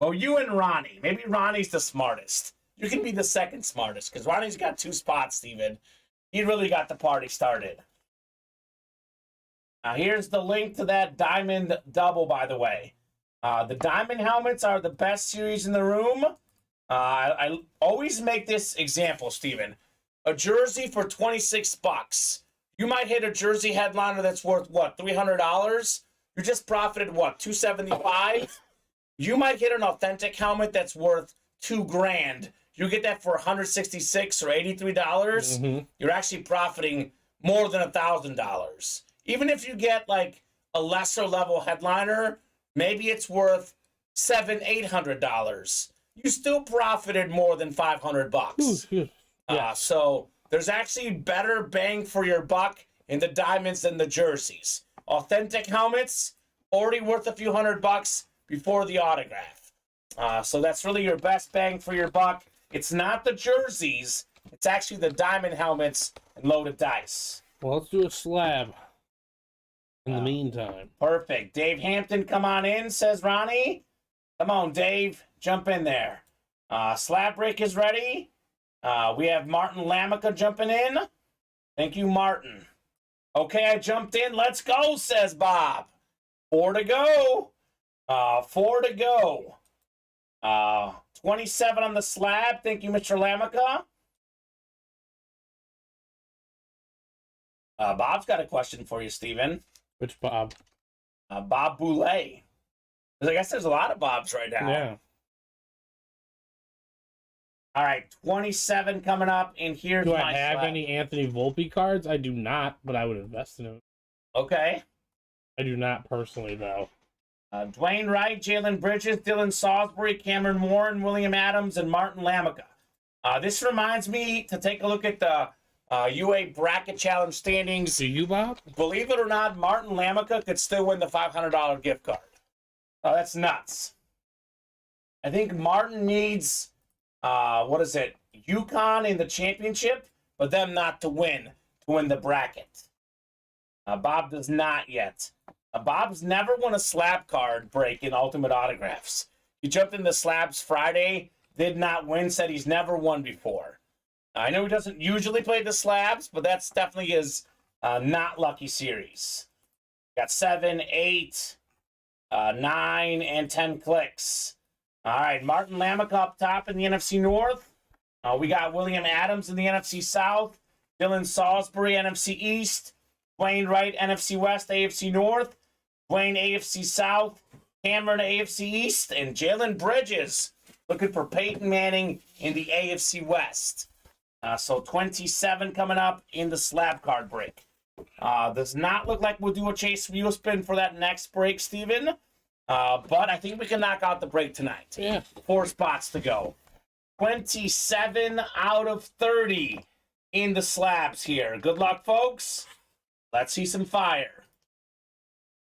Well, you and Ronnie. Maybe Ronnie's the smartest. You can be the second smartest, because Ronnie's got 2 spots, Steven. He really got the party started. Now, here's the link to that diamond double, by the way. The diamond helmets are the best series in the room. I always make this example, Steven. A jersey for $26. You might hit a jersey headliner that's worth, what, $300? You just profited, what, $275? You might hit an authentic helmet that's worth $2,000. You get that for $166 or $83. Mm-hmm. You're actually profiting more than $1,000. Even if you get like a lesser level headliner, maybe it's worth $700-800. You still profited more than $500. Yeah. So there's actually better bang for your buck in the diamonds than the jerseys. Authentic helmets already worth a few $100 before the autograph. So that's really your best bang for your buck. It's not the jerseys. It's actually the diamond helmets and loaded dice. Well, let's do a slab in the meantime. Perfect. Dave Hampton, come on in, says Ronnie. Come on, Dave. Jump in there. Slab break is ready. We have Martin Lamica jumping in. Thank you, Martin. Okay, I jumped in. Let's go, says Bob. 4 to go. 4 to go. 27 on the slab. Thank you, Mr. Lamica. Bob's got a question for you, Steven. Which Bob? Bob Boulay. I guess there's a lot of Bobs right now. Yeah. All right, 27 coming up, and here's Do my I have slab. any Anthony Volpe cards? I do not, but I would invest in them. Okay. I do not personally, though. Dwayne Wright, Jalen Bridges, Dylan Salisbury, Cameron Warren, William Adams, and Martin Lamica. This reminds me to take a look at the UA Bracket Challenge standings. Do you, Bob? Believe it or not, Martin Lamica could still win the $500 gift card. Oh, that's nuts. I think Martin needs, UConn in the championship, but them not to win the bracket. Bob does not yet. Bob's never won a slab card break in Ultimate Autographs. He jumped in the slabs Friday, did not win, said he's never won before. I know he doesn't usually play the slabs, but that's definitely his not lucky series. Got 7, 8, 9, and 10 clicks. All right, Martin Lamica up top in the NFC North. We got William Adams in the NFC South. Dylan Salisbury, NFC East. Dwayne Wright, NFC West, AFC North. Dwayne, AFC South. Cameron, AFC East. And Jalen Bridges looking for Peyton Manning in the AFC West. So 27 coming up in the slab card break. Does not look like we'll do a chase wheel spin for that next break, Steven. But I think we can knock out the break tonight. Yeah. 4 spots to go. 27 out of 30 in the slabs here. Good luck, folks. Let's see some fire.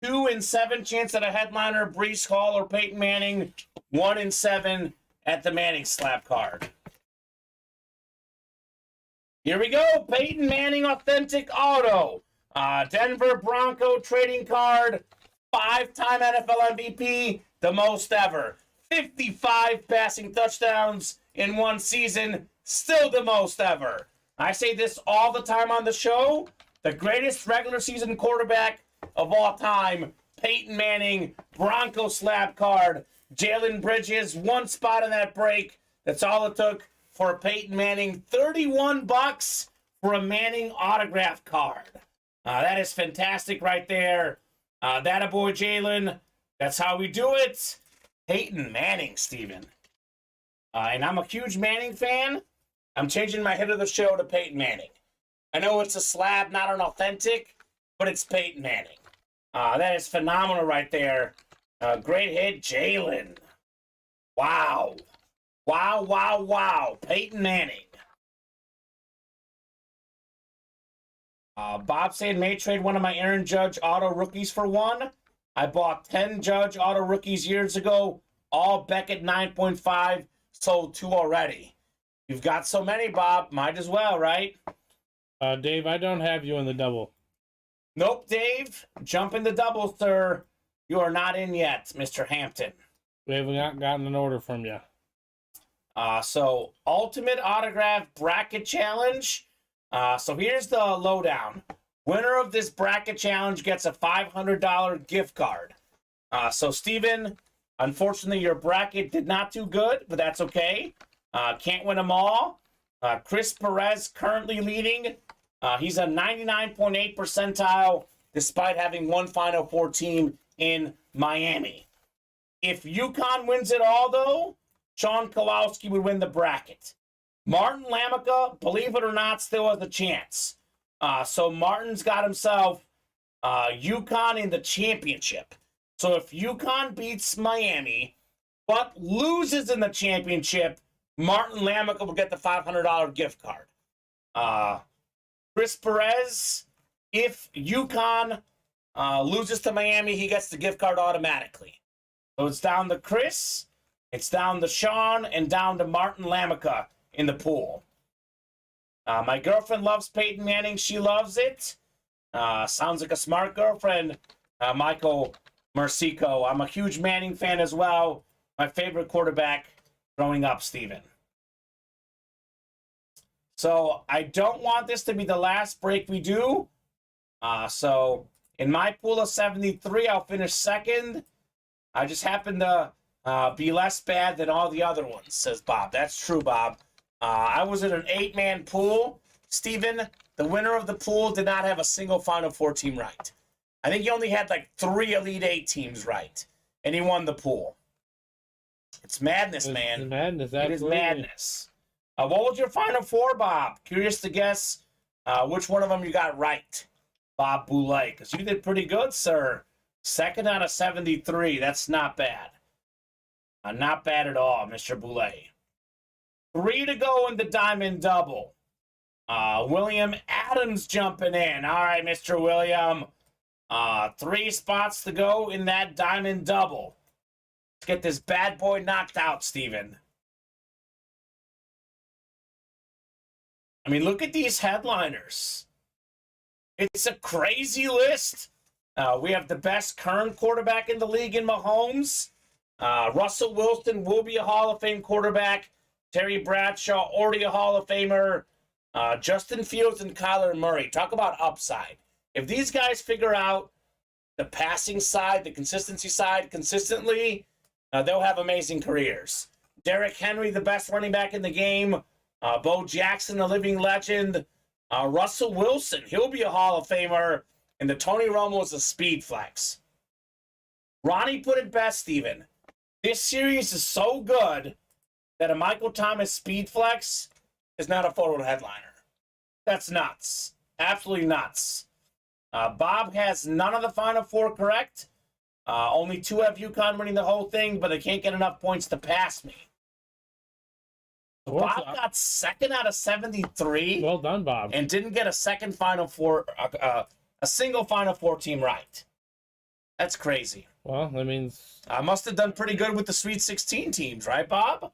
2 in 7 chance at a headliner, Breece Hall or Peyton Manning. 1 in 7 at the Manning slab card. Here we go. Peyton Manning authentic auto. Denver Bronco trading card. 5-time NFL MVP. The most ever. 55 passing touchdowns in one season. Still the most ever. I say this all the time on the show. The greatest regular season quarterback of all time. Peyton Manning. Bronco slab card. Jalen Bridges. 1 spot in that break. That's all it took for Peyton Manning. $31 for a Manning autograph card. That is fantastic right there. That boy Jalen. That's how we do it. Peyton Manning, Steven. And I'm a huge Manning fan. I'm changing my hit of the show to Peyton Manning. I know it's a slab, not an authentic, but it's Peyton Manning. That is phenomenal right there. Great hit, Jalen. Wow. Wow, wow, wow. Peyton Manning. Bob saying may trade one of my Aaron Judge auto rookies for one. I bought 10 Judge auto rookies years ago. All Beckett 9.5. Sold 2 already. You've got so many, Bob. Might as well, right? Dave, I don't have you in the double. Nope, Dave. Jump in the double, sir. You are not in yet, Mr. Hampton. We haven't gotten an order from you. So, Ultimate Autograph Bracket Challenge. So, here's the lowdown. Winner of this bracket challenge gets a $500 gift card. So, Steven, unfortunately, your bracket did not do good, but that's okay. Can't win them all. Chris Perez currently leading. He's a 99.8 percentile despite having one Final Four team in Miami. If UConn wins it all, though, Sean Kowalski would win the bracket. Martin Lamica, believe it or not, still has a chance. So Martin's got himself UConn in the championship. So if UConn beats Miami, but loses in the championship, Martin Lamica will get the $500 gift card. Chris Perez, if UConn loses to Miami, he gets the gift card automatically. So it's down to Chris, it's down to Sean, and down to Martin Lamica in the pool. My girlfriend loves Peyton Manning. She loves it. Sounds like a smart girlfriend, Michael Mercico. I'm a huge Manning fan as well. My favorite quarterback growing up, Steven. So I don't want this to be the last break we do. So in my pool of 73, I'll finish second. I just happen to be less bad than all the other ones, says Bob. That's true, Bob. I was in an 8-man pool. Steven, the winner of the pool, did not have a single Final Four team right. I think he only had like 3 Elite 8 teams right. And he won the pool. It's madness, man. It's madness, absolutely. It is madness. What was your Final Four, Bob? Curious to guess which one of them you got right, Bob Boulay. Because you did pretty good, sir. 2nd out of 73. That's not bad. Not bad at all, Mr. Boulay. 3 to go in the Diamond Double. William Adams jumping in. All right, Mr. William. 3 spots to go in that diamond double. Let's get this bad boy knocked out, Steven. I mean, look at these headliners. It's a crazy list. We have the best current quarterback in the league in Mahomes. Russell Wilson will be a Hall of Fame quarterback. Terry Bradshaw, already a Hall of Famer. Justin Fields and Kyler Murray. Talk about upside. If these guys figure out the passing side, the consistency side consistently, they'll have amazing careers. Derrick Henry, the best running back in the game. Bo Jackson, a living legend. Russell Wilson, he'll be a Hall of Famer. And the Tony Romo is a speed flex. Ronnie put it best, Steven. This series is so good that a Michael Thomas speed flex is not a photo headliner. That's nuts. Absolutely nuts. Bob has none of the Final 4 correct. Only 2 have UConn winning the whole thing, but they can't get enough points to pass me. Bob got 2nd out of 73. Well done, Bob. And didn't get a second Final 4, a single Final 4 team right. That's crazy. Well, that means I must have done pretty good with the Sweet 16 teams, right, Bob?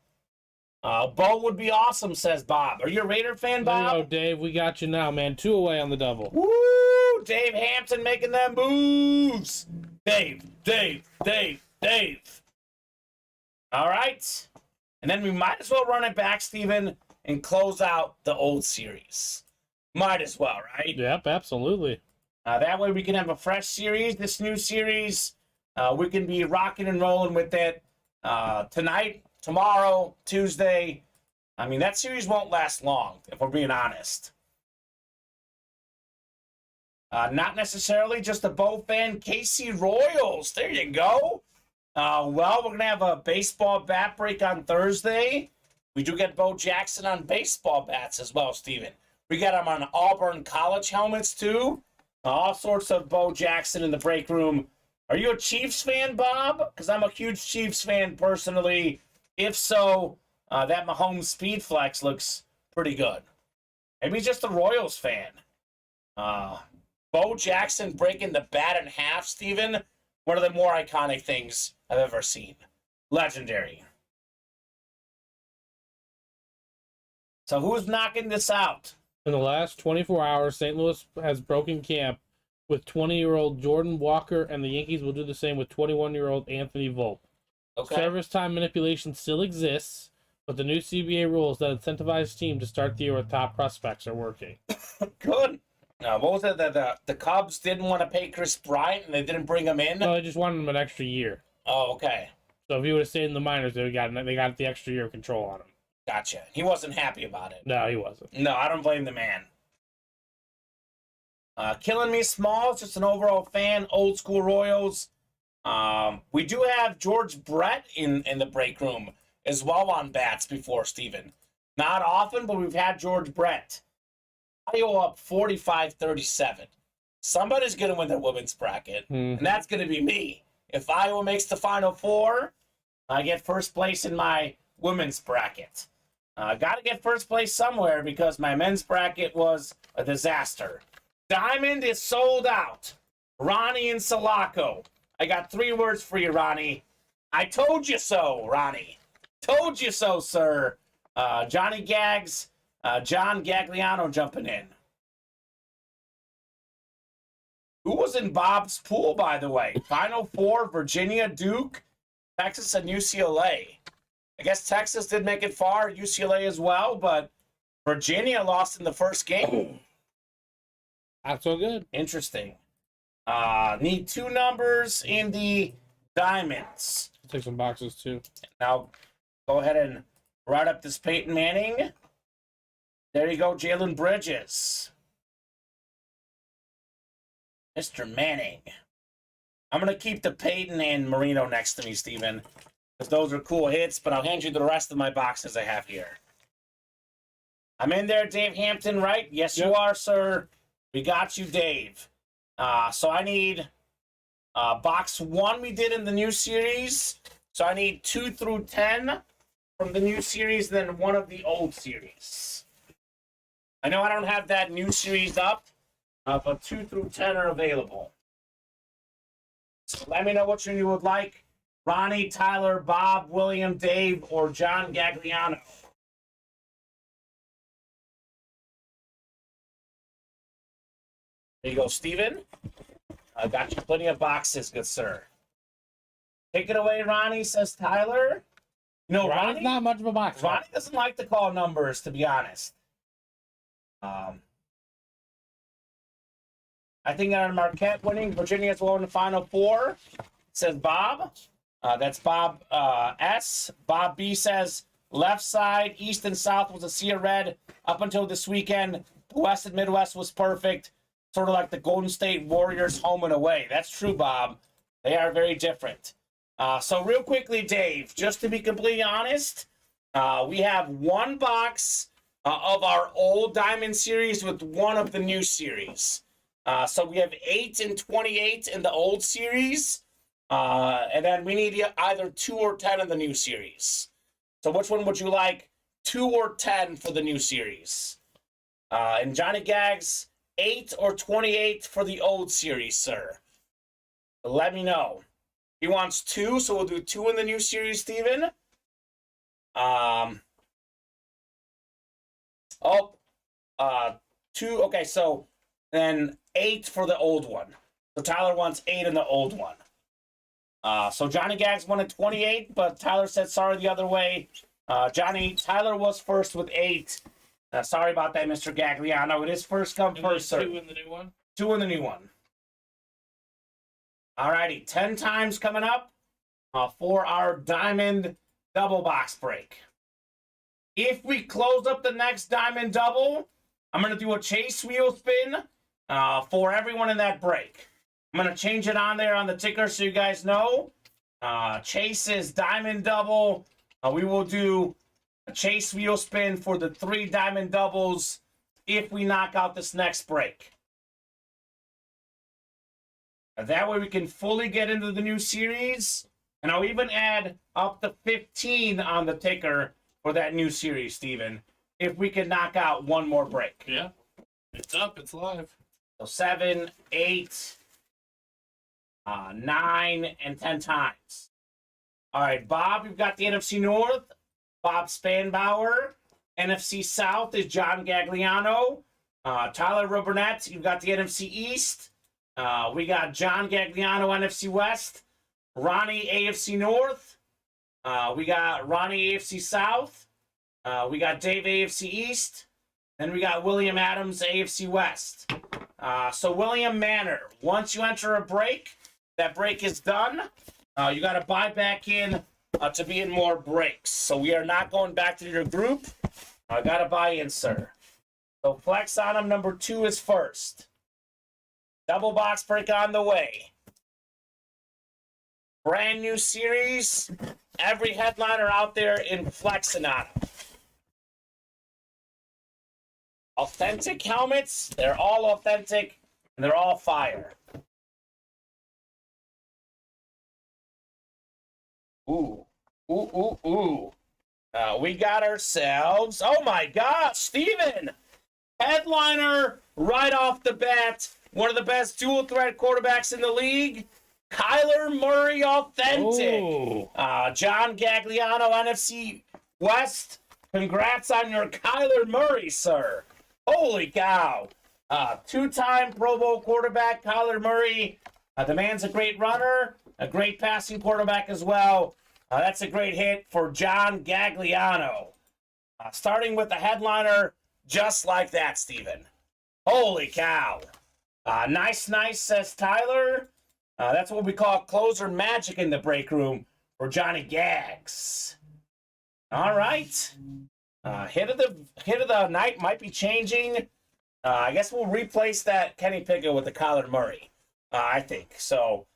Bo would be awesome, says Bob. Are you a Raider fan, Bob? There you go, Dave. We got you now, man. 2 away on the double. Woo! Dave Hampton making them moves. Dave. All right. And then we might as well run it back, Steven, and close out the old series. Might as well, right? Yep, absolutely. That way we can have a fresh series, this new series. We can be rocking and rolling with it tonight, tomorrow, Tuesday. I mean, that series won't last long, if we're being honest. Not necessarily just a Bo fan. KC Royals, there you go. Well, we're going to have a baseball bat break on Thursday. We do get Bo Jackson on baseball bats as well, Steven. We got him on Auburn College helmets, too. All sorts of Bo Jackson in the break room. Are you a Chiefs fan, Bob? Because I'm a huge Chiefs fan personally. If so, that Mahomes speed flex looks pretty good. Maybe just a Royals fan. Bo Jackson breaking the bat in half, Steven. One of the more iconic things I've ever seen. Legendary. So who's knocking this out? In the last 24 hours, St. Louis has broken camp with 20-year-old Jordan Walker, and the Yankees will do the same with 21-year-old Anthony Volpe. Okay. Service time manipulation still exists, but the new CBA rules that incentivize teams to start the year with top prospects are working. Good. What was it? The Cubs didn't want to pay Chris Bryant, and they didn't bring him in? No, they just wanted him an extra year. Oh, okay. So if he would have stayed in the minors, they got the extra year of control on him. Gotcha. He wasn't happy about it. No, he wasn't. No, I don't blame the man. Killing Me Smalls, just an overall fan. Old school Royals. We do have George Brett in the break room as well on bats before, Steven. Not often, but we've had George Brett. Iowa up 45-37. Somebody's going to win the women's bracket, and that's going to be me. If Iowa makes the Final 4, I get first place in my women's bracket. Got to get first place somewhere because my men's bracket was a disaster. Diamond is sold out. Ronnie and Sulaco. I got 3 words for you, Ronnie. I told you so, Ronnie. Told you so, sir. Johnny Gags, John Gagliano jumping in. Who was in Bob's pool, by the way? Final 4, Virginia, Duke, Texas, and UCLA. I guess Texas did make it far, UCLA as well, but Virginia lost in the first game. Not so good. Interesting. Need 2 numbers in the diamonds. Take some boxes, too. Now, go ahead and write up this Peyton Manning. There you go, Jalen Bridges. Mr. Manning. I'm going to keep the Peyton and Marino next to me, Steven, because those are cool hits, but I'll hand you the rest of my boxes I have here. I'm in there, Dave Hampton, right? Yes, you are, sir. We got you, Dave. So I need box 1 we did in the new series. So I need 2 through 10 from the new series, then 1 of the old series. I know I don't have that new series up, but 2 through 10 are available. So let me know which one you would like. Ronnie, Tyler, Bob, William, Dave, or John Gagliano. There you go, Steven. I got you plenty of boxes, good sir. Take it away, Ronnie, says Tyler. You know, Ronnie's not much of a box. Ronnie doesn't like to call numbers, to be honest. I think on Marquette winning, Virginia's won the Final Four, says Bob. That's Bob S. Bob B says left side, east and south was a sea of red up until this weekend. The west and Midwest was perfect, sort of like the Golden State Warriors home and away. That's true, Bob. They are very different. So real quickly, Dave, just to be completely honest, we have one box of our old Diamond series with one of the new series. So we have 8 and 28 in the old series, and then we need either 2 or 10 in the new series. So which one would you like, 2 or 10 for the new series? And Johnny Gags, 8 or 28 for the old series, sir. Let me know. He wants 2, so we'll do 2 in the new series, Steven. 2, okay, so then 8 for the old one. So Tyler wants 8 in the old one. So Johnny Gags wanted 28, but Tyler said sorry the other way. Tyler was first with 8. Sorry about that, Mr. Gagliano. It is first come, first serve. 2 in the new one? 2 in the new one. Alrighty, 10 times coming up for our Diamond double box break. If we close up the next Diamond double, I'm going to do a chase wheel spin for everyone in that break. I'm going to change it on there on the ticker so you guys know. Chase is Diamond double. We will do a chase wheel spin for the 3 Diamond doubles if we knock out this next break. That way we can fully get into the new series. And I'll even add up to 15 on the ticker for that new series, Steven, if we can knock out one more break. Yeah. It's up. It's live. So 7, 8, 9, and 10 times. All right, Bob, you've got the NFC North. Bob Spanbauer. NFC South is John Gagliano. Tyler Roburnett, you've got the NFC East. We got John Gagliano, NFC West. Ronnie, AFC North. We got Ronnie, AFC South. We got Dave, AFC East. Then we got William Adams, AFC West. So William Manor, once you enter a break, that break is done. You got to buy back in to be in more breaks. So we are not going back to your group. I got to buy in, sir. So flex on him, number 2 is first. Double box break on the way. Brand new series. Every headliner out there in flexing on them. Authentic helmets. They're all authentic, and they're all fire. Ooh. Ooh, ooh, ooh. We got ourselves... Oh, my gosh, Steven! Headliner right off the bat. One of the best dual-threat quarterbacks in the league. Kyler Murray authentic. John Gagliano, NFC West. Congrats on your Kyler Murray, sir. Holy cow. 2-time Pro Bowl quarterback, Kyler Murray. The man's a great runner, a great passing quarterback as well. That's a great hit for John Gagliano. Starting with the headliner just like that, Steven. Holy cow. Nice, says Tyler. That's what we call closer magic in the break room for Johnny Gags. All right. Hit of the night might be changing. I guess we'll replace that Kenny Pickett with the Kyler Murray. I think so.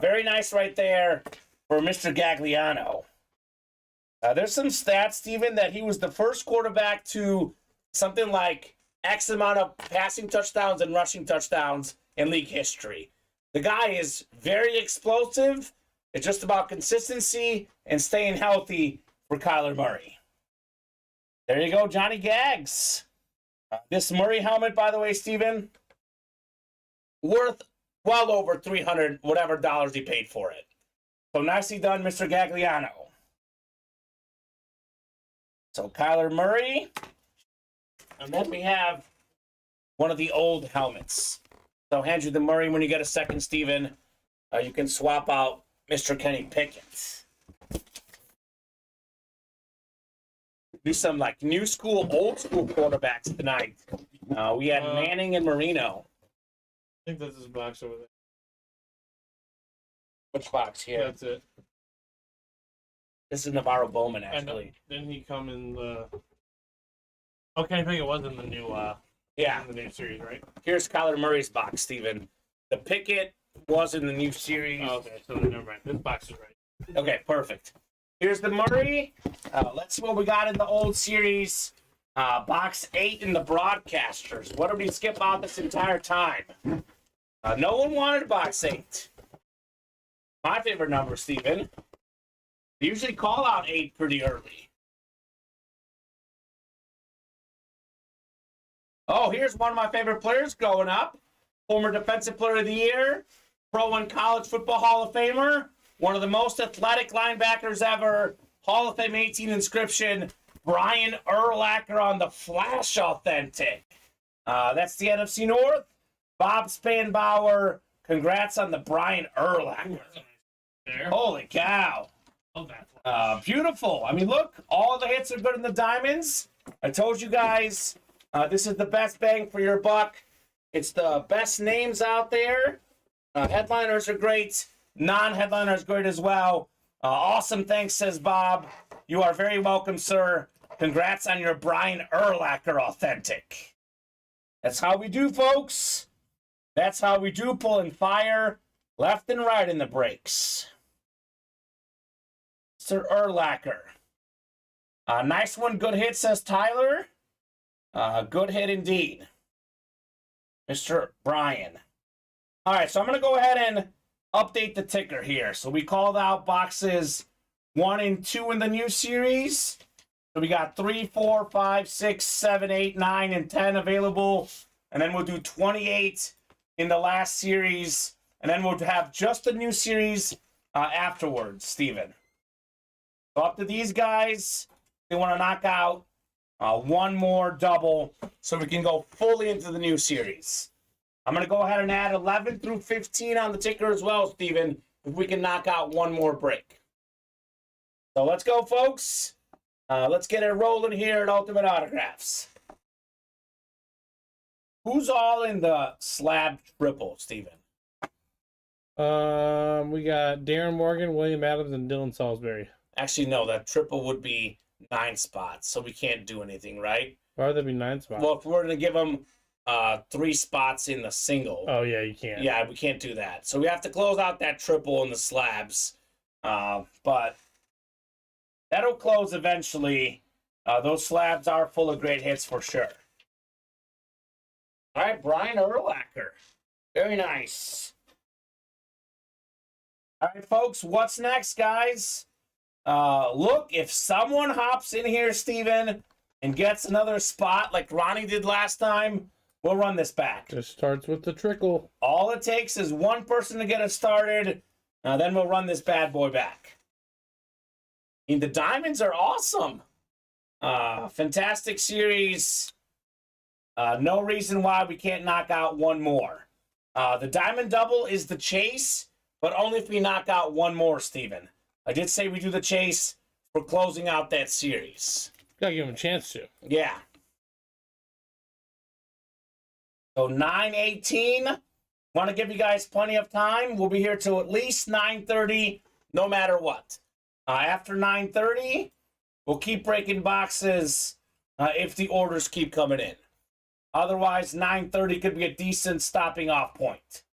Very nice right there for Mr. Gagliano. There's some stats, Steven, that he was the first quarterback to something like X amount of passing touchdowns and rushing touchdowns in league history. The guy is very explosive. It's just about consistency and staying healthy for Kyler Murray. There you go, Johnny Gags. This Murray helmet, by the way, Steven, worth well over $300 whatever dollars he paid for it. So nicely done, Mr. Gagliano. So Kyler Murray. And then we have one of the old helmets. So I'll hand you the Murray when you get a second, Steven. You can swap out Mr. Kenny Pickett. Do some like new school, old school quarterbacks tonight. We had Manning and Marino. I think that's his box over there. Which box here? That's it. This is Navarro Bowman, actually. Didn't he come in the... Okay, I think it was in the new Yeah. in the new series, right? Here's Kyler Murray's box, Steven. The Pickett was in the new series. Oh, okay, so never mind. This box is right. Okay, perfect. Here's the Murray. Let's see what we got in the old series. Box 8 in the broadcasters. What did we skip out this entire time? No one wanted box 8. My favorite number, Steven. They usually call out 8 pretty early. Oh, here's one of my favorite players going up. Former Defensive Player of the Year, Pro and College Football Hall of Famer, one of the most athletic linebackers ever, Hall of Fame 18 inscription, Brian Urlacher on the Flash Authentic. That's the NFC North. Bob Spanbauer, congrats on the Brian Urlacher. There. Holy cow. Oh, that Beautiful. I mean, look, all the hits are good in the diamonds. I told you guys, this is the best bang for your buck. It's the best names out there. Headliners are great. Non-headliners great as well. Awesome, thanks, says Bob. You are very welcome, sir. Congrats on your Brian Urlacher Authentic. That's how we do, folks. That's how we do, pulling fire left and right in the breaks. Mr. Urlacher. Nice one, good hit, says Tyler. Good hit indeed. Mr. Brian. All right, so I'm going to go ahead and update the ticker here. So we called out boxes 1 and 2 in the new series. So we got 3, 4, 5, 6, 7, 8, 9, and 10 available. And then we'll do 28 in the last series. And then we'll have just the new series afterwards, Steven. So up to these guys. They want to knock out one more double so we can go fully into the new series. I'm going to go ahead and add 11 through 15 on the ticker as well, Steven, if we can knock out one more break. So let's go, folks. Let's get it rolling here at Ultimate Autographs. Who's all in the slab triple, Steven? We got Darren Morgan, William Adams, and Dylan Salisbury. Actually, no, that triple would be 9 spots, so we can't do anything, right? Why would there be 9 spots? Well, if we're going to give them 3 spots in the single. Oh, yeah, you can't. Yeah, we can't do that. So we have to close out that triple in the slabs. But that'll close eventually. Those slabs are full of great hits for sure. All right, Brian Urlacher. Very nice. All right, folks, what's next, guys? Look, if someone hops in here, Steven, and gets another spot like Ronnie did last time, we'll run this back. Just starts with the trickle. All it takes is one person to get us started. Then we'll run this bad boy back. I mean, the diamonds are awesome. Fantastic series. No reason why we can't knock out one more. The diamond double is the chase, but only if we knock out one more, Steven. I did say we do the chase for closing out that series. Gotta give him a chance to. Yeah. So 9:18. Want to give you guys plenty of time. We'll be here till at least 9:30, no matter what. After 9:30, we'll keep breaking boxes if the orders keep coming in. Otherwise, 9:30 could be a decent stopping off point.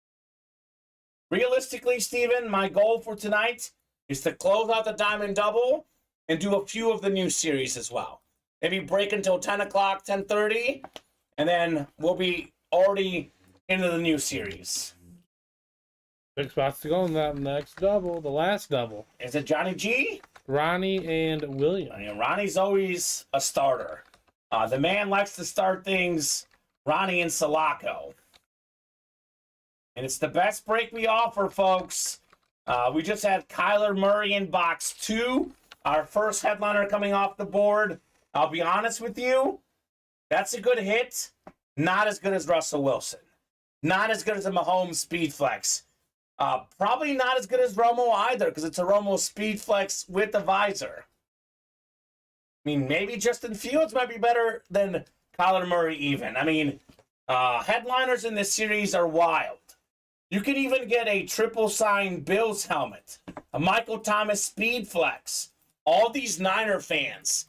Realistically, Steven, my goal for tonight is to close out the diamond double and do a few of the new series as well. Maybe break until 10 o'clock, 10:30, and then we'll be already into the new series. 6 spots to go in that next double, the last double. Is it Johnny G? Ronnie and William. I mean, Ronnie's always a starter. The man likes to start things, Ronnie and Sulaco. And it's the best break we offer, folks. We just had Kyler Murray in box 2. Our first headliner coming off the board. I'll be honest with you. That's a good hit. Not as good as Russell Wilson. Not as good as a Mahomes SpeedFlex. Probably not as good as Romo either, because it's a Romo SpeedFlex with the visor. I mean, maybe Justin Fields might be better than Kyler Murray even. I mean, headliners in this series are wild. You can even get a triple signed Bills helmet, a Michael Thomas SpeedFlex. All these Niner fans.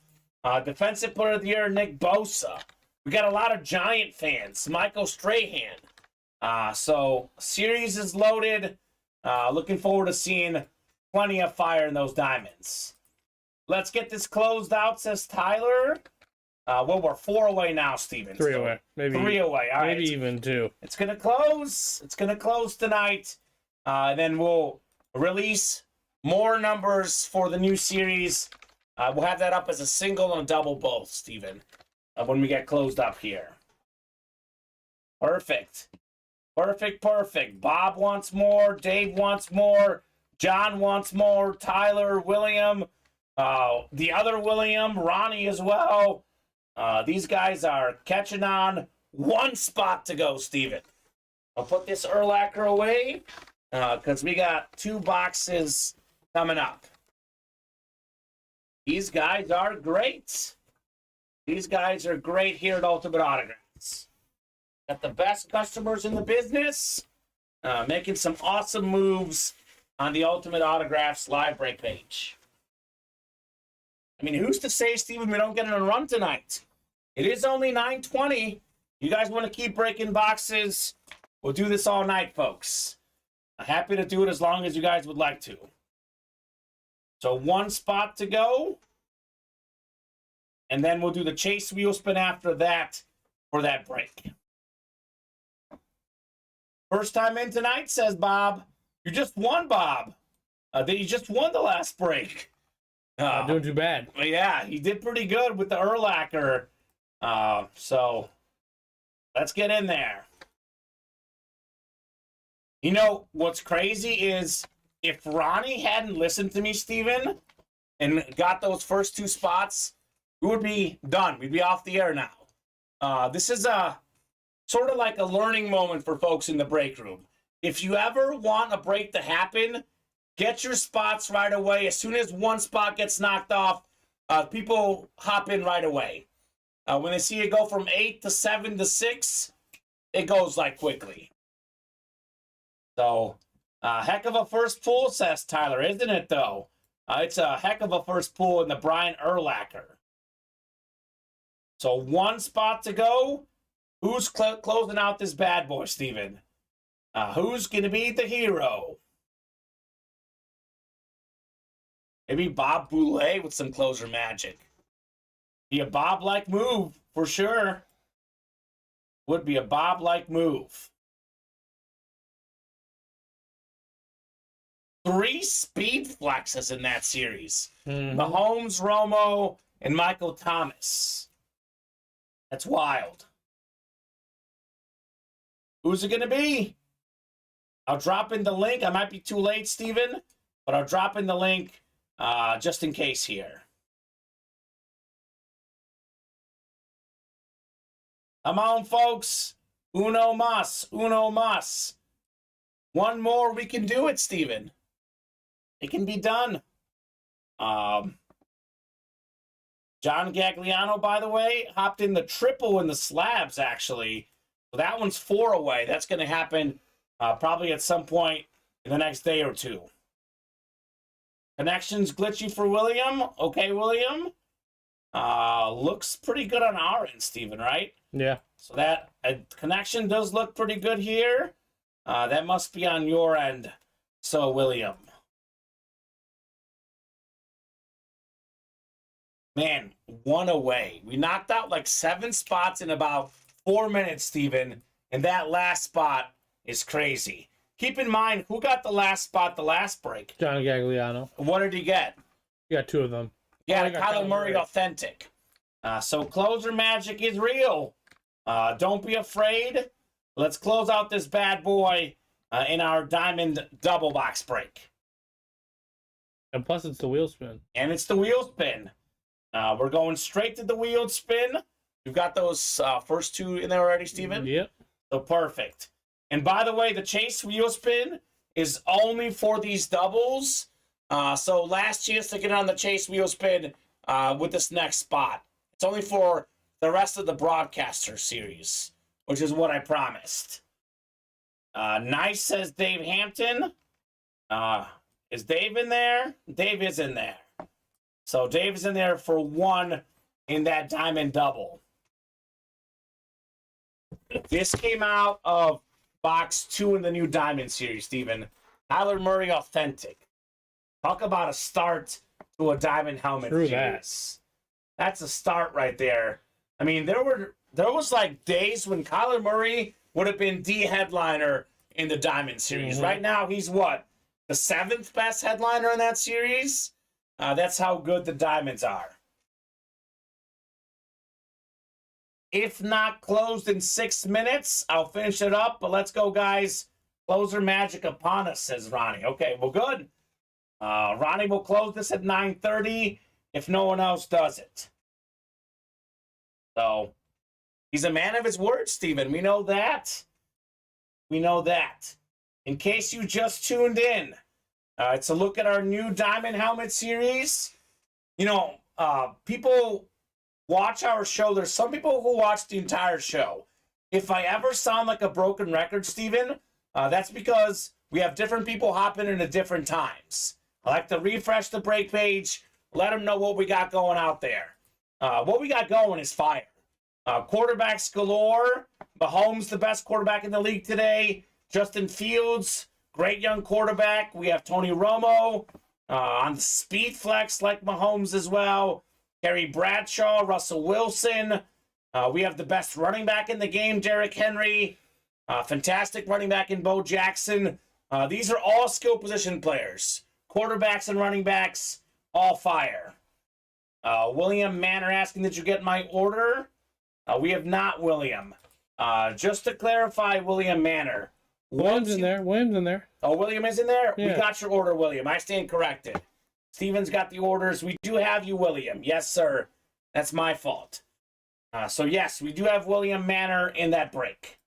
Defensive Player of the Year, Nick Bosa. We got a lot of Giant fans, Michael Strahan. So, series is loaded. Looking forward to seeing plenty of fire in those diamonds. Let's get this closed out, says Tyler. Well, we're 4 away now, Steven. 3 away. Maybe 3 away. All right. Maybe even 2. It's going to close. It's going to close tonight. Then we'll release more numbers for the new series. We'll have that up as a single and a double both, Steven, when we get closed up here. Perfect. Perfect. Bob wants more. Dave wants more. John wants more. Tyler, William, the other William, Ronnie as well. These guys are catching on. 1 spot to go, Steven. I'll put this Urlacher away because we got 2 boxes coming up. These guys are great. These guys are great here at Ultimate Autographs. Got the best customers in the business, making some awesome moves on the Ultimate Autographs live break page. I mean, who's to say, Steven, we don't get in a run tonight? It is only 9:20. You guys want to keep breaking boxes? We'll do this all night, folks. I'm happy to do it as long as you guys would like to. So 1 spot to go. And then we'll do the chase wheel spin after that for that break. First time in tonight, says Bob. You just won, Bob. You just won the last break. Not doing too bad. Yeah, he did pretty good with the Urlacher. So let's get in there. You know, what's crazy is if Ronnie hadn't listened to me, Steven, and got those first 2 spots, we would be done. We'd be off the air now. This is a sort of like a learning moment for folks in the break room. If you ever want a break to happen, get your spots right away. As soon as 1 spot gets knocked off, people hop in right away. When they see it go from 8 to 7 to 6, it goes like quickly. So, heck of a first pull, says Tyler, isn't it, though? It's a heck of a first pull in the Brian Urlacher. So 1 spot to go. Who's closing out this bad boy, Steven? Who's going to be the hero? Maybe Bob Boulay with some closer magic. Be a Bob-like move, for sure. Would be a Bob-like move. 3 speed flexes in that series. Mahomes, Romo, and Michael Thomas. That's wild. Who's it going to be? I'll drop in the link. I might be too late, Steven, but I'll drop in the link just in case here. Come on, folks. Uno mas. Uno mas. 1 more, we can do it, Steven. It can be done. John Gagliano, by the way, hopped in the triple in the slabs, actually. So that one's 4 away. That's going to happen probably at some point in the next day or 2. Connection's glitchy for William. Okay, William. Looks pretty good on our end, Steven, right? Yeah. So that connection does look pretty good here. That must be on your end. So, William. Man, 1 away. We knocked out like 7 spots in about 4 minutes, Steven. And that last spot is crazy. Keep in mind, who got the last spot the last break? John Gagliano. What did he get? You got 2 of them. Yeah, Kyler Murray Authentic. So closer magic is real. Don't be afraid. Let's close out this bad boy in our diamond double box break. And plus, it's the wheel spin. And it's the wheel spin. We're going straight to the wheel spin. You've got those first two in there already, Steven? Yep. So perfect. And by the way, the chase wheel spin is only for these doubles. So last chance to get on the chase wheel spin with this next spot. It's only for the rest of the broadcaster series, which is what I promised. Nice, says Dave Hampton. Is Dave in there? Dave is in there. So Dave is in there for one in that diamond double. This came out of box 2 in the new diamond series, Steven. Tyler Murray Authentic. Talk about a start to a diamond helmet series. That's a start right there. I mean, there was like days when Kyler Murray would have been the headliner in the diamond series. Mm-hmm. Right now, he's what? The 7th best headliner in that series? That's how good the diamonds are. If not closed in 6 minutes, I'll finish it up. But let's go, guys. Closer magic upon us, says Ronnie. Okay, well, good. Ronnie will close this at 9:30 if no one else does it. So, he's a man of his word, Steven. We know that. We know that. In case you just tuned in, it's a look at our new Diamond Helmet series. You know, people watch our show. There's some people who watch the entire show. If I ever sound like a broken record, Steven, that's because we have different people hopping in at different times. I like to refresh the break page, let them know what we got going out there. What we got going is fire. Quarterbacks galore. Mahomes, the best quarterback in the league today. Justin Fields, great young quarterback. We have Tony Romo on the SpeedFlex like Mahomes as well. Terry Bradshaw, Russell Wilson. We have the best running back in the game, Derrick Henry. Fantastic running back in Bo Jackson. These are all skill position players. Quarterbacks and running backs, all fire. William Manor asking, did you get my order? We have not, William. Just to clarify, William Manor. William's in there. William's in there. Oh, William is in there? Yeah. We got your order, William. I stand corrected. Steven's got the orders. We do have you, William. Yes, sir. That's my fault. So, yes, we do have William Manor in that break.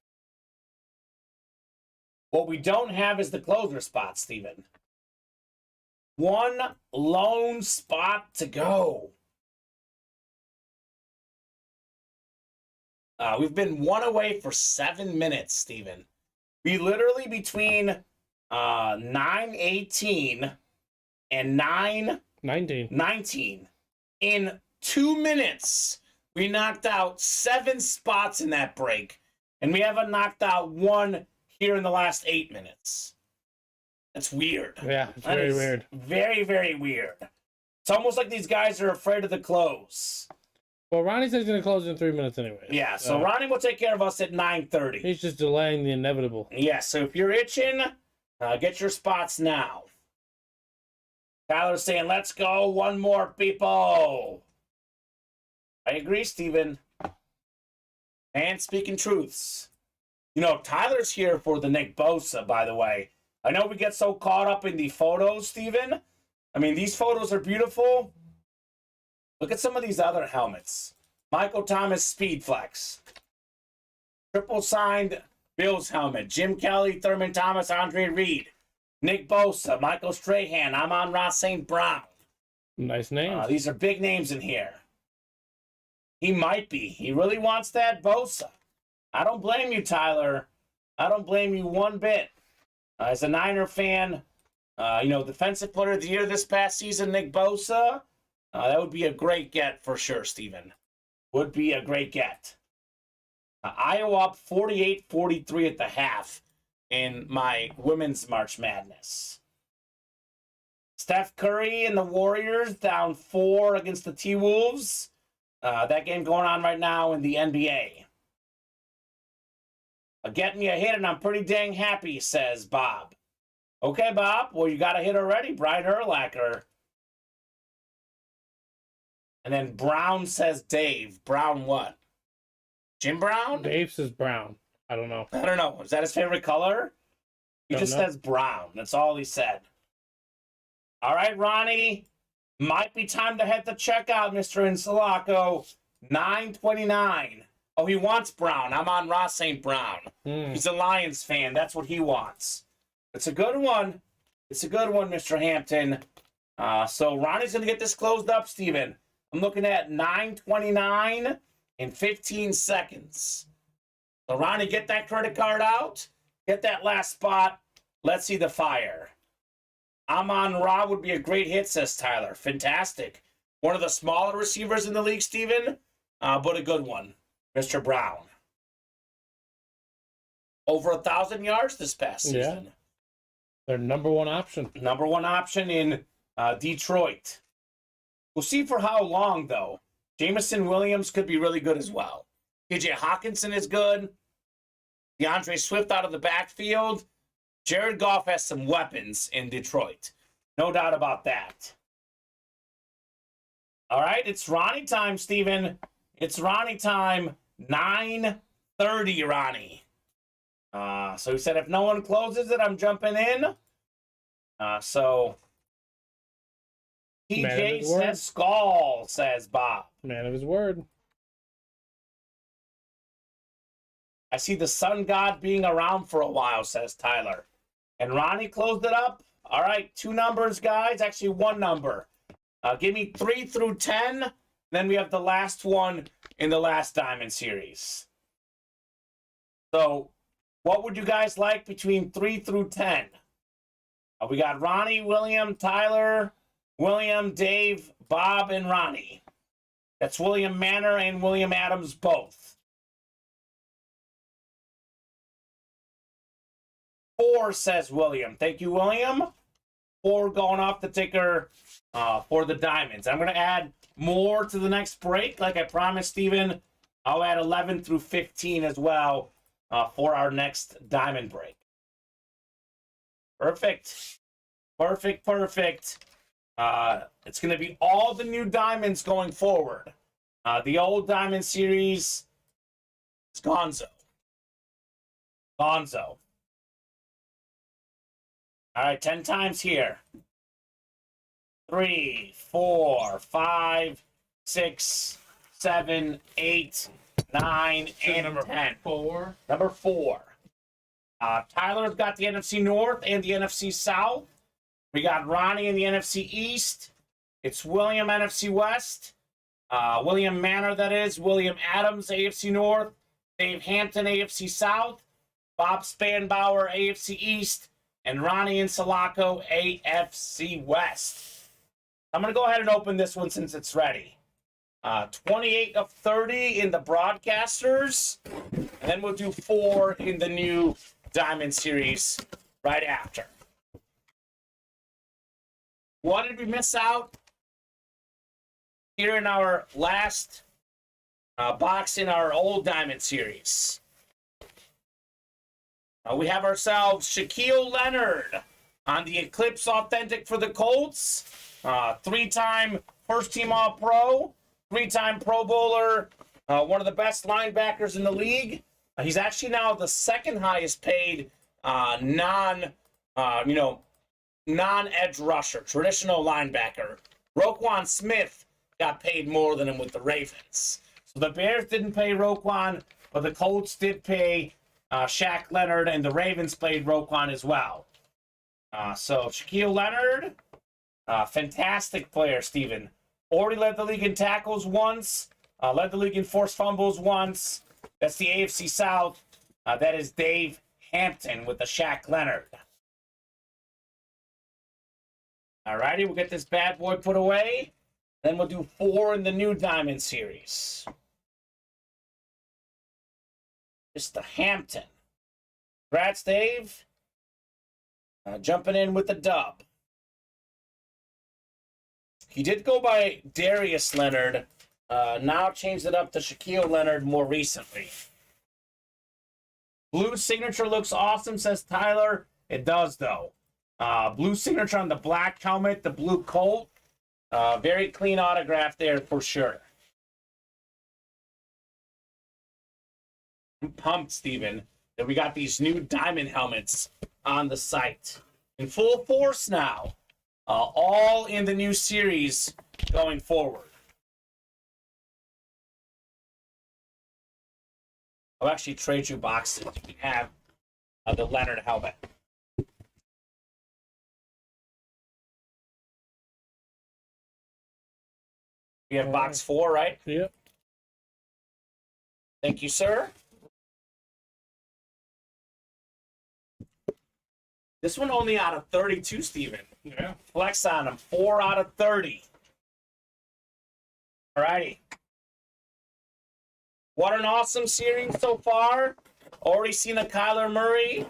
What we don't have is the closer spot, Steven. One lone spot to go. We've been one away for 7 minutes, Steven. We literally between 9:18 and 9:19 in 2 minutes, we knocked out 7 spots in that break, and we haven't knocked out one here in the last 8 minutes. That's weird. Yeah, it's very weird. Very, very weird. It's almost like these guys are afraid of the close. Well, Ronnie said he's going to close in 3 minutes anyway. Yeah, so Ronnie will take care of us at 9:30. He's just delaying the inevitable. Yeah, so if you're itching, get your spots now. Tyler's saying, let's go, one more, people. I agree, Steven. And speaking truths. You know, Tyler's here for the Nick Bosa, by the way. I know we get so caught up in the photos, Steven. I mean, these photos are beautiful. Look at some of these other helmets. Michael Thomas SpeedFlex. Triple signed Bills helmet. Jim Kelly, Thurman Thomas, Andre Reed. Nick Bosa, Michael Strahan, Amon-Ra St. Brown. Nice names. These are big names in here. He might be. He really wants that Bosa. I don't blame you, Tyler. I don't blame you one bit. As a Niner fan, Defensive Player of the Year this past season, Nick Bosa, that would be a great get for sure, Steven. Would be a great get. Iowa up 48-43 at the half in my women's March Madness. Steph Curry and the Warriors down 4 against the T-Wolves. That game going on right now in the NBA. Get me a hit and I'm pretty dang happy, says Bob. Okay, Bob. Well, you got a hit already. Brian Urlacher. And then Brown says Dave. Brown what? Jim Brown? Dave says brown. I don't know. I don't know. Is that his favorite color? He Don't just know. says brown. That's all he said. All right, Ronnie. Might be time to head to checkout, Mr. Insulaco. $9.29. Oh, he wants brown. I'm on Ross St. Brown. He's a Lions fan. That's what he wants. It's a good one. It's a good one, Mr. Hampton. So Ronnie's going to get this closed up, Steven. I'm looking at $9.29 in 15 seconds. So, Ronnie, get that credit card out. Get that last spot. Let's see the fire. Amon Ra would be a great hit, says Tyler. Fantastic. One of the smaller receivers in the league, Steven, but a good one. Mr. Brown. Over 1,000 yards this past season. Yeah. Their number one option. Number one option in Detroit. We'll see for how long, though. Jameson Williams could be really good as well. TJ Hawkinson is good. DeAndre Swift out of the backfield. Jared Goff has some weapons in Detroit. No doubt about that. All right, it's Ronnie time, Steven. It's Ronnie time. 9:30, Ronnie. So he said if no one closes it, I'm jumping in. So TJ says Skull, says Bob. Man of his word. I see the sun god being around for a while, says Tyler. And Ronnie closed it up. All right, 2 numbers, guys. Actually, 1 number. Give me 3 through 10. Then we have the last one in the last Diamond Series. So, what would you guys like between 3 through 10? We got Ronnie, William, Tyler, William, Dave, Bob, and Ronnie. That's William Manor and William Adams both. 4, says William. Thank you, William. 4 going off the ticker for the Diamonds. I'm going to add more to the next break. Like I promised, Steven, I'll add 11 through 15 as well for our next Diamond break. Perfect. Perfect, perfect. It's going to be all the new Diamonds going forward. The old Diamond Series is Gonzo. Gonzo. All right, 10 times here. 3, 4, 5, 6, 7, 8, 9, and 10. 4. Number 4. Tyler's got the NFC North and the NFC South. We got Ronnie in the NFC East. It's William, NFC West. William Manor, that is. William Adams, AFC North. Dave Hampton, AFC South. Bob Spanbauer, AFC East. And Ronnie Insulaco, AFC West. I'm going to go ahead and open this one since it's ready. 28 of 30 in the broadcasters. And then we'll do 4 in the new Diamond Series right after. What did we miss out here in our last box in our old Diamond Series? We have ourselves Shaquille Leonard on the Eclipse Authentic for the Colts. 3-time first-team All-Pro, 3-time Pro Bowler, one of the best linebackers in the league. He's actually now the second highest paid non-edge rusher, traditional linebacker. Roquan Smith got paid more than him with the Ravens. So the Bears didn't pay Roquan, but the Colts did pay Shaq Leonard, and the Ravens played Roquan as well. So Shaquille Leonard, fantastic player, Steven. Already led the league in tackles once, led the league in forced fumbles once. That's the AFC South. That is Dave Hampton with the Shaq Leonard. All righty, we'll get this bad boy put away. Then we'll do 4 in the new Diamond Series. Mr. Hampton. Congrats, Dave. Jumping in with the dub. He did go by Darius Leonard. Now changed it up to Shaquille Leonard more recently. Blue signature looks awesome, says Tyler. It does, though. Blue signature on the black helmet, the blue Colt. Very clean autograph there for sure. I'm pumped, Steven, that we got these new diamond helmets on the site. In full force now. All in the new series going forward. I'll actually trade you boxes. We have the Leonard helmet. We have box 4, right? Yep. Thank you, sir. This one only out of 32, Steven. Yeah. Flex on him. 4 out of 30. All righty. What an awesome series so far. Already seen a Kyler Murray.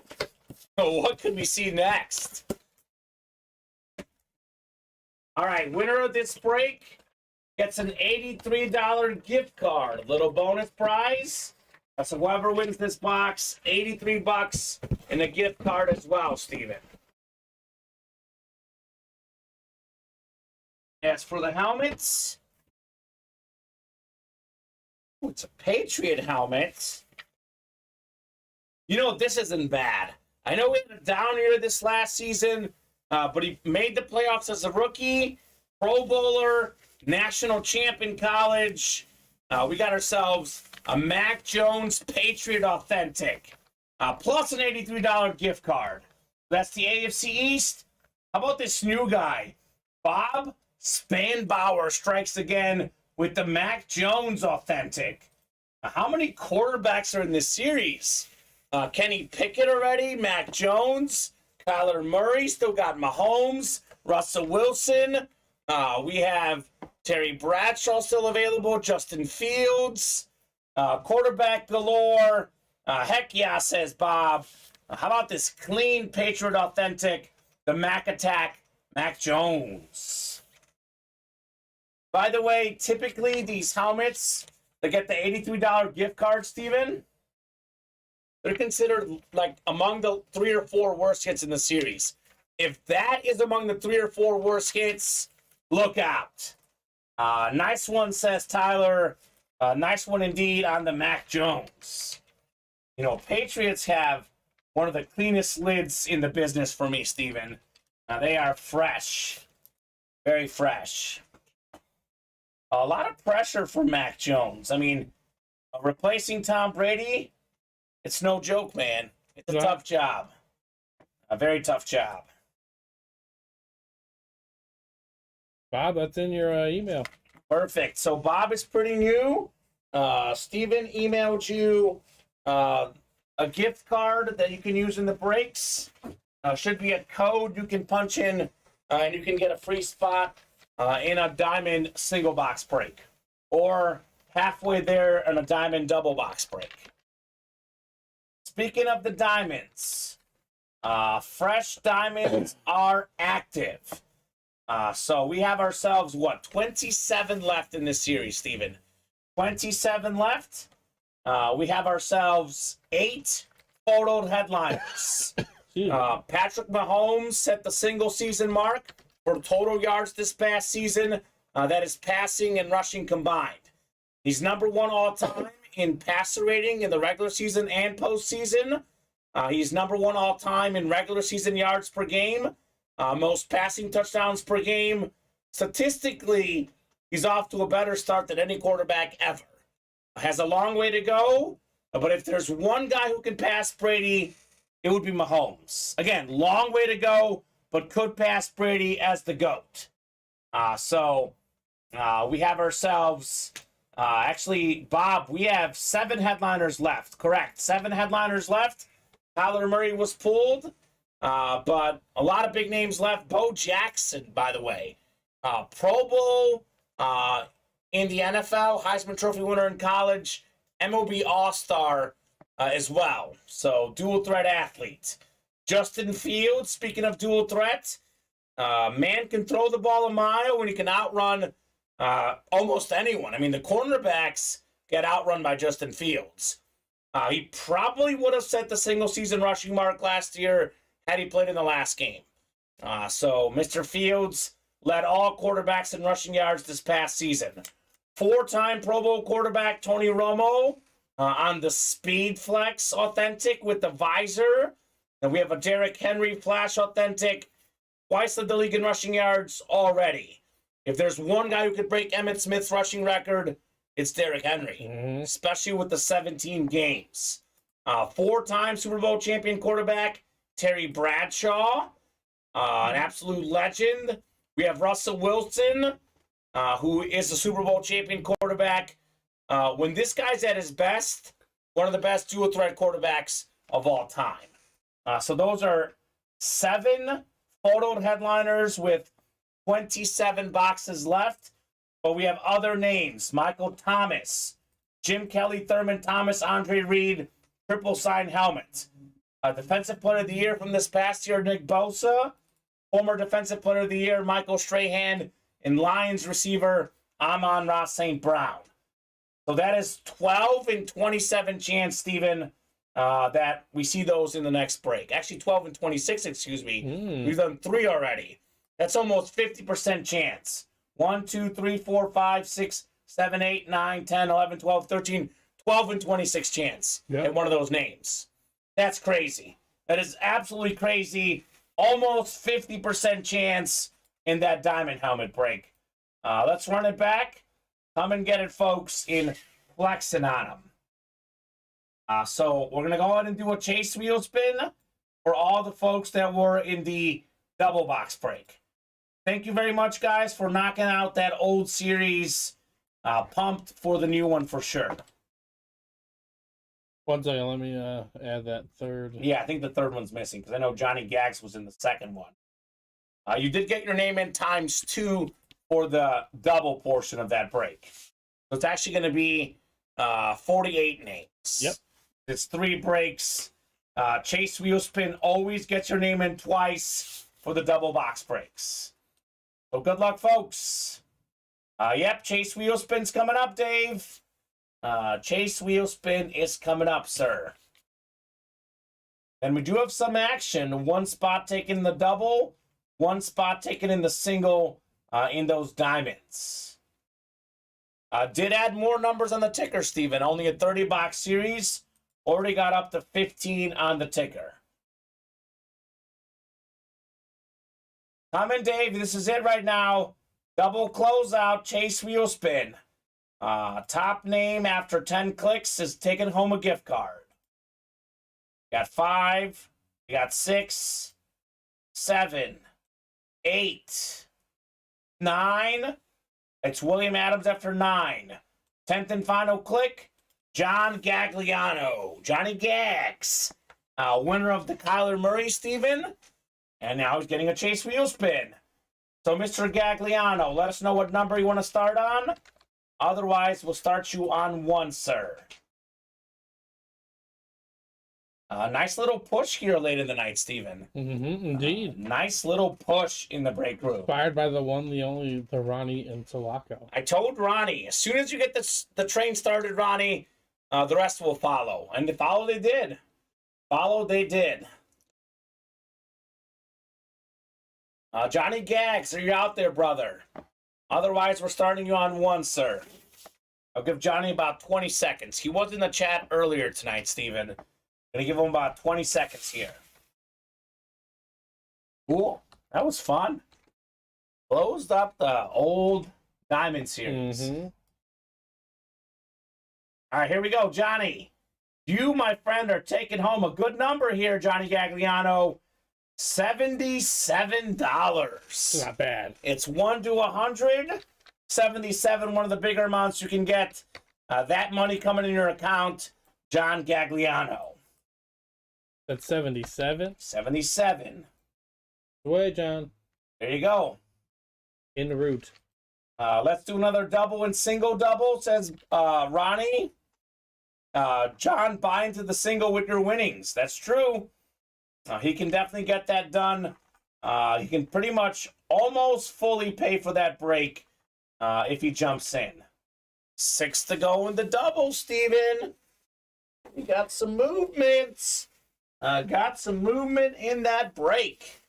So what could we see next? All right, winner of this break gets an $83 gift card. Little bonus prize. So whoever wins this box, $83 and a gift card as well, Steven. As for the helmets, it's a Patriot helmet. You know, this isn't bad. I know we had a down year this last season, but he made the playoffs as a rookie, Pro Bowler, national champ in college. We got ourselves a Mac Jones Patriot Authentic, plus an $83 gift card. That's the AFC East. How about this new guy? Bob Spanbauer strikes again with the Mac Jones Authentic. How many quarterbacks are in this series? Kenny Pickett already, Mac Jones, Kyler Murray, still got Mahomes, Russell Wilson. We have Terry Bradshaw still available, Justin Fields, quarterback galore. Heck yeah, says Bob. How about this clean Patriot Authentic, the Mac Attack, Mac Jones? By the way, typically these helmets, they get the $83 gift card, Steven. They're considered like among the 3 or 4 worst hits in the series. If that is among the 3 or 4 worst hits, look out. Nice one, says Tyler. Nice one indeed on the Mac Jones. You know, Patriots have one of the cleanest lids in the business for me, Steven. They are fresh. Very fresh. A lot of pressure for Mac Jones. I mean, replacing Tom Brady, it's no joke, man. It's a tough job. A very tough job. Bob, that's in your email. Perfect. So Bob is pretty new. Steven emailed you a gift card that you can use in the breaks. Should be a code you can punch in, and you can get a free spot in a diamond single box break, or halfway there in a diamond double box break. Speaking of the diamonds, fresh diamonds are active. So we have ourselves, 27 left in this series, Steven? 27 left. We have ourselves 8 photoed headliners. Patrick Mahomes set the single season mark for total yards this past season. That is passing and rushing combined. He's number 1 all-time in passer rating in the regular season and postseason. He's number 1 all-time in regular season yards per game. Most passing touchdowns per game. Statistically, he's off to a better start than any quarterback ever. Has a long way to go, but if there's one guy who can pass Brady, it would be Mahomes. Again, long way to go, but could pass Brady as the GOAT. We have ourselves, actually, Bob, we have 7 headliners left. Correct, 7 headliners left. Kyler Murray was pulled, but a lot of big names left. Bo Jackson, by the way, Pro Bowl in the NFL, Heisman Trophy winner in college, MLB All-Star as well. So dual threat athlete. Justin Fields, speaking of dual threat, man can throw the ball a mile when he can outrun almost anyone. I mean, the cornerbacks get outrun by Justin Fields. He probably would have set the single season rushing mark last year had he played in the last game. So Mr. Fields led all quarterbacks in rushing yards this past season. 4-time Pro Bowl quarterback Tony Romo on the SpeedFlex Authentic with the visor. And we have a Derrick Henry Flash Authentic. Twice led the league in rushing yards already. If there's one guy who could break Emmitt Smith's rushing record, it's Derrick Henry, especially with the 17 games. 4-time Super Bowl champion quarterback Terry Bradshaw, an absolute legend. We have Russell Wilson, who is a Super Bowl champion quarterback. When this guy's at his best, one of the best dual-threat quarterbacks of all time. So those are 7 photoed headliners with 27 boxes left. But we have other names. Michael Thomas, Jim Kelly, Thurman Thomas, Andre Reed, triple sign helmet. Defensive Player of the Year from this past year, Nick Bosa. Former Defensive Player of the Year, Michael Strahan. And Lions receiver, Amon-Ra St. Brown. So that is 12 and 27 chance, Stephen, that we see those in the next break. Actually, 12 and 26, excuse me. We've done 3 already. That's almost 50% chance. 1, 2, 3, 4, 5, 6, 7, 8, 9, 10, 11, 12, 13, 12 and 26 chance at one of those names. That's crazy. That is absolutely crazy. Almost 50% chance in that diamond helmet break. Let's run it back. Come and get it, folks, in flexing on them. So we're going to go ahead and do a chase wheel spin for all the folks that were in the double box break. Thank you very much, guys, for knocking out that old series. Pumped for the new one for sure. One second, let me add that third. Yeah, I think the third one's missing because I know Johnny Gags was in the second one. You did get your name in ×2 for the double portion of that break. So it's actually going to be 48 names. Yep. It's 3 breaks. Chase Wheel Spin always gets your name in twice for the double box breaks. So good luck, folks. Yep, Chase Wheel Spin's coming up, Dave. Chase Wheel Spin is coming up, sir. And we do have some action. 1 spot taken in the double, 1 spot taken in the single in those diamonds. Did add more numbers on the ticker, Steven. Only a 30-box series. Already got up to 15 on the ticker. Kamen Dave, this is it right now. Double closeout, Chase Wheel Spin. Top name after 10 clicks is taking home a gift card. Got 5, you got 6, 7, 8, 9. It's William Adams after 9. 10th and final click, John Gagliano. Johnny Gags. Winner of the Kyler Murray, Stephen. And now he's getting a Chase Wheel Spin. So, Mr. Gagliano, let us know what number you want to start on. Otherwise, we'll start you on 1, sir. Nice little push here late in the night, Stephen. Indeed. Nice little push in the break room. Inspired by the one, the only, the Ronnie and Sulaco. I told Ronnie, as soon as you get the train started, Ronnie, the rest will follow. And to follow, they did. Follow, they did. Johnny Gags, are you out there, brother? Otherwise, we're starting you on 1, sir. I'll give Johnny about 20 seconds. He was in the chat earlier tonight, Stephen. Gonna give him about 20 seconds here. Cool. That was fun. Closed up the old Diamond Series. All right, here we go, Johnny. You, my friend, are taking home a good number here, Johnny Gagliano. $77. Not bad. It's 1 to 100. 77, one of the bigger amounts you can get. That money coming in your account, John Gagliano. That's 77. 77. Away, John. There you go. In the root. Let's do another double and single double, says Ronnie. John, buy into the single with your winnings. That's true. He can definitely get that done. He can pretty much almost fully pay for that break if he jumps in. 6 to go in the double, Steven. We got some movements. Got some movement in that break.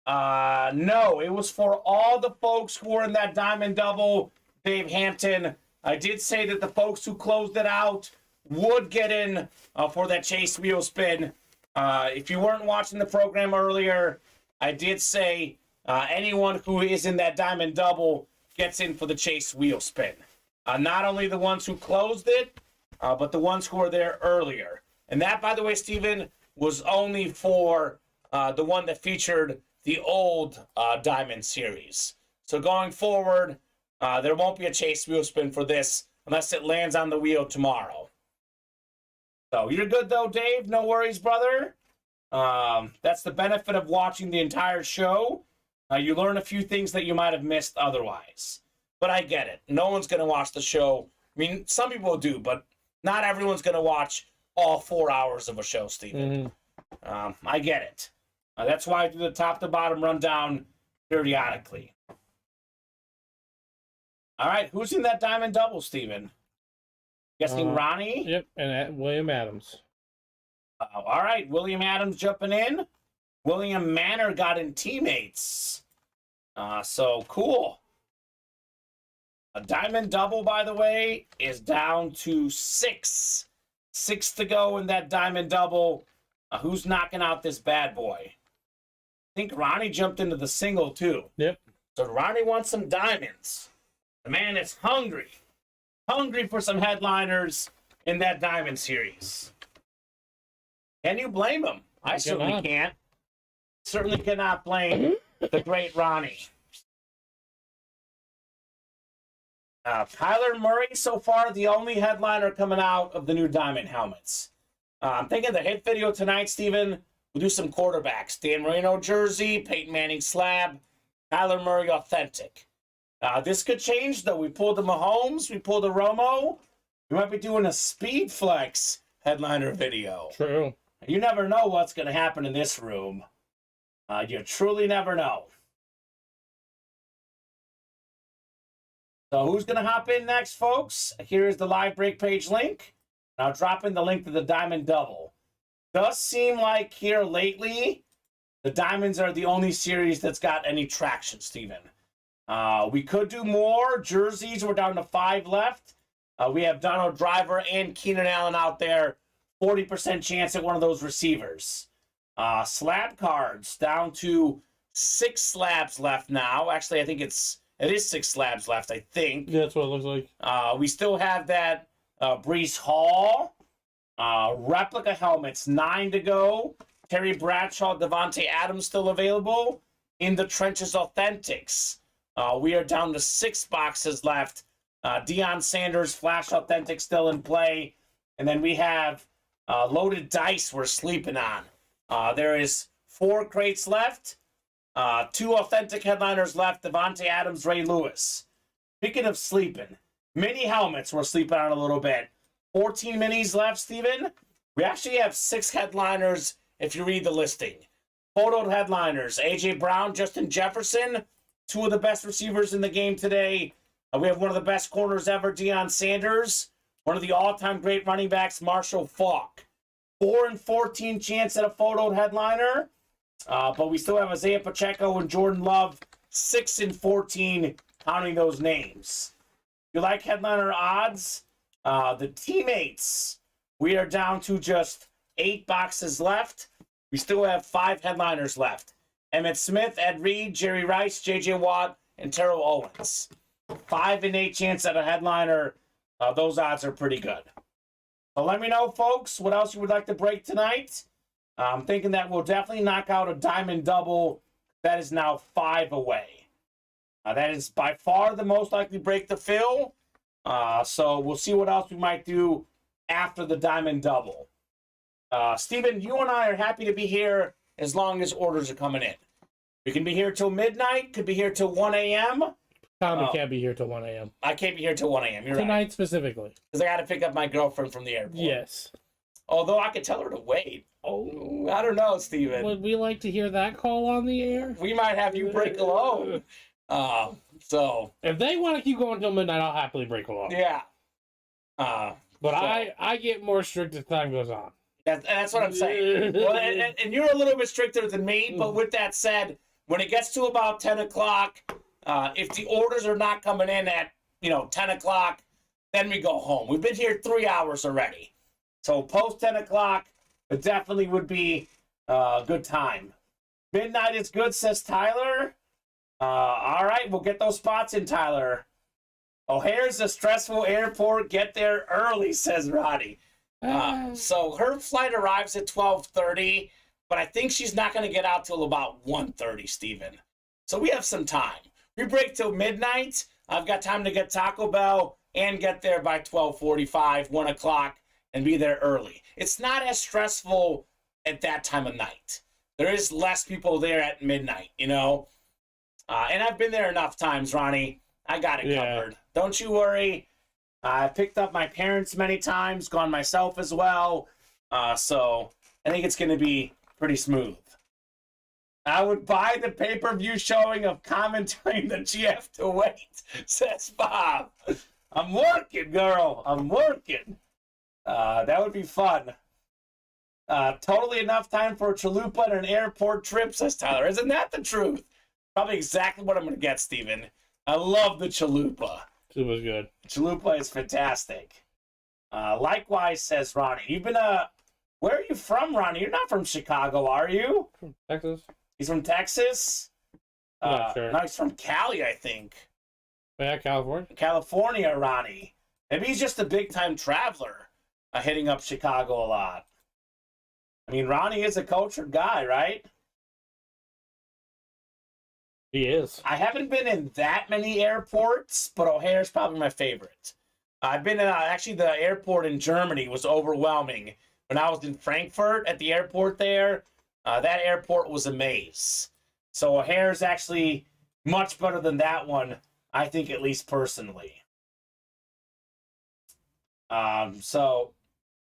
No, it was for all the folks who were in that Diamond Double, Dave Hampton. I did say that the folks who closed it out would get in for that Chase Wheel Spin. If you weren't watching the program earlier, I did say anyone who is in that Diamond Double gets in for the Chase Wheel Spin. Not only the ones who closed it, but the ones who were there earlier. And that, by the way, Steven, was only for the one that featured the old Diamond series. So going forward, there won't be a Chase Wheel Spin for this unless it lands on the wheel tomorrow. So you're good though, Dave. No worries, brother. That's the benefit of watching the entire show. You learn a few things that you might have missed otherwise. But I get it. No one's going to watch the show. I mean, some people do, but not everyone's going to watch all 4 hours of a show, Steven. Mm-hmm. I get it. That's why I do the top to bottom rundown periodically. All right, who's in that Diamond Double, Steven? Guessing Ronnie? Yep, and William Adams. All right, William Adams jumping in. William Manor got in teammates. So cool. A Diamond Double, by the way, is down to 6. 6 to go in that Diamond Double. Who's knocking out this bad boy? I think Ronnie jumped into the single, too. Yep. So Ronnie wants some diamonds. The man is hungry. Hungry for some headliners in that Diamond series. Can you blame him? I certainly can't. Certainly cannot blame the great Ronnie. Kyler Murray, so far, the only headliner coming out of the new Diamond helmets. I'm thinking the hit video tonight, Steven, we'll do some quarterbacks. Dan Marino jersey, Peyton Manning slab, Kyler Murray authentic. This could change, though. We pulled the Mahomes, we pulled the Romo. We might be doing a SpeedFlex headliner video. True. You never know what's going to happen in this room. You truly never know. So who's going to hop in next, folks? Here's the live break page link. I'll drop in the link to the Diamond Double. Does seem like here lately, the Diamonds are the only series that's got any traction, Steven. We could do more. Jerseys, we're down to 5 left. We have Donald Driver and Keenan Allen out there. 40% chance at one of those receivers. Slab cards, down to 6 slabs left now. Actually, I think it is 6 slabs left, I think. Yeah, that's what it looks like. We still have that Breece Hall. Replica helmets, 9 to go. Terry Bradshaw, Devontae Adams still available. In the Trenches Authentics. We are down to 6 boxes left. Deion Sanders, Flash Authentic still in play. And then we have Loaded Dice we're sleeping on. There is 4 crates left. 2 authentic headliners left. Devontae Adams, Ray Lewis. Speaking of sleeping, mini helmets we're sleeping on a little bit. 14 minis left, Steven. We actually have 6 headliners if you read the listing. Photoed headliners, A.J. Brown, Justin Jefferson, 2 of the best receivers in the game today. We have one of the best corners ever, Deion Sanders. One of the all-time great running backs, Marshall Faulk. 4 and 14 chance at a photoed headliner. But we still have Isaiah Pacheco and Jordan Love, 6 and 14, counting those names. If you like headliner odds, the teammates, we are down to just 8 boxes left. We still have 5 headliners left. Emmitt Smith, Ed Reed, Jerry Rice, J.J. Watt, and Terrell Owens. 5 and 8 chance at a headliner. Those odds are pretty good. So let me know, folks, what else you would like to break tonight. I'm thinking that we'll definitely knock out a Diamond Double. That is now 5 away. That is by far the most likely break to fill. So we'll see what else we might do after the Diamond Double. Steven, you and I are happy to be here as long as orders are coming in. We can be here till midnight, could be here till 1 a.m. Tommy can't be here till 1 a.m. I can't be here till 1 a.m. You're Tonight right. specifically. Because I got to pick up my girlfriend from the airport. Yes. Although I could tell her to wait. Oh, I don't know, Steven. Would we like to hear that call on the air? We might have you break alone. So if they want to keep going till midnight, I'll happily break alone. Yeah. But so, I get more strict as time goes on. That's what I'm saying. Well, and you're a little bit stricter than me, but with that said, when it gets to about 10 o'clock, if the orders are not coming in at, 10 o'clock, then we go home. We've been here 3 hours already. So post 10 o'clock, it definitely would be a good time. Midnight is good, says Tyler. All right, we'll get those spots in, Tyler. O'Hare's a stressful airport. Get there early, says Roddy. So her flight arrives at 12:30, but I think she's not going to get out till about 1:30, Steven. So we have some time. We break till midnight. I've got time to get Taco Bell and get there by 12:45, 1 o'clock, and be there early. It's not as stressful at that time of night. There is less people there at midnight, And I've been there enough times, Ronnie. I got it covered. Don't you worry. I picked up my parents many times, gone myself as well. So I think it's going to be pretty smooth. I would buy the pay-per-view showing of commentating the GF to wait, says Bob. I'm working, girl. I'm working. That would be fun. Totally enough time for a chalupa and an airport trip, says Tyler. Isn't that the truth? Probably exactly what I'm going to get, Steven. I love the chalupa. Chalupa's good. Chalupa is fantastic. Likewise, says Ronnie. You've been where are you from, Ronnie? You're not from Chicago, are you? From Texas. He's from Texas? Not sure. No, he's from Cali, I think. Yeah, California. California, Ronnie. Maybe he's just a big-time traveler, hitting up Chicago a lot. I mean, Ronnie is a cultured guy, right? He is. I haven't been in that many airports, but O'Hare's probably my favorite. I've been in, actually, the airport in Germany was overwhelming. When I was in Frankfurt at the airport there, that airport was a maze. So O'Hare's actually much better than that one, I think, at least personally. So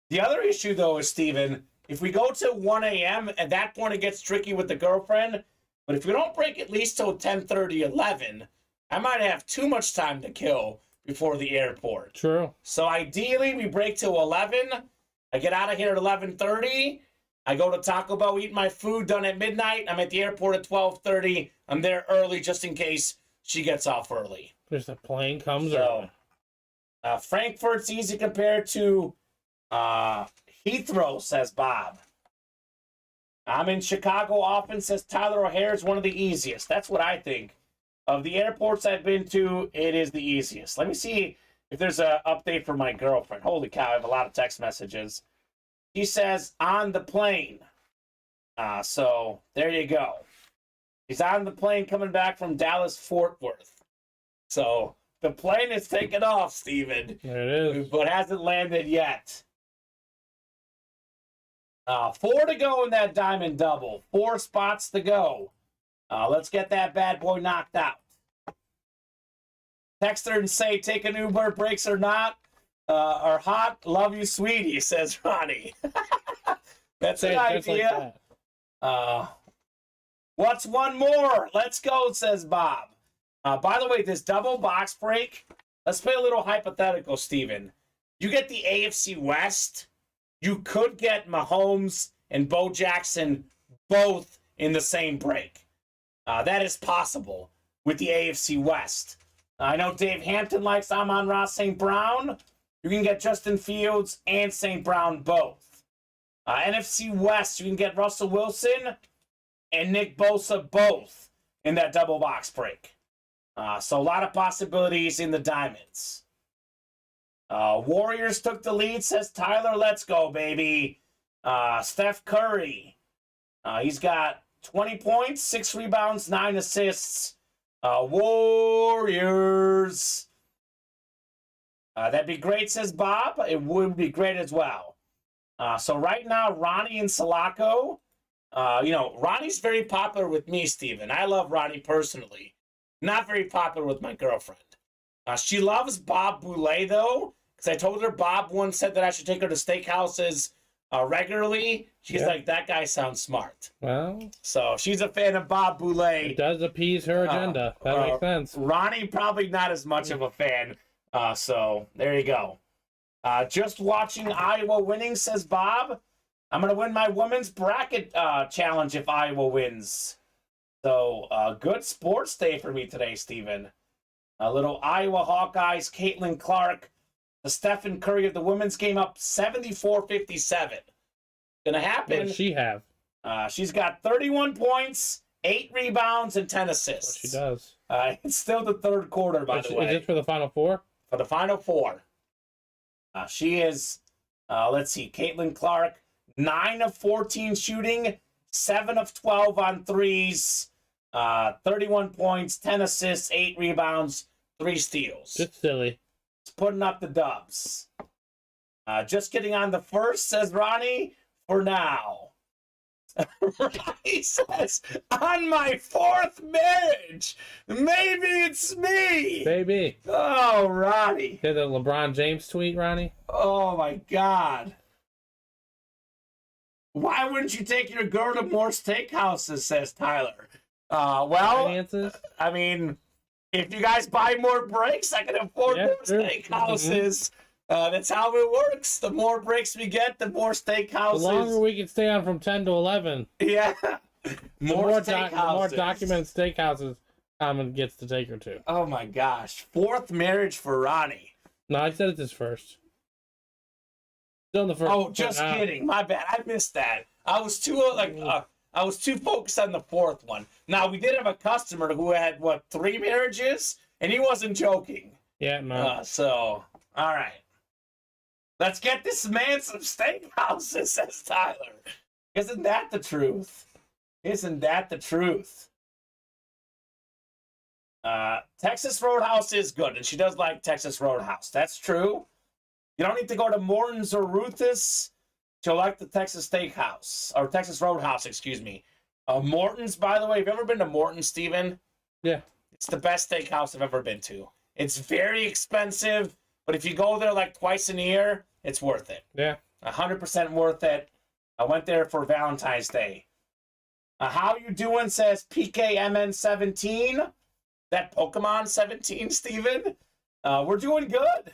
the other issue, though, is, Steven, if we go to 1 a.m., at that point it gets tricky with the girlfriend. But if we don't break at least till 10:30, 11, I might have too much time to kill before the airport. True. So ideally, we break till 11. I get out of here at 11:30. I go to Taco Bell, eat my food, done at midnight. I'm at the airport at 12:30. I'm there early just in case she gets off early. There's a plane comes So, Frankfurt's easy compared to Heathrow, says Bob. I'm in Chicago often, says Tyler. O'Hare is one of the easiest. That's what I think. Of the airports I've been to, it is the easiest. Let me see if there's an update for my girlfriend. Holy cow, I have a lot of text messages. She says, on the plane. So, there you go. She's on the plane coming back from Dallas-Fort Worth. So, the plane is taking off, Steven. There it is. But hasn't landed yet. 4 to go in that diamond double. 4 spots to go. Let's get that bad boy knocked out. Text her and say, take an Uber, breaks or not, are hot. Love you, sweetie, says Ronnie. That's an idea. Like what's one more? Let's go, says Bob. By the way, this double box break, let's play a little hypothetical, Steven. You get the AFC West. You could get Mahomes and Bo Jackson both in the same break. That is possible with the AFC West. I know Dave Hampton likes Amon-Ra St. Brown. You can get Justin Fields and St. Brown both. NFC West, you can get Russell Wilson and Nick Bosa both in that double box break. So a lot of possibilities in the diamonds. Warriors took the lead, says Tyler. Let's go, baby. Steph Curry. He's got 20 points, 6 rebounds, 9 assists. Warriors. That'd be great, says Bob. It would be great as well. So right now, Ronnie and Sulaco. Ronnie's very popular with me, Steven. I love Ronnie personally. Not very popular with my girlfriend. She loves Bob Boulay, though. Because I told her Bob once said that I should take her to steakhouses regularly. She's like, that guy sounds smart. Well, so she's a fan of Bob Boulay. It does appease her agenda. That makes sense. Ronnie probably not as much of a fan. So there you go. Just watching Iowa winning, says Bob. I'm going to win my women's bracket challenge if Iowa wins. So, good sports day for me today, Steven. A little Iowa Hawkeyes, Caitlin Clark, the Stephen Curry of the women's game up 74-57. Gonna happen. What does she have? She's got 31 points, 8 rebounds, and 10 assists. She does. It's still the third quarter, by the way. Is it for the Final Four? For the Final Four. She is, let's see, Caitlin Clark, 9 of 14 shooting, 7 of 12 on threes, 31 points, 10 assists, 8 rebounds, 3 steals. Just silly. It's putting up the dubs. Just getting on the first, says Ronnie, for now. Ronnie says, on my 4th marriage, maybe it's me. Baby. Oh, Ronnie. Did the LeBron James tweet, Ronnie? Oh, my God. Why wouldn't you take your girl to more steakhouses, says Tyler. Well, Finances? I mean, if you guys buy more breaks, I can afford more steakhouses. That's how it works. The more breaks we get, the more steakhouses. The longer we can stay on from 10 to 11. Yeah. The more documented steakhouses Kamen gets to take her to. Oh, my gosh. 4th marriage for Ronnie. No, I said it's his first. Still in the first. Oh, just kidding. My bad. I missed that. I was too focused on the 4th one. Now, we did have a customer who had, 3 marriages? And he wasn't joking. Yeah, no. All right. Let's get this man some steakhouses, says Tyler. Isn't that the truth? Isn't that the truth? Texas Roadhouse is good, and she does like Texas Roadhouse. That's true. You don't need to go to Morton's or Ruth's. She'll like the Texas Steakhouse, or Texas Roadhouse, excuse me. Morton's, by the way, have you ever been to Morton's, Steven? Yeah. It's the best steakhouse I've ever been to. It's very expensive, but if you go there like twice a year, it's worth it. Yeah. 100% worth it. I went there for Valentine's Day. How you doing, says PKMN17. That Pokemon 17, Steven? We're doing good.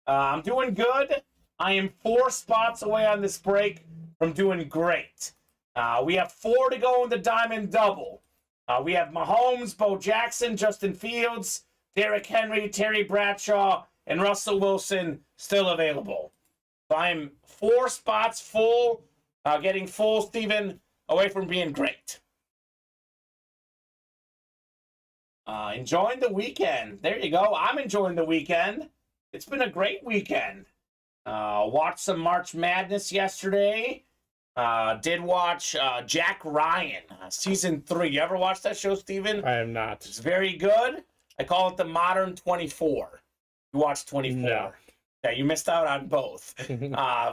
I'm doing good. I am 4 spots away on this break from doing great. We have 4 to go in the Diamond Double. We have Mahomes, Bo Jackson, Justin Fields, Derrick Henry, Terry Bradshaw, and Russell Wilson still available. So I'm 4 spots full, getting full, Steven, away from being great. Enjoying the weekend. There you go. I'm enjoying the weekend. It's been a great weekend. Watched some March Madness yesterday. Did watch Jack Ryan, season 3. You ever watch that show, Steven? I have not. It's very good. I call it the modern 24. You watched 24. No. Yeah, you missed out on both.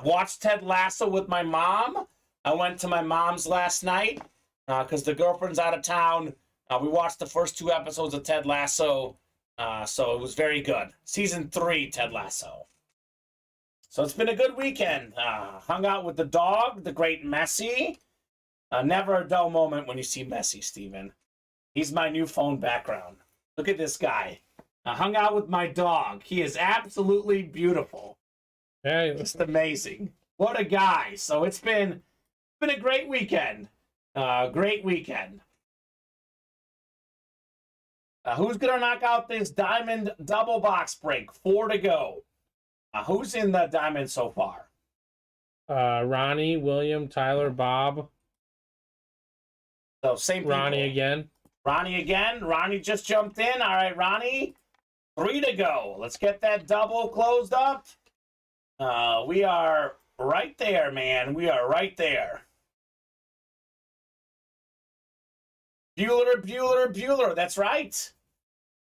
Watched Ted Lasso with my mom. I went to my mom's last night because the girlfriend's out of town. We watched the first 2 episodes of Ted Lasso, so it was very good. Season 3, Ted Lasso. So it's been a good weekend. Hung out with the dog, the great Messi. Never a dull moment when you see Messi, Steven. He's my new phone background. Look at this guy. I hung out with my dog. He is absolutely beautiful. Hey, Just amazing. What a guy. So it's been a great weekend. Great weekend. Who's going to knock out this Diamond double box break? 4 to go. Who's in the Diamond so far? Ronnie, William, Tyler, Bob. So same people. Ronnie again. Ronnie again. Ronnie just jumped in. All right, Ronnie. 3 to go. Let's get that double closed up. We are right there, man. We are right there. Bueller. That's right.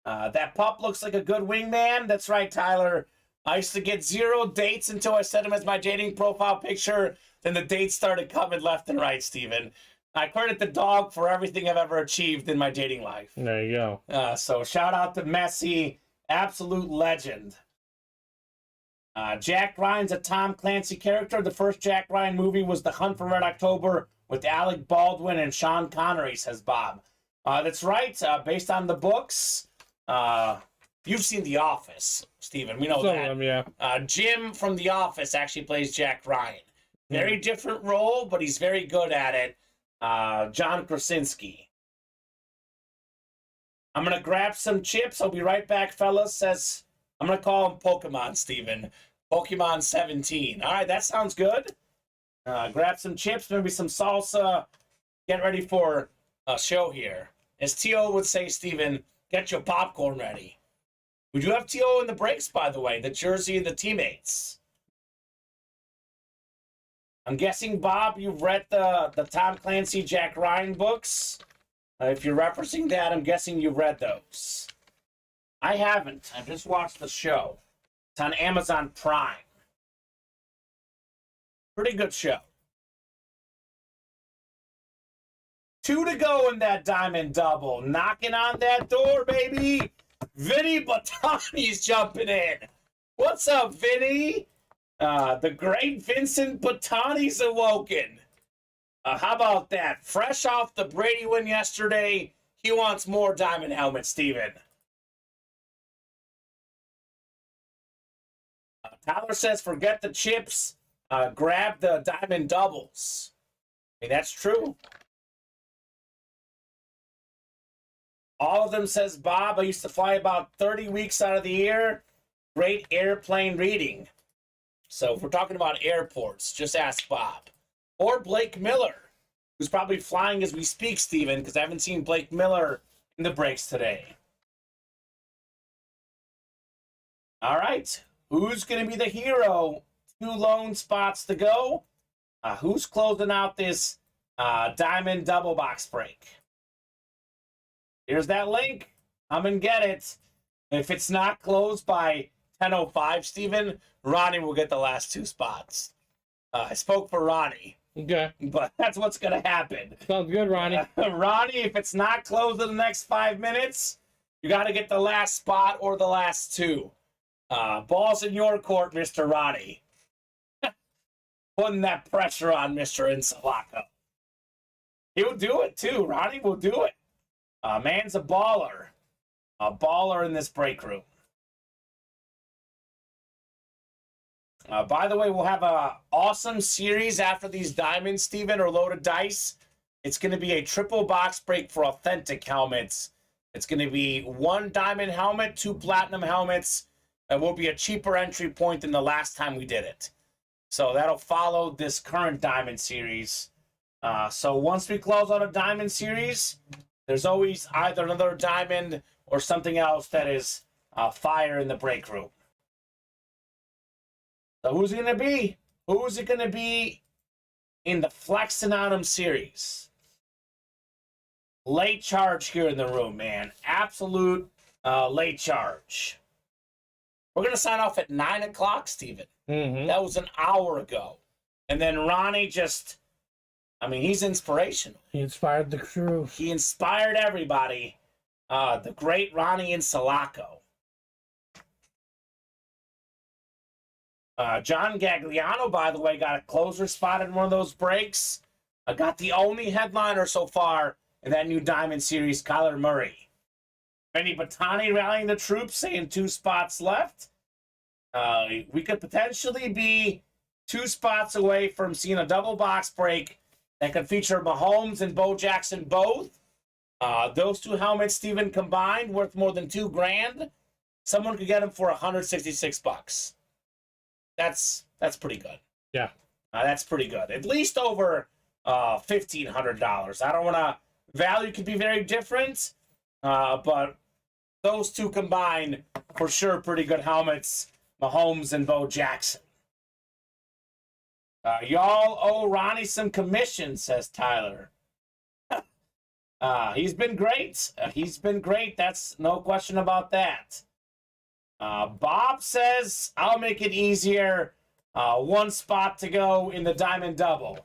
That pup looks like a good wingman. That's right, Tyler. I used to get 0 dates until I set him as my dating profile picture. Then the dates started coming left and right, Steven. I credit the dog for everything I've ever achieved in my dating life. There you go. So shout out to Messi, absolute legend. Jack Ryan's a Tom Clancy character. The first Jack Ryan movie was The Hunt for Red October with Alec Baldwin and Sean Connery, says Bob. That's right. Based on the books. You've seen The Office, Steven. We know Some that. of them, yeah. Jim from The Office actually plays Jack Ryan. Very different role, but he's very good at it. John Krasinski. I'm going to grab some chips. I'll be right back, fellas. Says, I'm going to call him Pokemon, Steven. Pokemon 17. All right, that sounds good. Grab some chips, maybe some salsa. Get ready for a show here. As T.O. would say, Steven, get your popcorn ready. We do have T.O. in the breaks, by the way, the jersey of the teammates. I'm guessing, Bob, you've read the Tom Clancy, Jack Ryan books. If you're referencing that, I'm guessing you've read those. I haven't. I've just watched the show. It's on Amazon Prime. Pretty good show. 2 to go in that diamond double. Knocking on that door, baby. Vinny Batani's jumping in. What's up, Vinny? The great Vincent Batani's awoken. How about that? Fresh off the Brady win yesterday, he wants more diamond helmets, Steven. Tyler says, forget the chips. Grab the diamond doubles. I mean, that's true. All of them, says Bob. I used to fly about 30 weeks out of the year. Great airplane reading. So if we're talking about airports, just ask Bob. Or Blake Miller, who's probably flying as we speak, Steven, because I haven't seen Blake Miller in the breaks today. All right. Who's going to be the hero? 2 lone spots to go. Who's closing out this diamond double box break? Here's that link. Come and get it. If it's not closed by 10:05, Steven, Ronnie will get the last 2 spots. I spoke for Ronnie. Okay. But that's what's going to happen. Sounds good, Ronnie. Ronnie, if it's not closed in the next 5 minutes, you got to get the last spot or the last 2. Ball's in your court, Mr. Ronnie. Putting that pressure on Mr. Insalaco. He'll do it, too. Ronnie will do it. Man's a baller. A baller in this break room. By the way, we'll have an awesome series after these diamonds, Steven, or loaded dice. It's going to be a triple box break for authentic helmets. It's going to be 1 diamond helmet, 2 platinum helmets. It will be a cheaper entry point than the last time we did it. So that'll follow this current diamond series. So once we close out a diamond series, there's always either another diamond or something else that is fire in the break room. So who's it going to be? Who's it going to be in the Flexin' On 'em series? Late charge here in the room, man. Absolute late charge. We're going to sign off at 9 o'clock, Steven. Mm-hmm. That was an hour ago. And then Ronnie just, he's inspirational. He inspired the crew. He inspired everybody. The great Ronnie Insalaco. John Gagliano, by the way, got a closer spot in one of those breaks. Got the only headliner so far in that new Diamond Series, Kyler Murray. Benny Batani rallying the troops, saying 2 spots left. We could potentially be 2 spots away from seeing a double box break that could feature Mahomes and Bo Jackson both. Those 2 helmets, Steven, combined, worth more than $2,000. Someone could get them for $166. That's pretty good. Yeah. That's pretty good. At least over $1,500. I don't want to... Value could be very different, but those 2 combined, for sure, pretty good helmets. Mahomes and Bo Jackson. Y'all owe Ronnie some commission, says Tyler. He's been great. He's been great. That's no question about that. Bob says, I'll make it easier. 1 spot to go in the Diamond Double.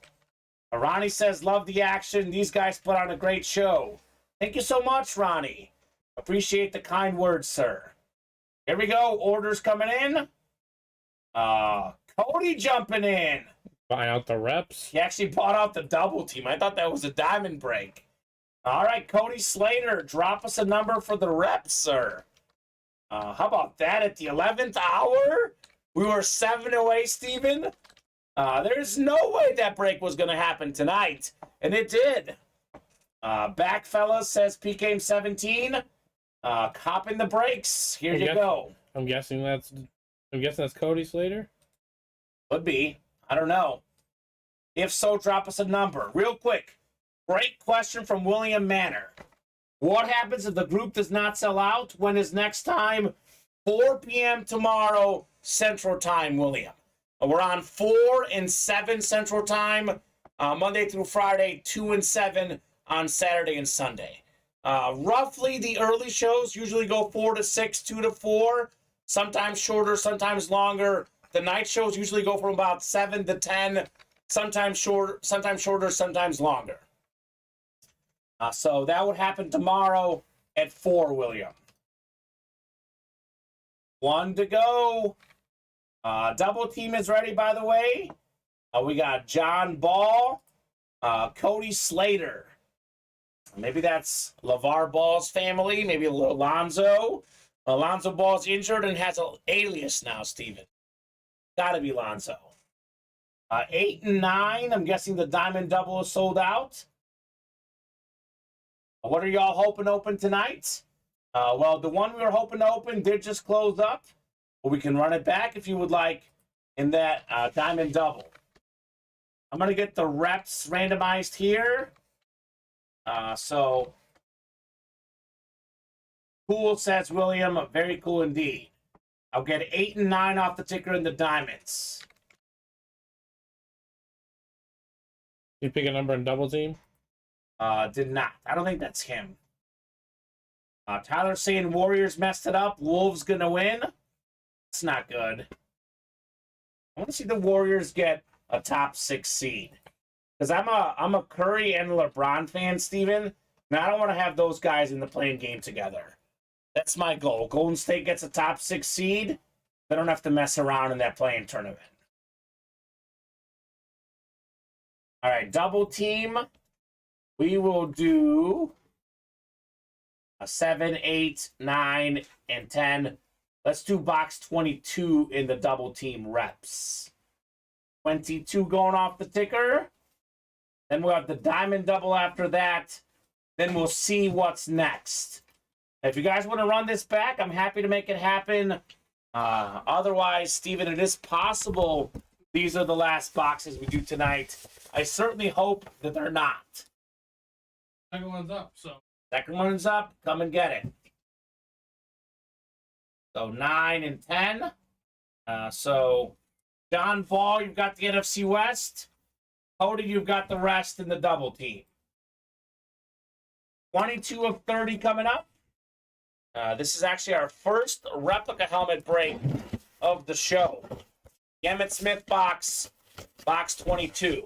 Ronnie says, love the action. These guys put on a great show. Thank you so much, Ronnie. Appreciate the kind words, sir. Here we go. Orders coming in. Cody jumping in. Buy out the reps. He actually bought out the double team. I thought that was a diamond break. All right, Cody Slater, drop us a number for the reps, sir. How about that? At the 11th hour, we were 7 away, Steven. There's no way that break was going to happen tonight, and it did. Back, fellas, says PKM 17. Copping the brakes. Here you go. I'm guessing that's Cody Slater. Could be. I don't know. If so, drop us a number. Real quick. Great question from William Manor. What happens if the group does not sell out? When is next time? 4 p.m. tomorrow, Central Time, William. We're on 4 and 7 Central Time, Monday through Friday, 2 and 7 on Saturday and Sunday. Roughly, the early shows usually go 4 to 6, 2 to 4, sometimes shorter, sometimes longer. The night shows usually go from about 7 to 10, sometimes shorter, sometimes longer. So that would happen tomorrow at 4, William. 1 to go. Double team is ready, by the way. We got John Ball, Cody Slater. Maybe that's LeVar Ball's family. Maybe Alonzo. Alonzo Ball's injured and has an alias now, Steven. Gotta be Lonzo. 8 and 9. I'm guessing the Diamond Double is sold out. What are y'all hoping to open tonight? Well, the one we were hoping to open did just close up. But we can run it back if you would like in that Diamond Double. I'm going to get the reps randomized here. So, cool, says William. Very cool indeed. I'll get 8 and 9 off the ticker in the Diamonds. You pick a number in double team? Did not. I don't think that's him. Tyler saying Warriors messed it up. Wolves going to win. That's not good. I want to see the Warriors get a top 6 seed. Because I'm a Curry and LeBron fan, Steven. And I don't want to have those guys in the playing game together. That's my goal. Golden State gets a top 6 seed. They don't have to mess around in that playing tournament. All right, double team. We will do a 7, 8, 9, and 10. Let's do box 22 in the double team reps. 22 going off the ticker. Then we'll have the Diamond Double after that. Then we'll see what's next. If you guys want to run this back, I'm happy to make it happen. Otherwise, Steven, it is possible these are the last boxes we do tonight. I certainly hope that they're not. Second one's up, so. Second one's up. Come and get it. So 9 and 10. So John Ball, you've got the NFC West. Cody, you've got the rest in the double team. 22 of 30 coming up. This is actually our first replica helmet break of the show. The Emmitt Smith box, box 22.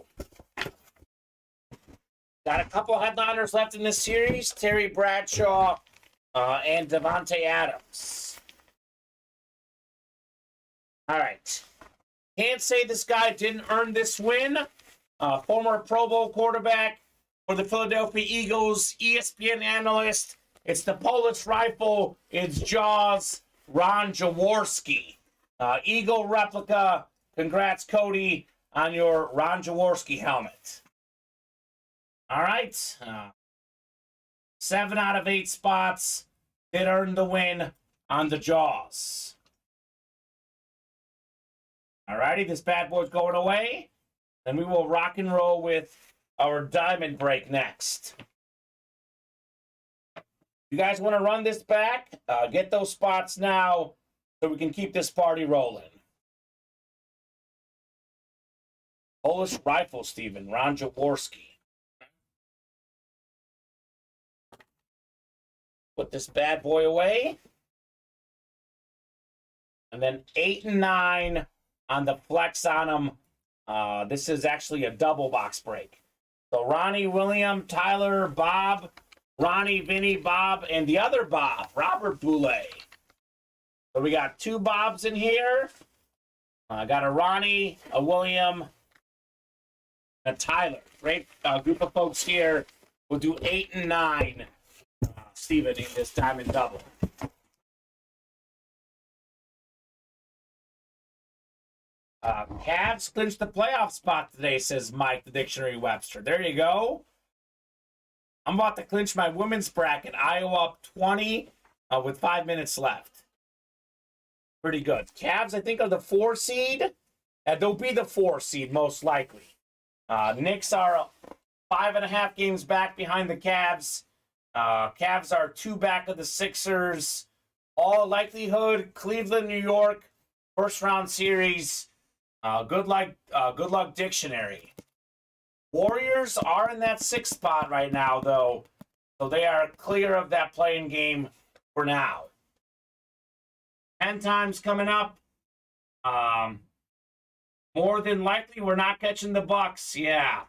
Got a couple headliners left in this series. Terry Bradshaw and Devontae Adams. All right. Can't say this guy didn't earn this win. Former Pro Bowl quarterback for the Philadelphia Eagles, ESPN analyst. It's the Polish Rifle. It's Jaws, Ron Jaworski. Eagle replica. Congrats, Cody, on your Ron Jaworski helmet. All right. 7 out of 8 spots did earn the win on the Jaws. All righty, this bad boy's going away. Then we will rock and roll with our diamond break next. You guys want to run this back? Get those spots now so we can keep this party rolling. Polish Rifle, Steven. Ron Jaworski. Put this bad boy away. And then 8 and 9 on the flex on them. This is actually a double box break. So Ronnie, William, Tyler, Bob, Ronnie, Vinny, Bob, and the other Bob, Robert Boulay. So we got 2 Bobs in here. I got a Ronnie, a William, and a Tyler. Great group of folks here. We'll do 8 and 9, Steven, in this diamond double. Cavs clinched the playoff spot today, says Mike, the Dictionary Webster. There you go. I'm about to clinch my women's bracket. Iowa up 20, with 5 minutes left. Pretty good. Cavs, I think, are the 4 seed. They'll be the 4 seed, most likely. Knicks are 5.5 games back behind the Cavs. Cavs are 2 back of the Sixers. All likelihood, Cleveland, New York, first-round series. Good luck dictionary. Warriors are in that 6th spot right now, though. So they are clear of that playing game for now. 10 times coming up. More than likely, we're not catching the Bucks. Yeah.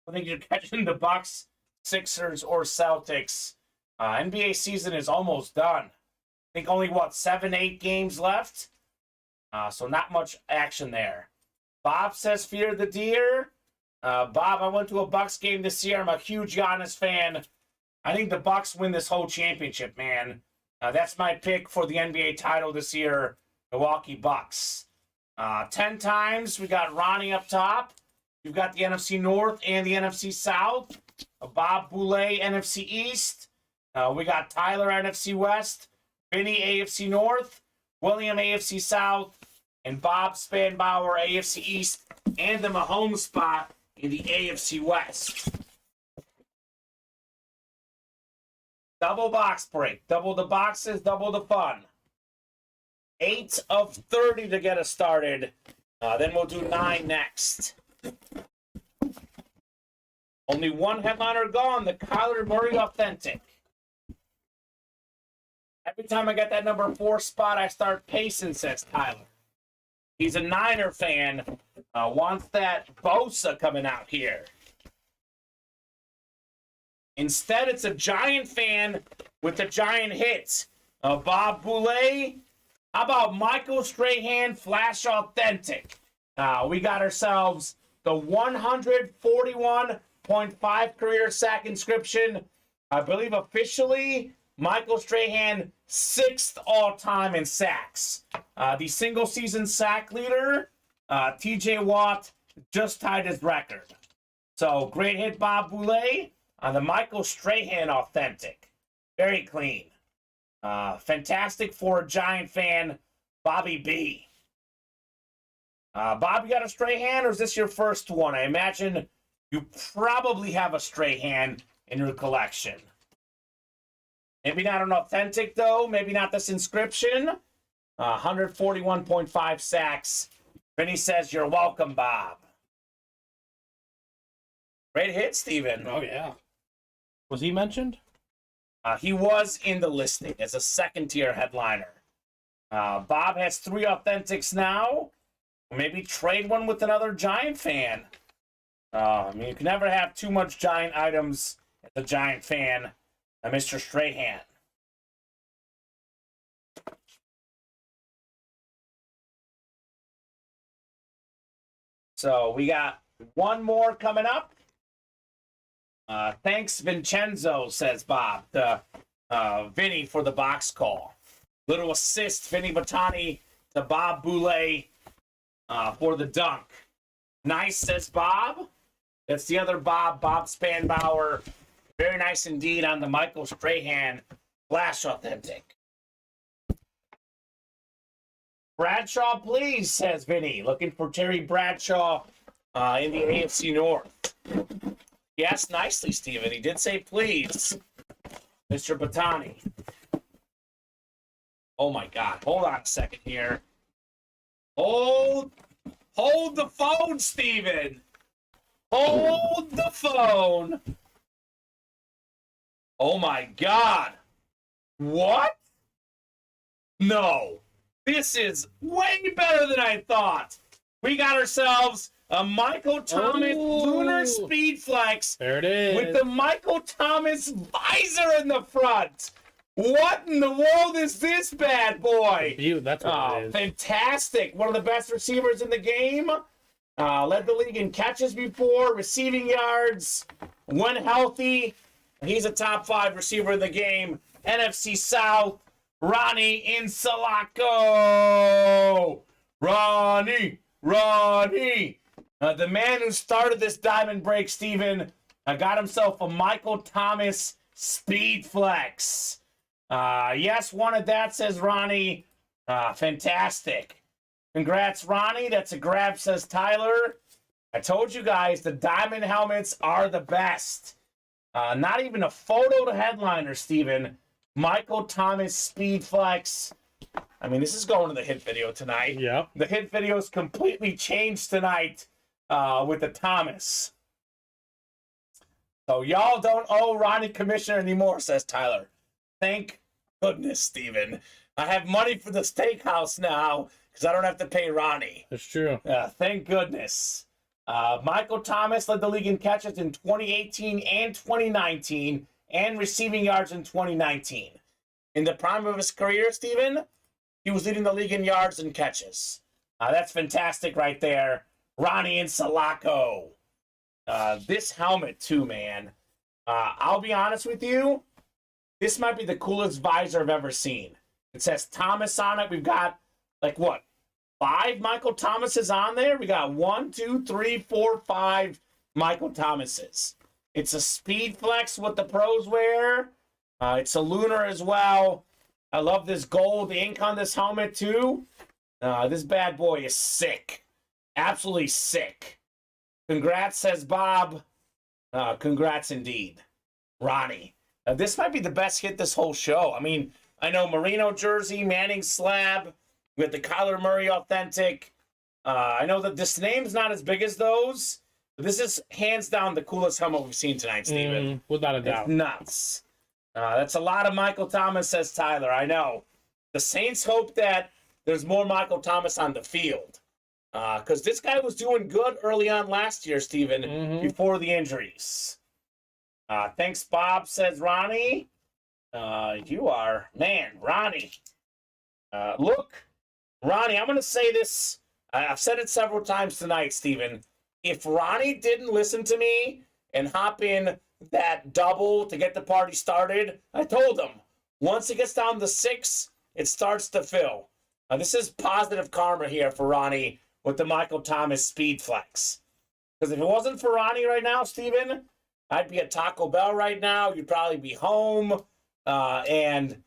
I think you're catching the Bucks, Sixers, or Celtics. NBA season is almost done. I think only, 7, 8 games left? So not much action there. Bob says, fear the deer. Bob, I went to a Bucks game this year. I'm a huge Giannis fan. I think the Bucks win this whole championship, man. That's my pick for the NBA title this year, Milwaukee Bucks. 10 times, we got Ronnie up top. You've got the NFC North and the NFC South. Bob Boulay, NFC East. We got Tyler, NFC West. Vinny, AFC North. William, AFC South. And Bob Spanbauer, AFC East. And the Mahomes spot in the AFC West. Double box break. Double the boxes, double the fun. 8 of 30 to get us started. Then we'll do 9 next. Only one headliner gone, the Kyler Murray Authentic. Every time I get that number 4 spot, I start pacing, says Tyler. He's a Niner fan. Wants that Bosa coming out here. Instead, it's a Giant fan with the Giant hits. Bob Boulay. How about Michael Strahan Flash Authentic? We got ourselves the 141.5 career sack inscription. I believe officially Michael Strahan 6th all-time in sacks. The single-season sack leader, T.J. Watt, just tied his record. So, great hit, Bob Boulay, on the Michael Strahan Authentic. Very clean. Fantastic for a Giant fan, Bobby B. Bob, you got a Strahan, or is this your first one? I imagine you probably have a Strahan in your collection. Maybe not an authentic, though. Maybe not this inscription. 141.5 sacks. Vinny says, you're welcome, Bob. Great hit, Steven. Oh, yeah. Was he mentioned? He was in the listing as a second-tier headliner. Bob has 3 authentics now. Maybe trade one with another Giant fan. You can never have too much Giant items as a Giant fan. Mr. Strahan. So we got one more coming up. Thanks, Vincenzo, says Bob, to Vinny for the box call. Little assist, Vinny Batani to Bob Boulay for the dunk. Nice, says Bob. That's the other Bob, Bob Spanbauer. Very nice indeed on the Michael Strahan Flash Authentic. Bradshaw, please, says Vinny. Looking for Terry Bradshaw in the AFC North. Yes, nicely, Steven. He did say please, Mr. Batani. Oh, my God. Hold on a second here. Hold the phone, Steven. Hold the phone. Oh, my God. What? No. This is way better than I thought. We got ourselves a Michael Thomas Lunar SpeedFlex. There it is. With the Michael Thomas visor in the front. What in the world is this bad boy? That's what it is. Fantastic. One of the best receivers in the game. Led the league in catches before, receiving yards. When healthy, he's a top 5 receiver in the game. NFC South, Ronnie Insalaco. Ronnie. The man who started this diamond break, Steven, got himself a Michael Thomas SpeedFlex. Yes, wanted that, says Ronnie. Fantastic. Congrats, Ronnie. That's a grab, says Tyler. I told you guys the diamond helmets are the best. Not even a photo to headliner, Steven. Michael Thomas SpeedFlex. I mean, this is going to the hit video tonight. Yep. The hit video's completely changed tonight with the Thomas. So y'all don't owe Ronnie Commissioner anymore, says Tyler. Thank goodness, Steven. I have money for the steakhouse now because I don't have to pay Ronnie. That's true. Thank goodness. Michael Thomas led the league in catches in 2018 and 2019 and receiving yards in 2019. In the prime of his career, Steven, he was leading the league in yards and catches. That's fantastic right there. Ronnie and Sulaco. This helmet, too, man. I'll be honest with you. This might be the coolest visor I've ever seen. It says Thomas on it. We've got, like, what? 5 Michael Thomases on there? We got 1, 2, 3, 4, 5 Michael Thomases. It's a SpeedFlex, what the pros wear. It's a Lunar as well. I love this gold ink on this helmet, too. This bad boy is sick. Absolutely sick. Congrats, says Bob. Congrats indeed. Ronnie. This might be the best hit this whole show. I mean, I know Marino jersey, Manning slab, with the Kyler Murray authentic. I know that this name's not as big as those, but this is hands down the coolest helmet we've seen tonight, Steven. Without a doubt. It's nuts. That's a lot of Michael Thomas, says Tyler. I know. The Saints hope that there's more Michael Thomas on the field. Because this guy was doing good early on last year, Steven, before the injuries. Thanks, Bob, says Ronnie. You are, man, Ronnie. Look, Ronnie, I'm going to say this. I've said it several times tonight, Steven. If Ronnie didn't listen to me and hop in that double to get the party started, I told him, once it gets down to 6, it starts to fill. This is positive karma here for Ronnie with the Michael Thomas SpeedFlex. Because if it wasn't for Ronnie right now, Steven, I'd be at Taco Bell right now. You'd probably be home. And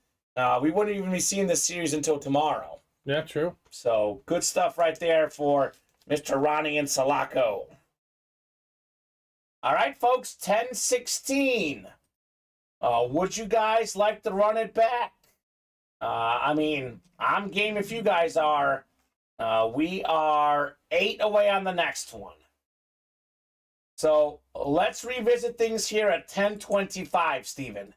we wouldn't even be seeing this series until tomorrow. Yeah, true. So, good stuff right there for Mr. Ronnie and Sulaco. All right, folks, 10-16. Would you guys like to run it back? I mean, I'm game if you guys are. We are 8 away on the next one. So, let's revisit things here at 10:25, Steven.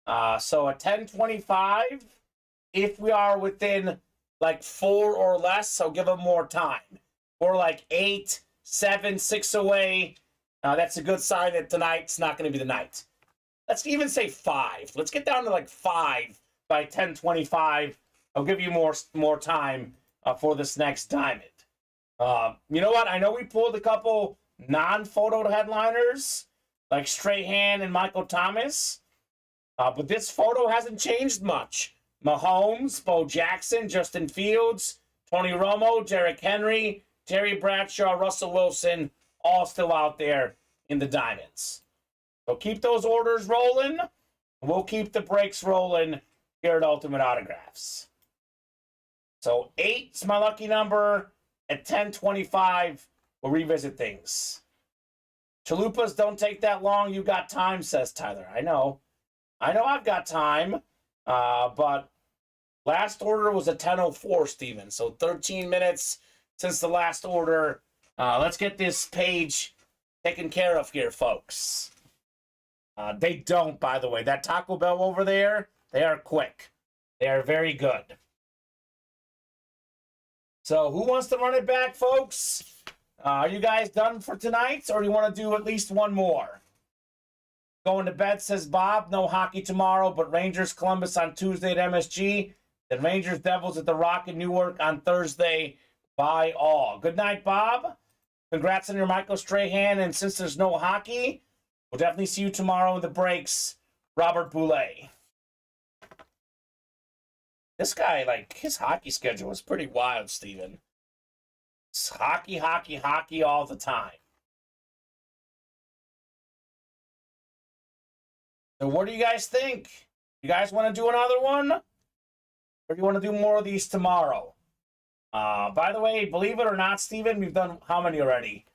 So at 10:25, if we are within like 4 or less, so give them more time. Or like 8, 7, 6 away, that's a good sign that tonight's not going to be the night. Let's even say 5. Let's get down to like 5 by 10:25. I'll give you more time for this next diamond. You know what? I know we pulled a couple non-photo headliners like Strahan and Michael Thomas. But this photo hasn't changed much. Mahomes, Bo Jackson, Justin Fields, Tony Romo, Derrick Henry, Terry Bradshaw, Russell Wilson, all still out there in the diamonds. So keep those orders rolling. We'll keep the breaks rolling here at Ultimate Autographs. So 8's my lucky number. At 10:25, we'll revisit things. Chalupas don't take that long. You got time, says Tyler. I know I've got time, but last order was a 10:04, Steven. So 13 minutes since the last order. Let's get this page taken care of here, folks. They don't, by the way. That Taco Bell over there, they are quick. They are very good. So who wants to run it back, folks? Are you guys done for tonight, or do you want to do at least one more? Going to bed, says Bob. No hockey tomorrow, but Rangers Columbus on Tuesday at MSG. Then Rangers Devils at the Rock in Newark on Thursday. Bye all. Good night, Bob. Congrats on your Michael Strahan. And since there's no hockey, we'll definitely see you tomorrow in the breaks. Robert Boulay. This guy, like, his hockey schedule is pretty wild, Steven. It's hockey, hockey, hockey all the time. So what do you guys think? You guys want to do another one? Or do you want to do more of these tomorrow? By the way, believe it or not, Steven, we've done how many already?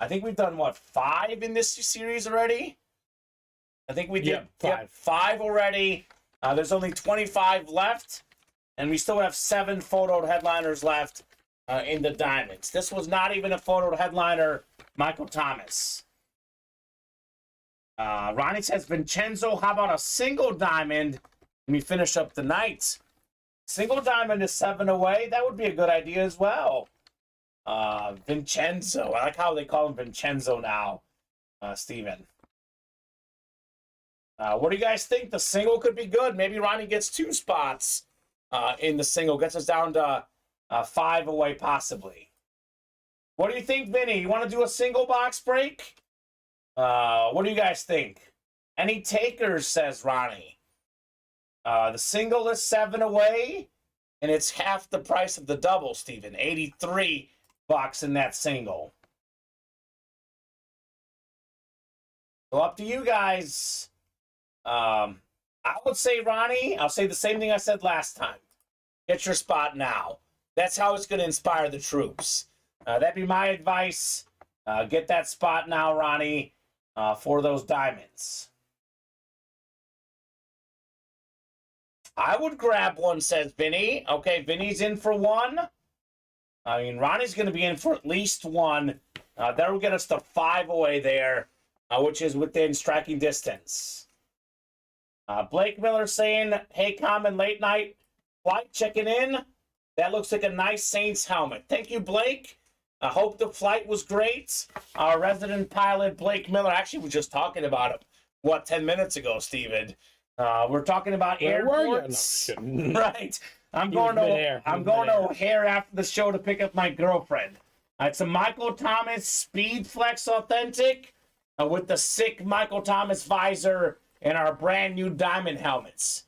I think we've done, what, 5 in this series already? I think we did 5 already. There's only 25 left, and we still have 7 photoed headliners left in the diamonds. This was not even a photoed headliner, Michael Thomas. Ronnie says, Vincenzo, how about a single diamond? Let me finish up the night. Single diamond is 7 away. That would be a good idea as well. Vincenzo. I like how they call him Vincenzo now, Steven. What do you guys think? The single could be good. Maybe Ronnie gets 2 spots in the single. Gets us down to 5 away, possibly. What do you think, Vinny? You want to do a single box break? What do you guys think? Any takers, says Ronnie. The single is 7 away, and it's half the price of the double, Steven. $83 in that single. So up to you guys. I would say, Ronnie, I'll say the same thing I said last time. Get your spot now. That's how it's going to inspire the troops. That'd be my advice. Get that spot now, Ronnie, for those diamonds. I would grab one, says Vinny. Okay, Vinny's in for 1. I mean, Ronnie's going to be in for at least 1. That will get us to 5 away there, which is within striking distance. Blake Miller saying, hey, Kamen Late Night Flight checking in. That looks like a nice Saints helmet. Thank you, Blake. I hope the flight was great. Our resident pilot, Blake Miller, actually was just talking about it, 10 minutes ago, Steven? We're talking about airports. No, right. I'm going to O'Hare after the show to pick up my girlfriend. It's a Michael Thomas SpeedFlex Authentic with the sick Michael Thomas visor and our brand new diamond helmets.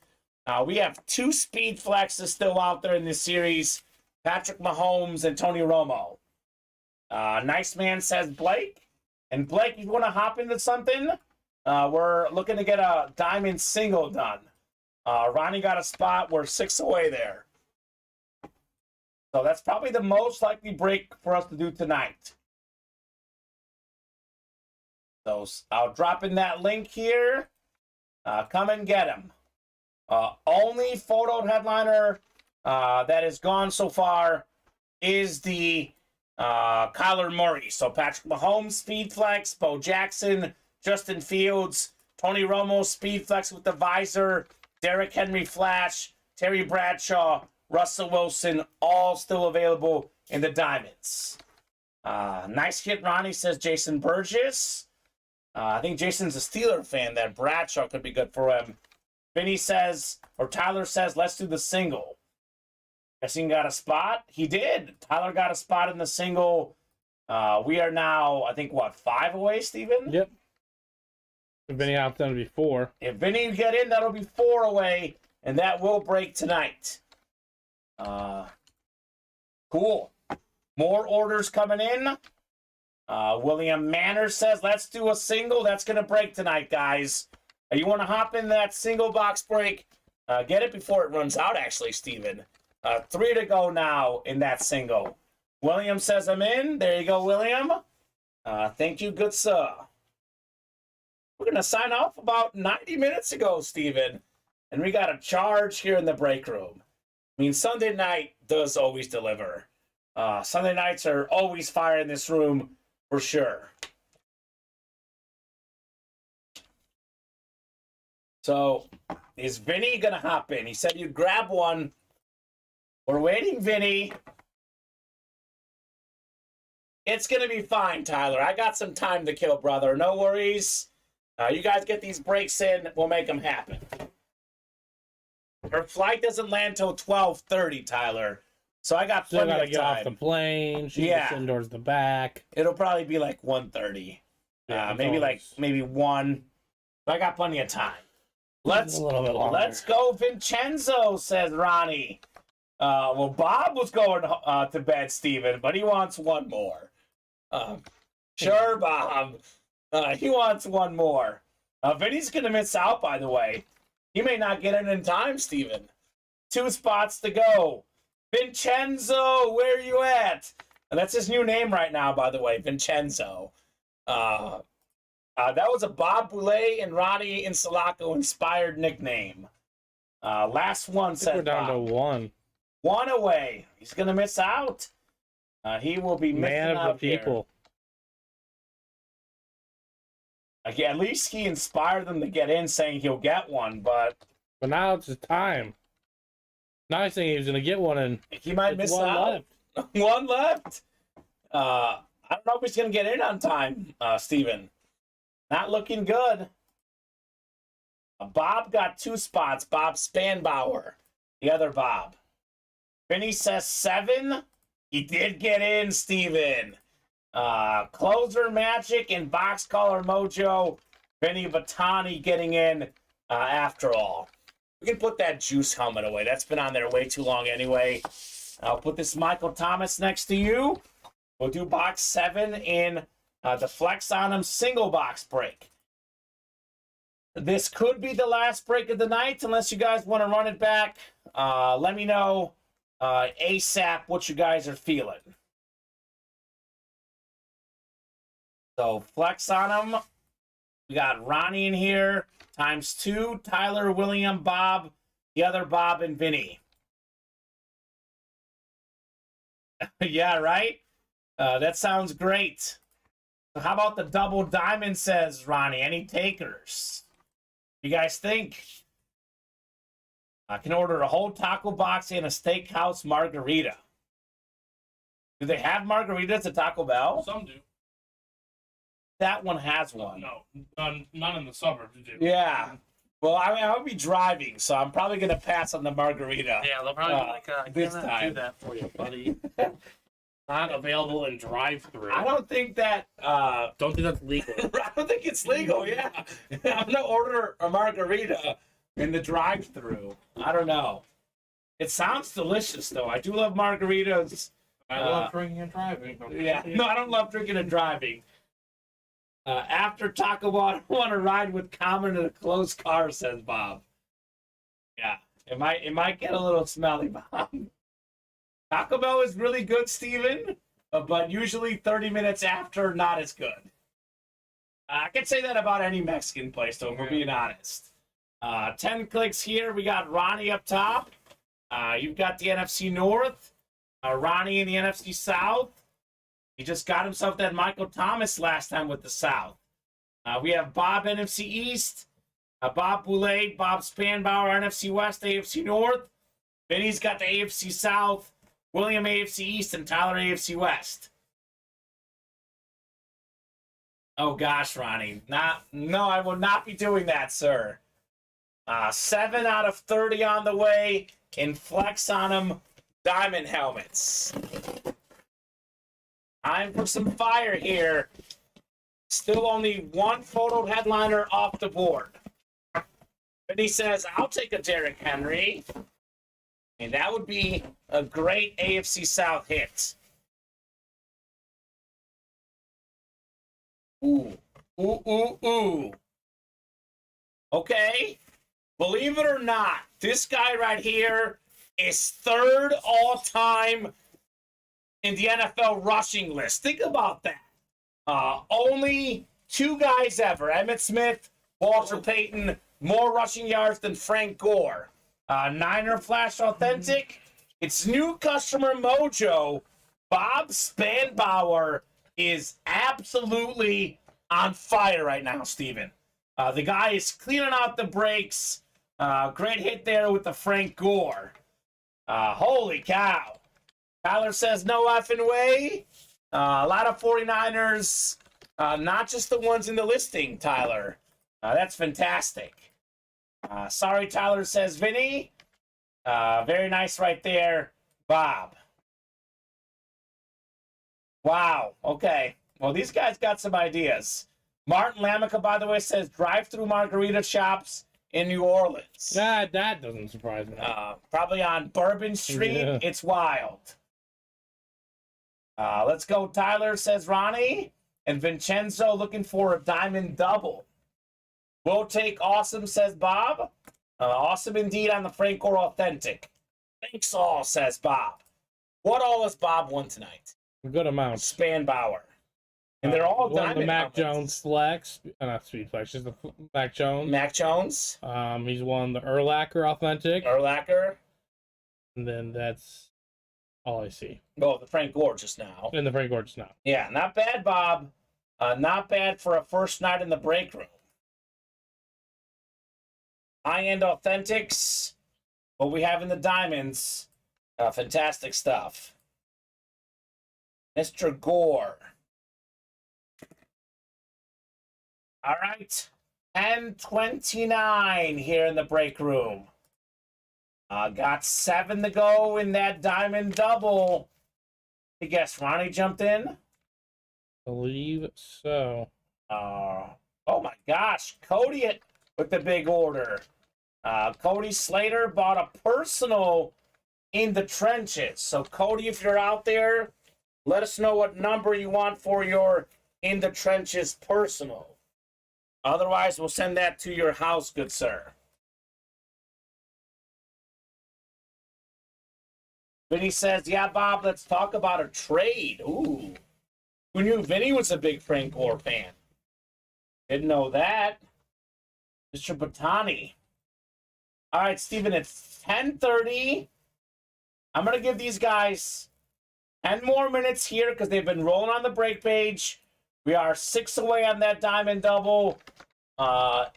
We have 2 SpeedFlexes still out there in this series. Patrick Mahomes and Tony Romo. Nice man, says Blake. And Blake, you want to hop into something? We're looking to get a diamond single done. Ronnie got a spot. We're 6 away there. So that's probably the most likely break for us to do tonight. So I'll drop in that link here. Come and get him. Only photoed headliner that is gone so far is the Kyler Murray. So Patrick Mahomes, SpeedFlex, Bo Jackson, Justin Fields, Tony Romo, SpeedFlex with the visor, Derrick Henry Flash, Terry Bradshaw, Russell Wilson, all still available in the diamonds. Nice hit, Ronnie, says Jason Burgess. I think Jason's a Steeler fan. That Bradshaw could be good for him. Vinny says, or Tyler says, let's do the single. Guessing got a spot? He did. Tyler got a spot in the single. We are now, I think, 5 away, Steven? Yep. If Vinny hops in, it'll be 4. If Vinny get in, that'll be 4 away, and that will break tonight. Cool. More orders coming in. William Manor says, let's do a single. That's going to break tonight, guys. You want to hop in that single box break? Get it before it runs out, actually, Steven. 3 to go now in that single. William says I'm in. There you go, William. Thank you, good sir. We're going to sign off about 90 minutes ago, Steven. And we got a charge here in the break room. I mean, Sunday night does always deliver. Sunday nights are always fire in this room, for sure. So, is Vinny going to hop in? He said you'd grab one. We're waiting, Vinny. It's going to be fine, Tyler. I got some time to kill, brother. No worries. You guys get these breaks in. We'll make them happen. Her flight doesn't land till 12:30, Tyler. So I got plenty of time. Get off the plane. She's sitting towards the back. It'll probably be like 1:30. Yeah, maybe 1. But I got plenty of time. Let's go, Vincenzo, says Ronnie. Well, Bob was going to bed, Steven, but he wants one more. Sure, Bob. He wants one more. Vinny's going to miss out, by the way. He may not get in time, Steven. 2 spots to go. Vincenzo, where are you at? And that's his new name right now, by the way, Vincenzo. That was a Bob Boulay and Ronnie Insulaco inspired nickname. Last one, said we're down Bob. to 1. 1 away. He's going to miss out. He will be missing Man out of the people. Here. At least he inspired them to get in, saying he'll get one, but now it's his time. Now he's saying he was going to get one, and he might miss one out. left. 1 left. I don't know if he's going to get in on time, Steven. Not looking good. Bob got 2 spots. Bob Spanbauer, the other Bob. Vinny says 7. He did get in, Steven. Closer Magic and Box Caller Mojo. Vinny Batani getting in after all. We can put that Juice helmet away. That's been on there way too long anyway. I'll put this Michael Thomas next to you. We'll do box 7 in the Flex on him single box break. This could be the last break of the night unless you guys want to run it back. Let me know ASAP what you guys are feeling. So Flex on him. We got Ronnie in here times 2. Tyler, William, Bob, the other Bob, and Vinny. Yeah, right? That sounds great. So how about the double diamond, says Ronnie? Any takers? You guys think? I can order a whole taco box and a steakhouse margarita. Do they have margaritas at Taco Bell? Some do. That one has one. No, none in the suburbs do. Yeah. Well, I mean, I'll be driving, so I'm probably going to pass on the margarita. Yeah, they'll probably be like, I this cannot time. do that for you, buddy. Not available in drive-thru. I don't think that... Don't think that's legal. I don't think it's legal, yeah. I'm going to order a margarita in the drive-thru. I don't know. It sounds delicious, though. I do love margaritas. I love drinking and driving. Yeah. No, I don't love drinking and driving. After Taco Bell, I want to ride with Kamen in a closed car, says Bob. Yeah. It might get a little smelly, Bob. Taco Bell is really good, Steven, but usually 30 minutes after, not as good. I can say that about any Mexican place, though, if we're being honest. 10 clicks here. We got Ronnie up top. You've got the NFC North. Ronnie in the NFC South. He just got himself that Michael Thomas last time with the South. We have Bob NFC East. Bob Boulay, Bob Spanbauer, NFC West, AFC North. Vinny's got the AFC South. William AFC East and Tyler AFC West. Oh gosh, Ronnie. No, I will not be doing that, sir. 7 out of 30 on the way in Flex on them diamond helmets. Time for some fire here. Still only 1 photo headliner off the board. But he says, I'll take a Derrick Henry. And that would be a great AFC South hit. Ooh. Ooh, ooh, ooh. Okay. Believe it or not, this guy right here is 3rd all-time in the NFL rushing list. Think about that. Only 2 guys ever, Emmitt Smith, Walter Payton, more rushing yards than Frank Gore. Niner Flash Authentic. It's new customer mojo. Bob Spanbauer is absolutely on fire right now, Steven. The guy is cleaning out the brakes. Great hit there with the Frank Gore. Holy cow. Tyler says no effing way. A lot of 49ers, not just the ones in the listing, Tyler. That's fantastic. Sorry, Tyler, says Vinny. Very nice right there, Bob. Wow, okay. Well, these guys got some ideas. Martin Lamica, by the way, says drive-through margarita shops in New Orleans. That doesn't surprise me. Probably on Bourbon Street. Yeah. It's wild. Let's go, Tyler, says Ronnie. And Vincenzo looking for a diamond double. We'll take awesome, says Bob. Awesome indeed on the Francor Authentic. Thanks all, says Bob. What all has Bob won tonight? A good amount. Spanbauer. And they're all diamond the Mac helmets. Jones Flex. Not SpeedFlex, just the Mac Jones. Mac Jones. He's won the Urlacher Authentic. Urlacher. And then that's all I see. Oh, the Frank Gore just now. And the Frank Gorgeous now. Yeah, not bad, Bob. Not bad for a first night in the break room. High-end authentics. What we have in the diamonds. Fantastic stuff. Mr. Gore. All right. 10:29 here in the break room. Got 7 to go in that diamond double. I guess Ronnie jumped in? I believe so. Oh my gosh. Cody with the big order. Cody Slater bought a personal in the trenches. So, Cody, if you're out there, let us know what number you want for your in the trenches personal. Otherwise, we'll send that to your house, good sir. Vinny says, yeah, Bob, let's talk about a trade. Ooh. Who knew Vinny was a big Frank Gore fan? Didn't know that. Mr. Batani. All right, Steven, it's 10:30. I'm going to give these guys 10 more minutes here because they've been rolling on the break page. We are 6 away on that diamond double.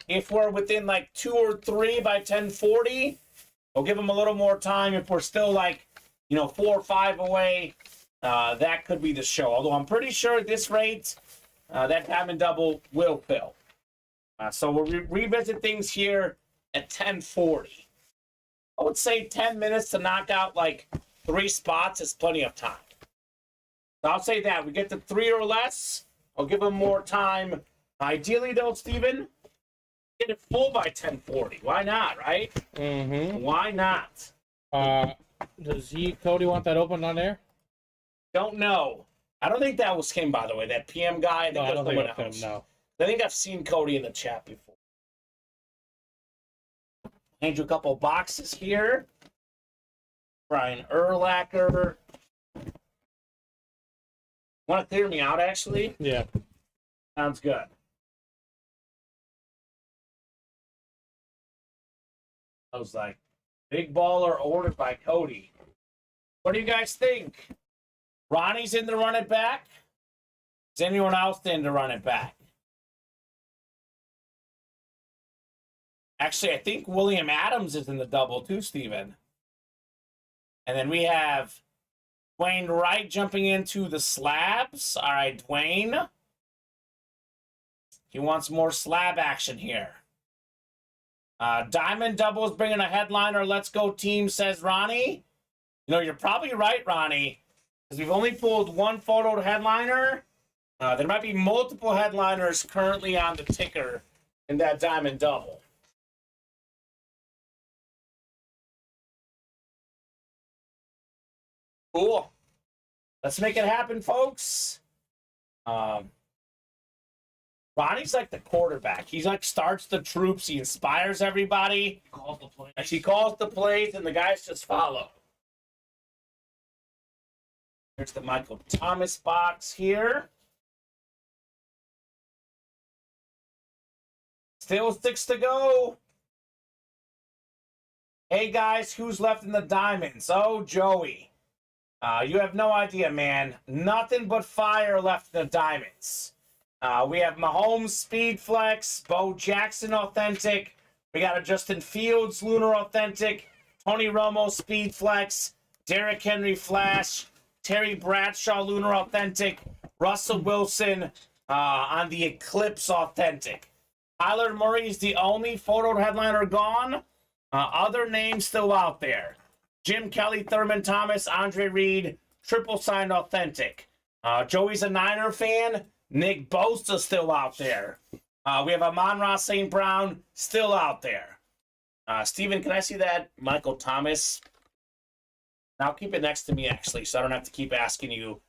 If we're within like 2 or 3 by 10:40, we'll give them a little more time. If we're still like, 4 or 5 away, that could be the show. Although I'm pretty sure at this rate, that diamond double will fill. So we'll revisit things here at 10:40. I would say 10 minutes to knock out like 3 spots is plenty of time. So I'll say that. We get to 3 or less, I'll give them more time. Ideally, though, Steven, get it full by 10:40. Why not, right? Mm-hmm. Why not? Does Cody want that open on air? Don't know. I don't think that was him, by the way. That PM guy. I think I don't think it it's was him, no. I think I've seen Cody in the chat before. Hand you a couple boxes here. Brian Urlacher. Want to clear me out, actually? Yeah. Sounds good. I was like, big baller ordered by Cody. What do you guys think? Ronnie's in to run it back? Is anyone else in to run it back? Actually, I think William Adams is in the double too, Steven. And then we have Dwayne Wright jumping into the slabs. All right, Dwayne. He wants more slab action here. Diamond doubles bringing a headliner. Let's go team, says Ronnie. You're probably right, Ronnie, because we've only pulled 1 photo headliner. There might be multiple headliners currently on the ticker in that diamond double. Cool. Let's make it happen, folks. Ronnie's like the quarterback. He's like starts the troops. He inspires everybody. He calls the plays, and the guys just follow. Here's the Michael Thomas box here. Still 6 to go. Hey, guys, who's left in the diamonds? Oh, Joey. You have no idea, man. Nothing but fire left in the diamonds. We have Mahomes SpeedFlex, Bo Jackson Authentic. We got a Justin Fields Lunar Authentic, Tony Romo SpeedFlex, Derrick Henry Flash, Terry Bradshaw Lunar Authentic, Russell Wilson on the Eclipse Authentic. Kyler Murray is the only photo headliner gone. Other names still out there. Jim Kelly, Thurman Thomas, Andre Reed, triple signed Authentic. Joey's a Niner fan. Nick Bosa's still out there. We have Amon-Ra St. Brown still out there. Steven, can I see that Michael Thomas? Now keep it next to me, actually, so I don't have to keep asking you.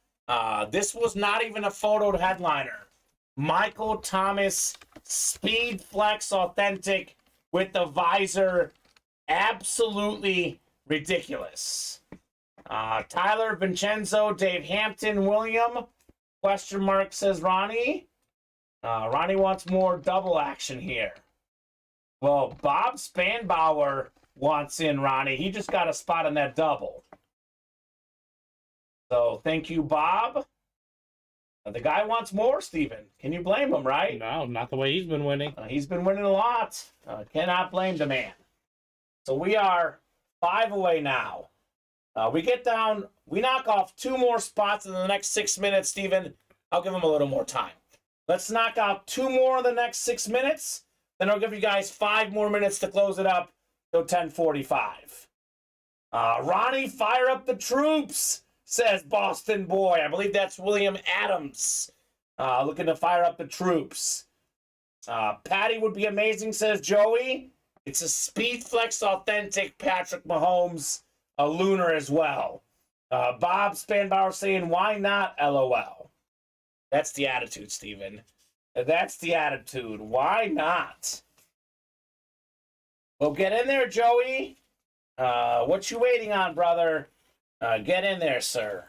This was not even a photo headliner. Michael Thomas SpeedFlex Authentic with the visor absolutely ridiculous. Tyler, Vincenzo, Dave Hampton, William, question mark, says Ronnie. Ronnie wants more double action here. Well, Bob Spanbauer wants in, Ronnie. He just got a spot on that double. So thank you, Bob. The guy wants more, Steven. Can you blame him, right? No, not the way he's been winning. He's been winning a lot. Cannot blame the man. So we are 5 away now. We get down, we knock off 2 more spots in the next 6 minutes, Steven. I'll give him a little more time. Let's knock out 2 more in the next 6 minutes. Then I'll give you guys 5 more minutes to close it up till 10:45. Ronnie, fire up the troops, says Boston Boy. I believe that's William Adams. Looking to fire up the troops. Patty would be amazing, says Joey. It's a SpeedFlex authentic Patrick Mahomes, a lunar as well. Bob Spanbauer saying, why not, LOL? That's the attitude, Steven. That's the attitude. Why not? Well, get in there, Joey. What you waiting on, brother? Get in there, sir.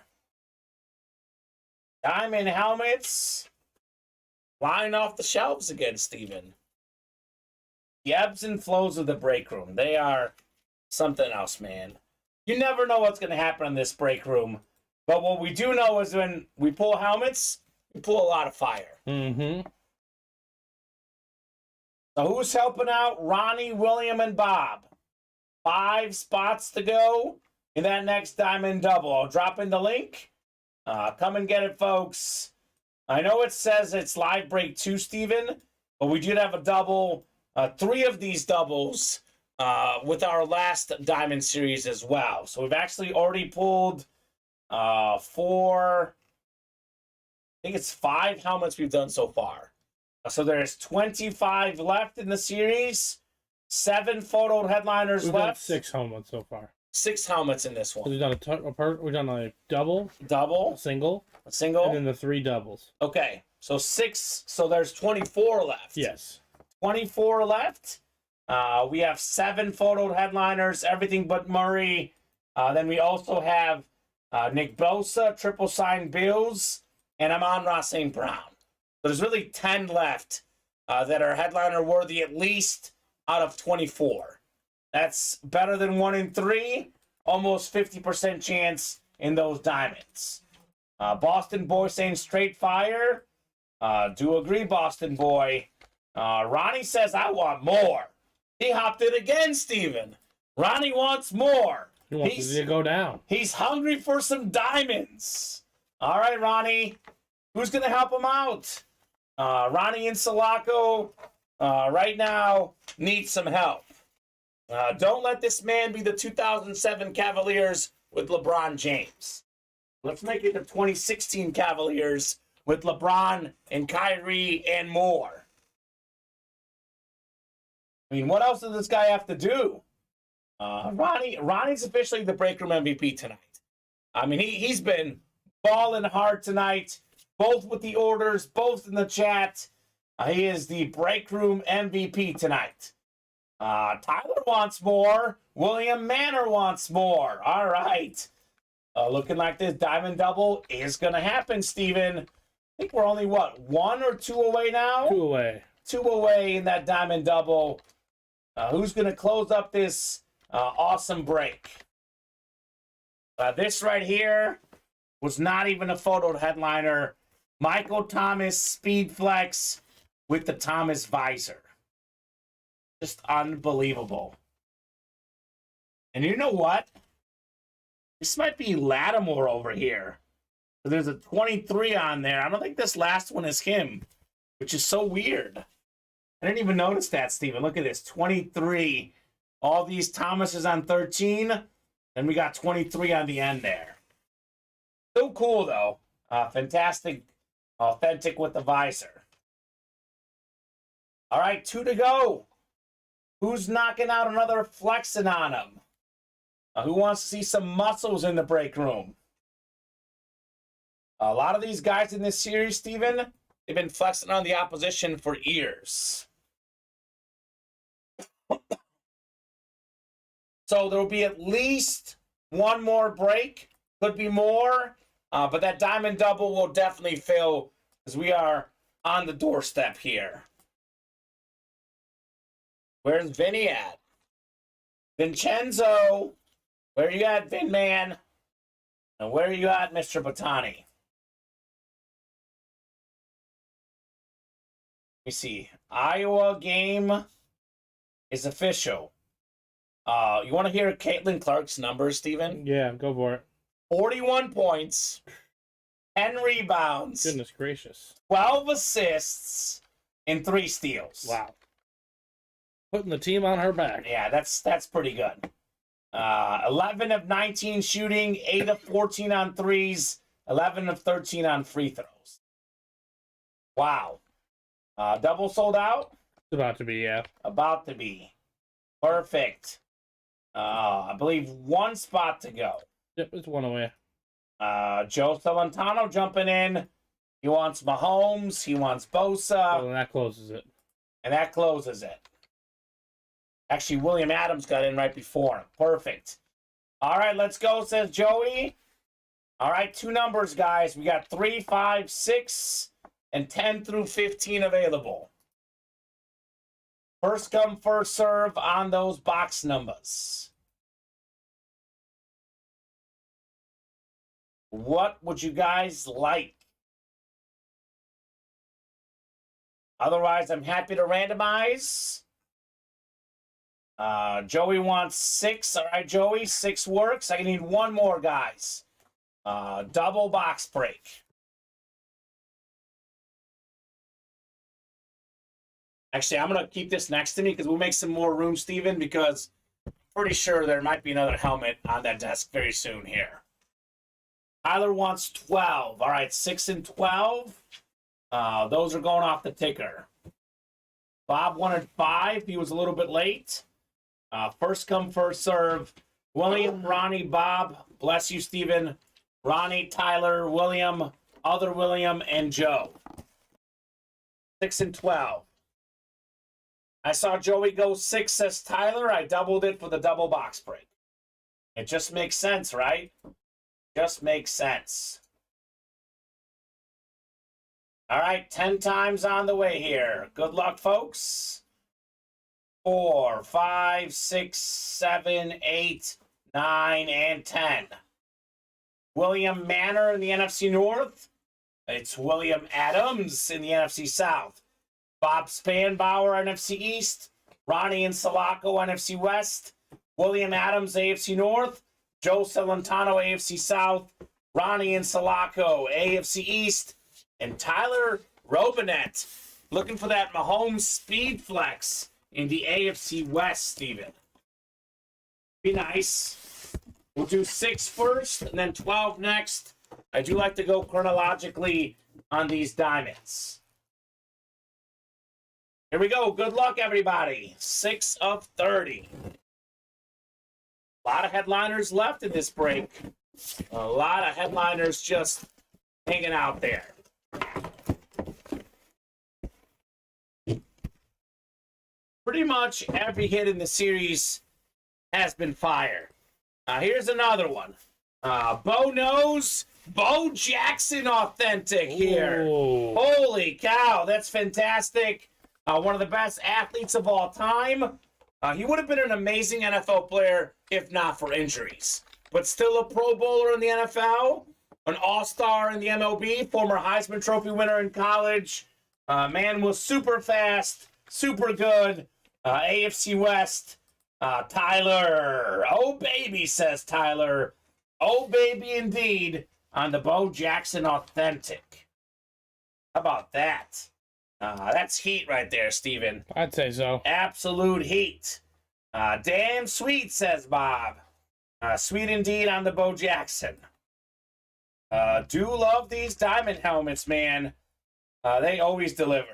Diamond helmets. Flying off the shelves again, Steven. The ebbs and flows of the break room. They are something else, man. You never know what's going to happen in this break room. But what we do know is when we pull helmets, we pull a lot of fire. Mm-hmm. So who's helping out? Ronnie, William, and Bob. 5 spots to go in that next diamond double. I'll drop in the link. Come and get it, folks. I know it says it's live break 2, Steven, but we did have a double, 3 of these doubles with our last diamond series as well. So we've actually already pulled 4, I think it's 5 helmets we've done so far. So there's 25 left in the series, 7 photo headliners We've left. done 6 helmets so far. 6 helmets in this one. We've done we've done a double, Double, a single, and then the 3 doubles. Okay, so 6. So there's 24 left. Yes. 24 left. We have 7 photo headliners, everything but Murray. Then we also have Nick Bosa, triple sign Bills, and Amon-Ra St. Brown. So there's really 10 left that are headliner worthy, at least out of 24. That's better than 1 in 3, almost 50% chance in those diamonds. Boston Boy saying straight fire. Do agree, Boston Boy. Ronnie says, I want more. He hopped in again, Steven. Ronnie wants more. He wants to go down. He's hungry for some diamonds. All right, Ronnie. Who's going to help him out? Ronnie and Sulaco right now need some help. Don't let this man be the 2007 Cavaliers with LeBron James. Let's make it the 2016 Cavaliers with LeBron and Kyrie and more. I mean, what else does this guy have to do? Ronnie's officially the break room MVP tonight. I mean, he's been balling hard tonight, both with the orders, both in the chat. He is the break room MVP tonight. Tyler wants more. William Manor wants more. All right. Looking like this diamond double is going to happen, Steven. I think we're only, 1 or 2 away now? 2 away. 2 away in that diamond double. Who's going to close up this awesome break? This right here was not even a photo headliner. Michael Thomas SpeedFlex with the Thomas visor. Just unbelievable. And you know what? This might be Lattimore over here. There's a 23 on there. I don't think this last one is him, which is so weird. I didn't even notice that, Steven. Look at this, 23. All these Thomases on 13, and we got 23 on the end there. So cool, though. Fantastic, authentic with the visor. All right, 2 to go. Who's knocking out another flexing on him? Who wants to see some muscles in the break room? A lot of these guys in this series, Steven, they've been flexing on the opposition for years. So there will be at least one more break. Could be more. But that diamond double will definitely fill as we are on the doorstep here. Where's Vinny at? Vincenzo. Where you at, Vin Man? And where you at, Mr. Botani? Let me see. Iowa game is official. You want to hear Caitlin Clark's numbers, Steven? Yeah, go for it. 41 points, 10 rebounds, Goodness gracious. 12 assists, and 3 steals. Wow. Putting the team on her back. Yeah, that's pretty good. 11 of 19 shooting, 8 of 14 on threes, 11 of 13 on free throws. Wow. Double sold out? It's about to be, yeah. About to be. Perfect. I believe 1 spot to go. Yep, it's one away. Joe Celentano jumping in. He wants Mahomes. He wants Bosa. Well, that closes it. And that closes it. Actually, William Adams got in right before him. Perfect. All right, let's go, says Joey. All right, 2 numbers, guys. We got 3, 5, 6, and 10 through 15 available. First come, first serve on those box numbers. What would you guys like? Otherwise, I'm happy to randomize. Joey wants 6. All right, Joey, 6 works. I need 1 more, guys. Double box break. Actually, I'm going to keep this next to me because we'll make some more room, Steven, because I'm pretty sure there might be another helmet on that desk very soon here. Tyler wants 12. All right, 6 and 12. Those are going off the ticker. Bob wanted 5. He was a little bit late. First come, first serve. William, Ronnie, Bob. Bless you, Steven. Ronnie, Tyler, William, other William, and Joe. 6 and 12. I saw Joey go 6, says Tyler. I doubled it for the double box break. It just makes sense, right? Just makes sense. All right, 10 times on the way here. Good luck, folks. 4, 5, 6, 7, 8, 9, and 10. William Manor in the NFC North. It's William Adams in the NFC South. Bob Spanbauer, NFC East. Ronnie and Sulaco, NFC West. William Adams, AFC North. Joe Celentano, AFC South. Ronnie and Sulaco, AFC East. And Tyler Robinet, looking for that Mahomes SpeedFlex in the AFC West, Steven. Be nice. We'll do 6 first and then 12 next. I do like to go chronologically on these diamonds. Here we go. Good luck, everybody. 6 of 30. A lot of headliners left in this break. A lot of headliners just hanging out there. Pretty much every hit in the series has been fired. Here's another one. Bo knows. Bo Jackson authentic here. Ooh. Holy cow, that's fantastic. One of the best athletes of all time. He would have been an amazing NFL player if not for injuries. But still a Pro Bowler in the NFL, an All-Star in the MLB, former Heisman Trophy winner in college. Man was super fast, super good. AFC West, Tyler. Oh, baby, says Tyler. Oh, baby, indeed, on the Bo Jackson Authentic. How about that? That's heat right there, Steven. I'd say so. Absolute heat. Damn sweet, says Bob. Sweet indeed on the Bo Jackson. Do love these diamond helmets, man. They always deliver.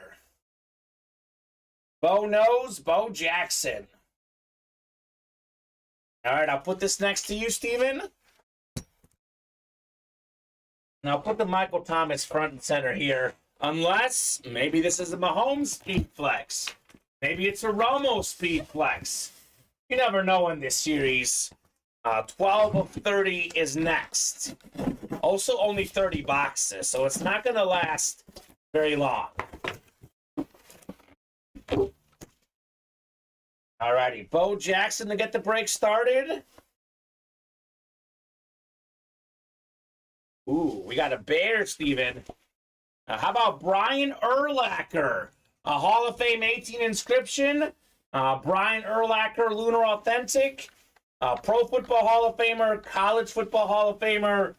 Bo knows, Bo Jackson. All right, I'll put this next to you, Steven. And I'll put the Michael Thomas front and center here. Unless, maybe this is a Mahomes SpeedFlex. Maybe it's a Romo SpeedFlex. You never know in this series. 12 of 30 is next. Also, only 30 boxes, so it's not going to last very long. Alrighty, Bo Jackson to get the break started. Ooh, we got a bear, Steven. How about Brian Urlacher? A Hall of Fame 18 inscription. Brian Urlacher, Lunar Authentic. Pro Football Hall of Famer, College Football Hall of Famer,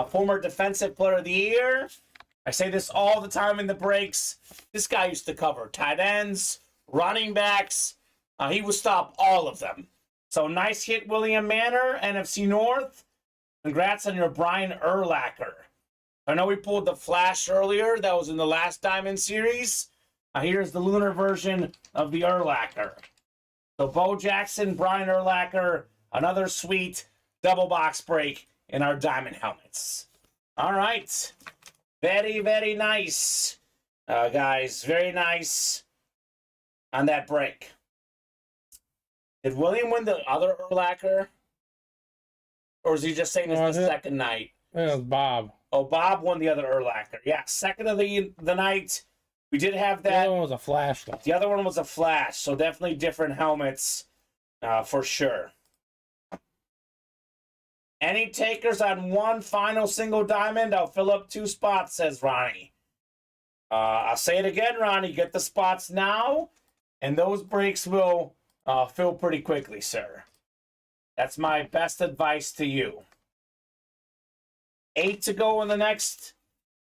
former Defensive Player of the Year. I say this all the time in the breaks. This guy used to cover tight ends, running backs. He would stop all of them. So nice hit, William Manor, NFC North. Congrats on your Brian Urlacher. I know we pulled the Flash earlier. That was in the last Diamond series. Here's the Lunar version of the Urlacher. So Bo Jackson, Brian Urlacher, another sweet double box break in our Diamond helmets. All right. Very, very nice, guys. Very nice on that break. Did William win the other Urlacher? Or is he just saying it's the second night? It was Bob. Oh, Bob won the other Urlacher. Yeah, second of the night. We did have that. The other one was a Flash, though. The other one was a Flash, so definitely different helmets for sure. Any takers on one final single diamond? I'll fill up 2 spots, says Ronnie. I'll say it again, Ronnie. Get the spots now, and those breaks will fill pretty quickly, sir. That's my best advice to you. 8 to go in the next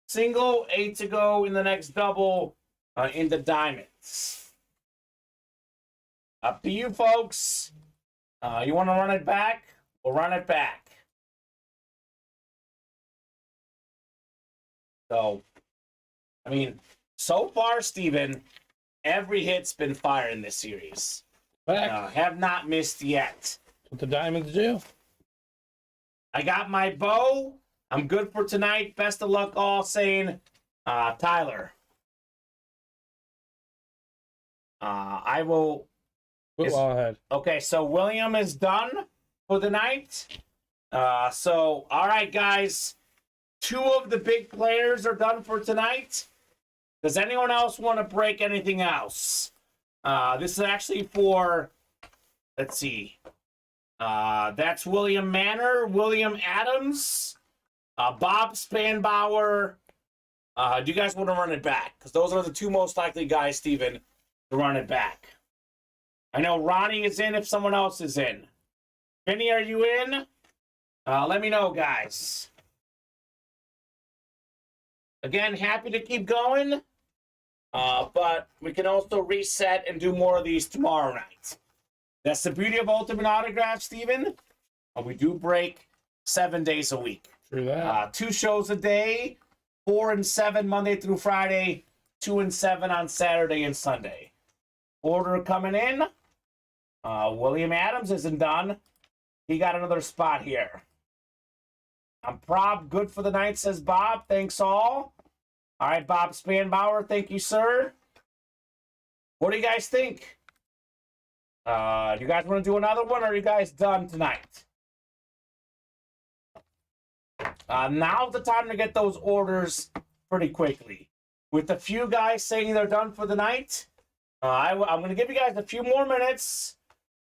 single, 8 to go in the next double in the diamonds. Up to you, folks. You want to run it back? We'll run it back. So, I mean, so far, Steven, every hit's been fire in this series. Have not missed yet. What the diamonds do? I got my bow. I'm good for tonight. Best of luck all, saying Tyler. I will... Football ahead. Okay, so William is done for the night. So, all right, guys. 2 of the big players are done for tonight. Does anyone else want to break anything else? This is actually for... Let's see. That's William Manor, William Adams, Bob Spanbauer. Do you guys want to run it back? Because those are the 2 most likely guys, Steven, to run it back. I know Ronnie is in if someone else is in. Vinny, are you in? Let me know, guys. Again, happy to keep going. But we can also reset and do more of these tomorrow night. That's the beauty of Ultimate Autograph, Steven. We do break 7 days a week. True that. 2 shows a day, 4 and 7 Monday through Friday, 2 and 7 on Saturday and Sunday. Order coming in. William Adams isn't done. He got another spot here. I'm prob good for the night, says Bob. Thanks all. All right, Bob Spanbauer, thank you, sir. What do you guys think? Do you guys want to do another one, or are you guys done tonight? Now's the time to get those orders pretty quickly. With a few guys saying they're done for the night, I'm going to give you guys a few more minutes,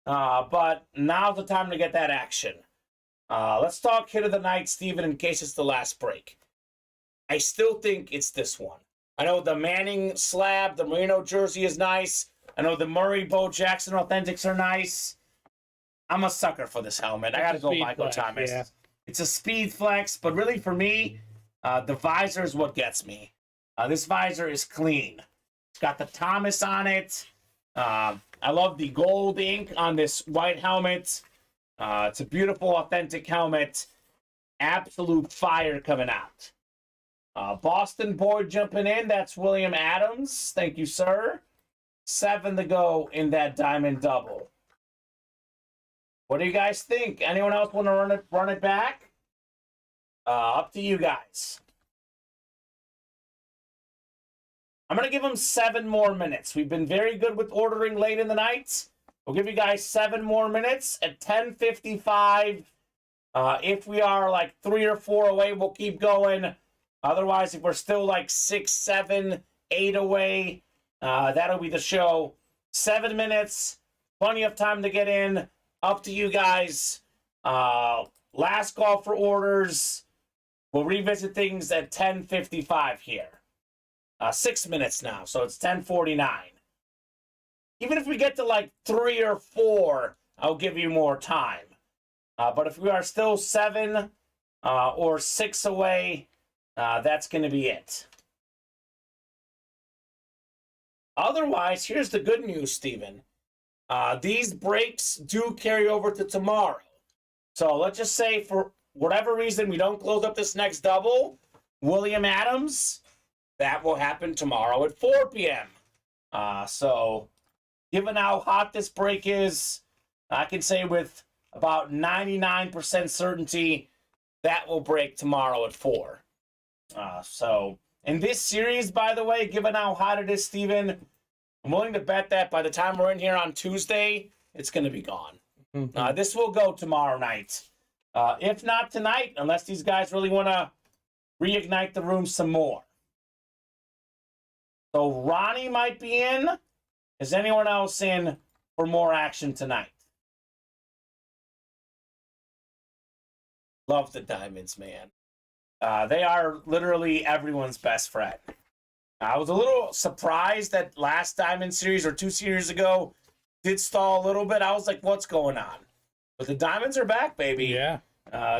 but now's the time to get that action. Let's talk hit of the night, Steven, in case it's the last break. I still think it's this one. I know the Manning slab, the Marino jersey is nice. I know the Murray Bo Jackson Authentics are nice. I'm a sucker for this helmet. I got to go Michael Thomas. Yeah. It's a SpeedFlex, but really for me, the visor is what gets me. This visor is clean. It's got the Thomas on it. I love the gold ink on this white helmet. It's a beautiful, authentic helmet. Absolute fire coming out. Boston Boy jumping in. That's William Adams. Thank you, sir. 7 to go in that diamond double. What do you guys think? Anyone else want to run it back? Up to you guys. I'm going to give them 7 more minutes. We've been very good with ordering late in the night. We'll give you guys 7 more minutes at 10:55. If we are like 3 or 4 away, we'll keep going. Otherwise, if we're still like 6, 7, 8 away, that'll be the show. 7 minutes, plenty of time to get in. Up to you guys. Last call for orders. We'll revisit things at 10:55 here. 6 minutes now, so it's 10:49. Even if we get to like 3 or 4, I'll give you more time. But if we are still 7 or 6 away, that's going to be it. Otherwise, here's the good news, Steven. These breaks do carry over to tomorrow. So let's just say for whatever reason we don't close up this next double, William Adams, that will happen tomorrow at 4 p.m. So given how hot this break is, I can say with about 99% certainty that will break tomorrow at 4. So in this series, by the way, given how hot it is, Steven, I'm willing to bet that by the time we're in here on Tuesday, it's going to be gone. This will go tomorrow night. If not tonight, unless these guys really want to reignite the room some more. So Ronnie might be in. Is anyone else in for more action tonight? Love the diamonds, man. They are literally everyone's best friend. I was a little surprised that last Diamond series or 2 series ago did stall a little bit. I was like, what's going on? But the diamonds are back, baby. Yeah.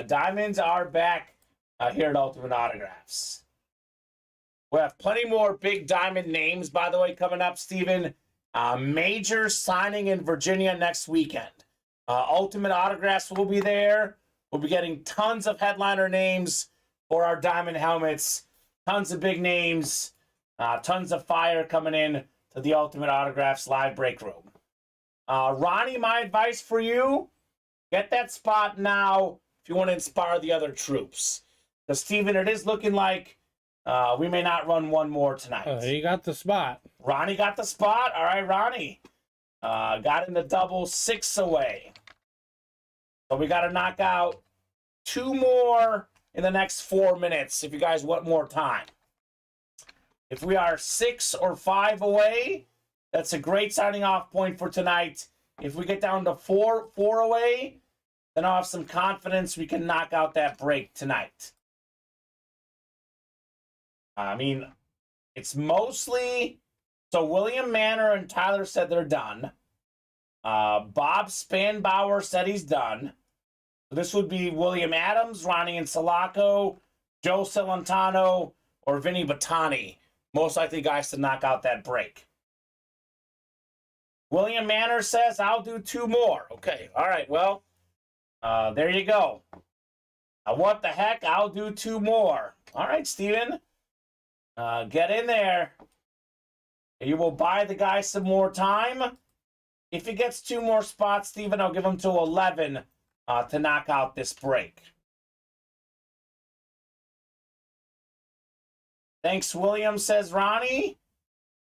Diamonds are back here at Ultimate Autographs. We have plenty more big diamond names, by the way, coming up, Steven. Major signing in Virginia next weekend. Ultimate Autographs will be there. We'll be getting tons of headliner names for our diamond helmets. Tons of big names. Tons of fire coming in to the Ultimate Autographs live break room. Ronnie, my advice for you, get that spot now if you want to inspire the other troops. Because, Steven, it is looking like we may not run one more tonight. He got the spot. Ronnie got the spot. All right, Ronnie. Got in the double, 6 away. So we got to knock out 2 more in the next 4 minutes if you guys want more time. If we are 6 or 5 away, that's a great signing off point for tonight. If we get down to 4 away, then I'll have some confidence we can knock out that break tonight. I mean, it's mostly... So William Manor and Tyler said they're done. Bob Spanbauer said he's done. This would be William Adams, Ronnie and Sulaco, Joe Celentano, or Vinny Battani. Most likely guys to knock out that break. William Manor says, I'll do 2 more. Okay, all right, well, there you go. What the heck? I'll do 2 more. All right, Steven. Get in there. You will buy the guy some more time. If he gets 2 more spots, Steven, I'll give him to 11 to knock out this break. Thanks, William, says Ronnie.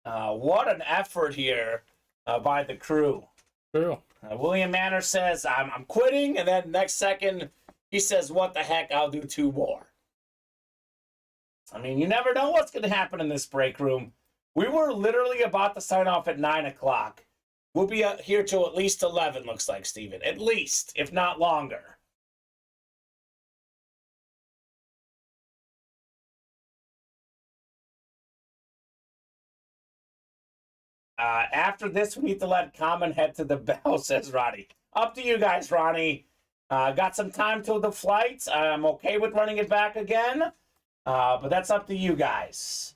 What an effort here by the crew. True. William Manor says, I'm quitting, and then next second, he says, what the heck, I'll do 2 more. I mean, you never know what's going to happen in this break room. We were literally about to sign off at 9 o'clock. We'll be here till at least 11, looks like, Steven. At least, if not longer. After this, we need to let Kamen head to the bell, says Ronnie. Up to you guys, Ronnie. Got some time till the flight. I'm okay with running it back again. But that's up to you guys.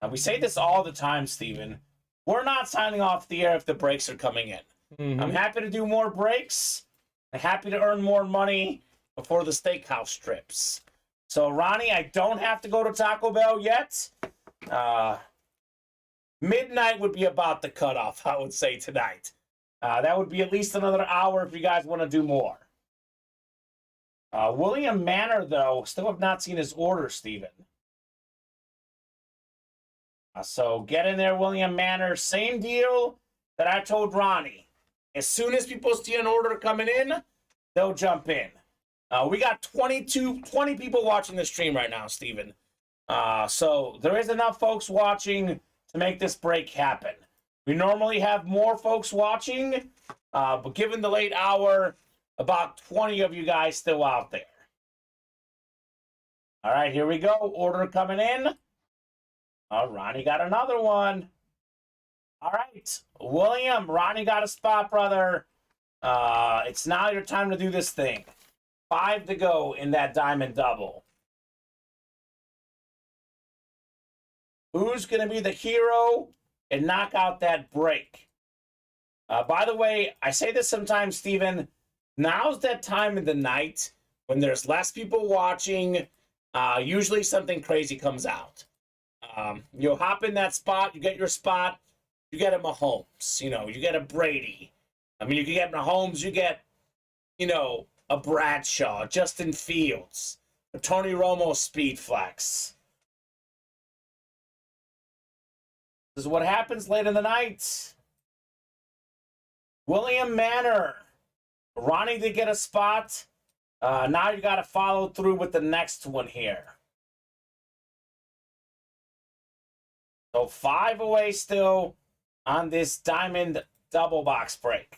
We say this all the time, Steven. We're not signing off the air if the breaks are coming in. Mm-hmm. I'm happy to do more breaks. I'm happy to earn more money before the steakhouse trips. So, Ronnie, I don't have to go to Taco Bell yet. Midnight would be about the cutoff, I would say, tonight. That would be at least another hour if you guys want to do more. William Manor, though, still have not seen his order, Steven. So get in there, William Manor. Same deal that I told Ronnie. As soon as people see an order coming in, they'll jump in. We got 20 people watching the stream right now, Steven. So there is enough folks watching to make this break happen. We normally have more folks watching, but given the late hour, about 20 of you guys still out there. All right, here we go. Order coming in. Ronnie got another one. All right, William, Ronnie got a spot, brother. It's now your time to do this thing. 5 to go in that diamond double. Who's going to be the hero and knock out that break? By the way, I say this sometimes, Steven. Now's that time of the night when there's less people watching. Usually something crazy comes out. You'll hop in that spot. You get your spot. You get a Mahomes. You get a Brady. I mean, you can get Mahomes. You get, a Bradshaw, Justin Fields, a Tony Romo SpeedFlex. This is what happens late in the night. William Manor. Ronnie did get a spot. Now you got to follow through with the next one here. So 5 away still on this diamond double box break.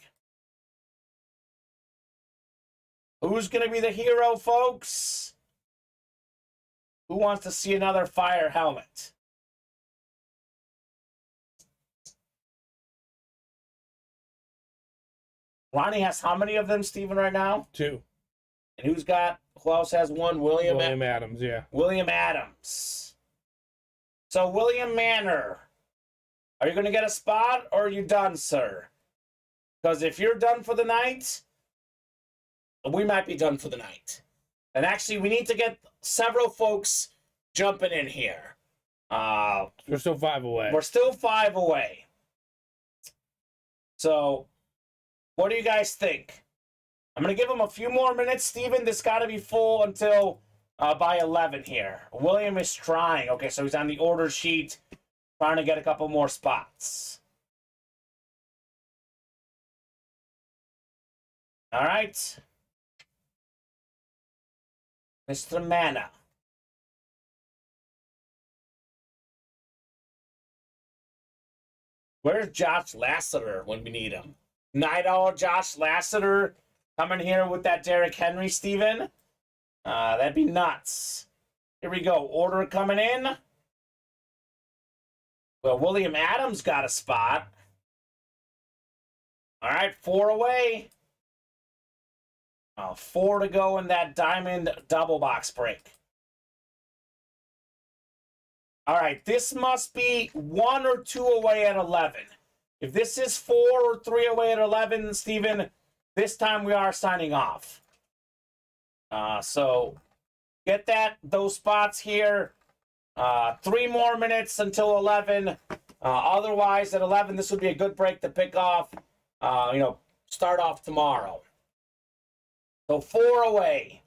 Who's going to be the hero, folks? Who wants to see another fire helmet? Ronnie has how many of them, Steven, right now? 2. And who else has one? William Adams, yeah. William Adams. So, William Manor, are you going to get a spot or are you done, sir? Because if you're done for the night, we might be done for the night. And actually, we need to get several folks jumping in here. We're still 5 away. We're still 5 away. So, what do you guys think? I'm going to give him a few more minutes, Steven. This got to be full until by 11 here. William is trying. Okay, so he's on the order sheet, trying to get a couple more spots. All right. Mr. Mana. Where's Josh Lasseter when we need him? Night Owl Josh Lasseter coming here with that Derrick Henry, Steven. That'd be nuts. Here we go. Order coming in. Well, William Adams got a spot. All right, 4 away. 4 to go in that diamond double box break. All right, this must be 1 or 2 away at 11. If this is 4 or 3 away at 11, Steven, this time we are signing off. So get those spots here. 3 more minutes until 11. Otherwise, at 11, this would be a good break to pick off, start off tomorrow. So 4 away.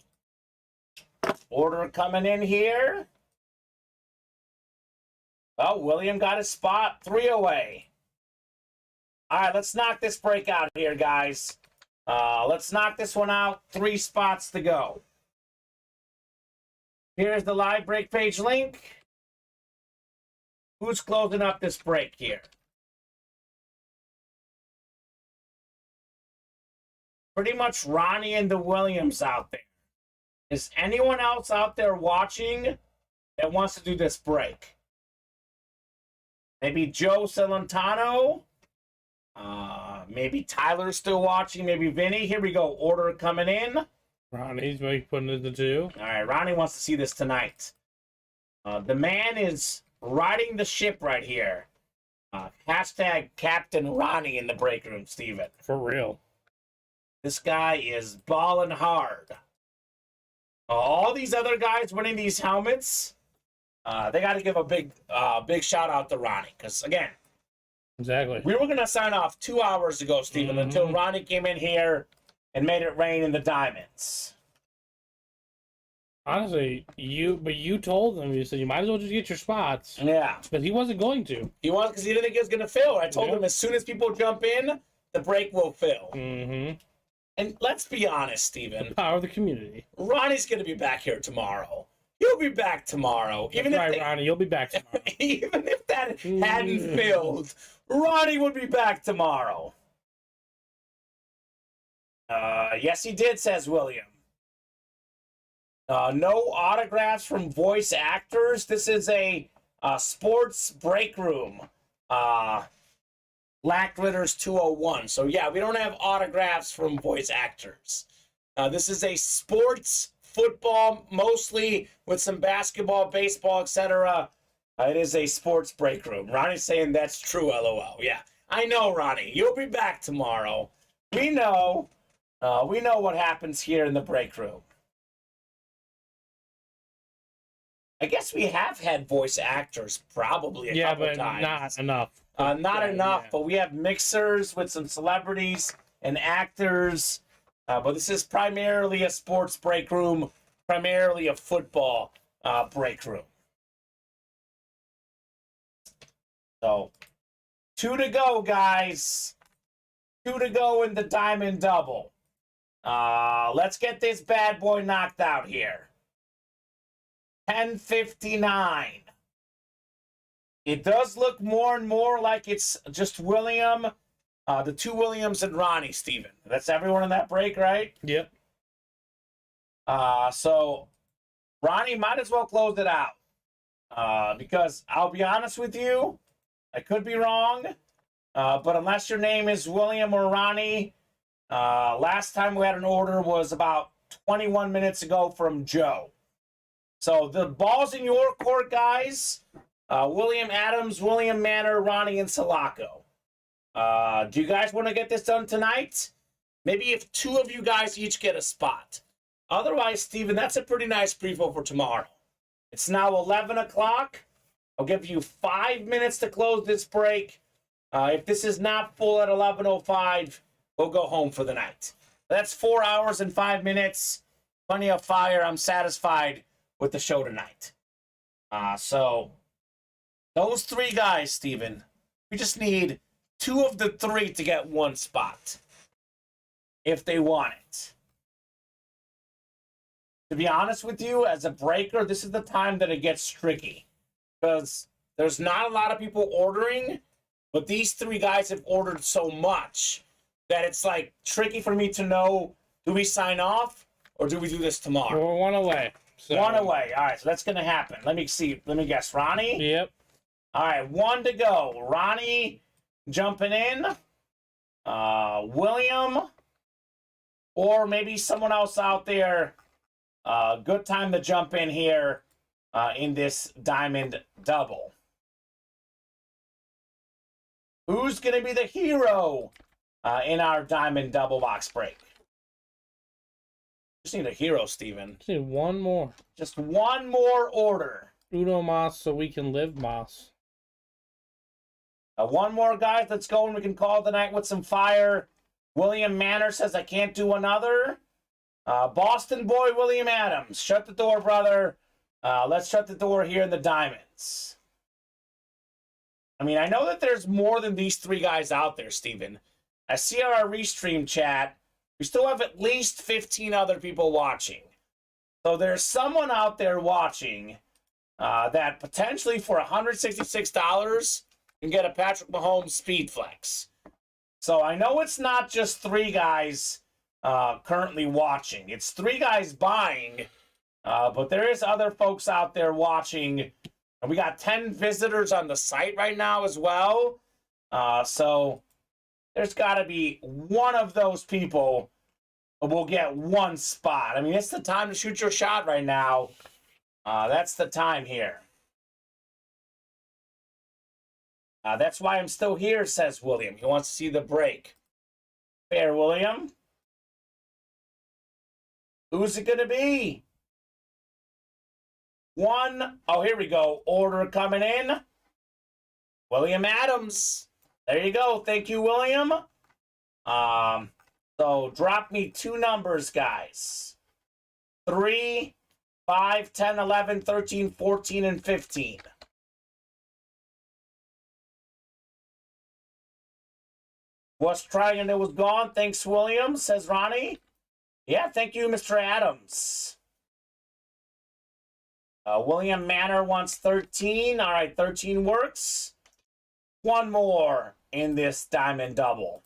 Order coming in here. Oh, William got his spot. 3 away. All right, let's knock this break out here, guys. Let's knock this one out. 3 spots to go. Here's the live break page link. Who's closing up this break here? Pretty much Ronnie and the Williams out there. Is anyone else out there watching that wants to do this break? Maybe Joe Celentano? Maybe Tyler's still watching. Maybe Vinny. Here we go. Order coming in. Ronnie's maybe putting it to 2. All right, Ronnie wants to see this tonight. The man is riding the ship right here. Hashtag Captain Ronnie in the break room, Steven. For real. This guy is balling hard. All these other guys winning these helmets, they got to give a big shout out to Ronnie. Because, again, exactly, we were going to sign off 2 hours ago, Steven, until Ronnie came in here and made it rain in the diamonds. Honestly, you told him, you said you might as well just get your spots. Yeah. But he wasn't going to. He wasn't, because he didn't think it was going to fill. I told him as soon as people jump in, the break will fill. Mm-hmm. And let's be honest, Steven. Power of the community. Ronnie's going to be back here tomorrow. He'll be back tomorrow. That's right, Ronnie. You'll be back tomorrow. Even if that hadn't filled, Ronnie would be back tomorrow. Yes, he did, says William. No autographs from voice actors. This is a sports break room. Lacklitters 201. So, yeah, we don't have autographs from voice actors. This is a sports football, mostly with some basketball, baseball, etc. It is a sports break room. Ronnie's saying that's true, LOL. Yeah, I know, Ronnie. You'll be back tomorrow. We know. We know what happens here in the break room. I guess we have had voice actors probably a couple times. Yeah, but not enough. Not enough, yeah. but we have mixers with some celebrities and actors. But this is primarily a sports break room, primarily a football break room. So, 2 to go, guys. 2 to go in the Diamond Double. Let's get this bad boy knocked out here. 10:59. It does look more and more like it's just William, the 2 Williams and Ronnie, Steven. That's everyone in that break, right? Yep. So Ronnie might as well close it out. Because I'll be honest with you, I could be wrong, but unless your name is William or Ronnie, last time we had an order was about 21 minutes ago from Joe. So the ball's in your court, guys. William Adams, William Manor, Ronnie, and Sulaco. Do you guys want to get this done tonight? Maybe if 2 of you guys each get a spot. Otherwise, Steven, that's a pretty nice preview for tomorrow. It's now 11 o'clock. I'll give you 5 minutes to close this break. If this is not full at 11:05, we'll go home for the night. That's 4 hours and 5 minutes. Plenty of fire. I'm satisfied with the show tonight. So those 3 guys, Steven, we just need 2 of the 3 to get 1 spot if they want it. To be honest with you, as a breaker, this is the time that it gets tricky because there's not a lot of people ordering, but these 3 guys have ordered so much that it's like tricky for me to know, do we sign off or do we do this tomorrow? We're 1 away. So. 1 away. All right, so that's going to happen. Let me see. Let me guess. Ronnie? Yep. All right, 1 to go. Ronnie jumping in. William. Or maybe someone else out there. Good time to jump in here in this Diamond Double. Who's going to be the hero in our Diamond Double box break? Just need a hero, Steven. Just need 1 more. Just 1 more order. Uno Mas so we can live Mas. 1 more, guys. Let's go and we can call the night with some fire. William Manor says, I can't do another. Boston boy, William Adams. Shut the door, brother. Let's shut the door here in the Diamonds. I mean, I know that there's more than these 3 guys out there, Steven. I see our restream chat. We still have at least 15 other people watching. So there's someone out there watching that potentially for $166 can get a Patrick Mahomes SpeedFlex. So I know it's not just 3 guys currently watching. It's 3 guys buying, but there is other folks out there watching. And we got 10 visitors on the site right now as well. So there's got to be one of those people who will get 1 spot. I mean, it's the time to shoot your shot right now. That's the time here. That's why I'm still here, says William. He wants to see the break. Fair, William. Who's it going to be? 1. Oh, here we go. Order coming in. William Adams. There you go. Thank you, William. So drop me 2 numbers, guys. 3, 5, 10, 11, 13, 14, and 15. Was trying and it was gone. Thanks, William, says Ronnie. Yeah, thank you, Mr. Adams. William Manor wants 13. All right, 13 works. One more in this diamond double.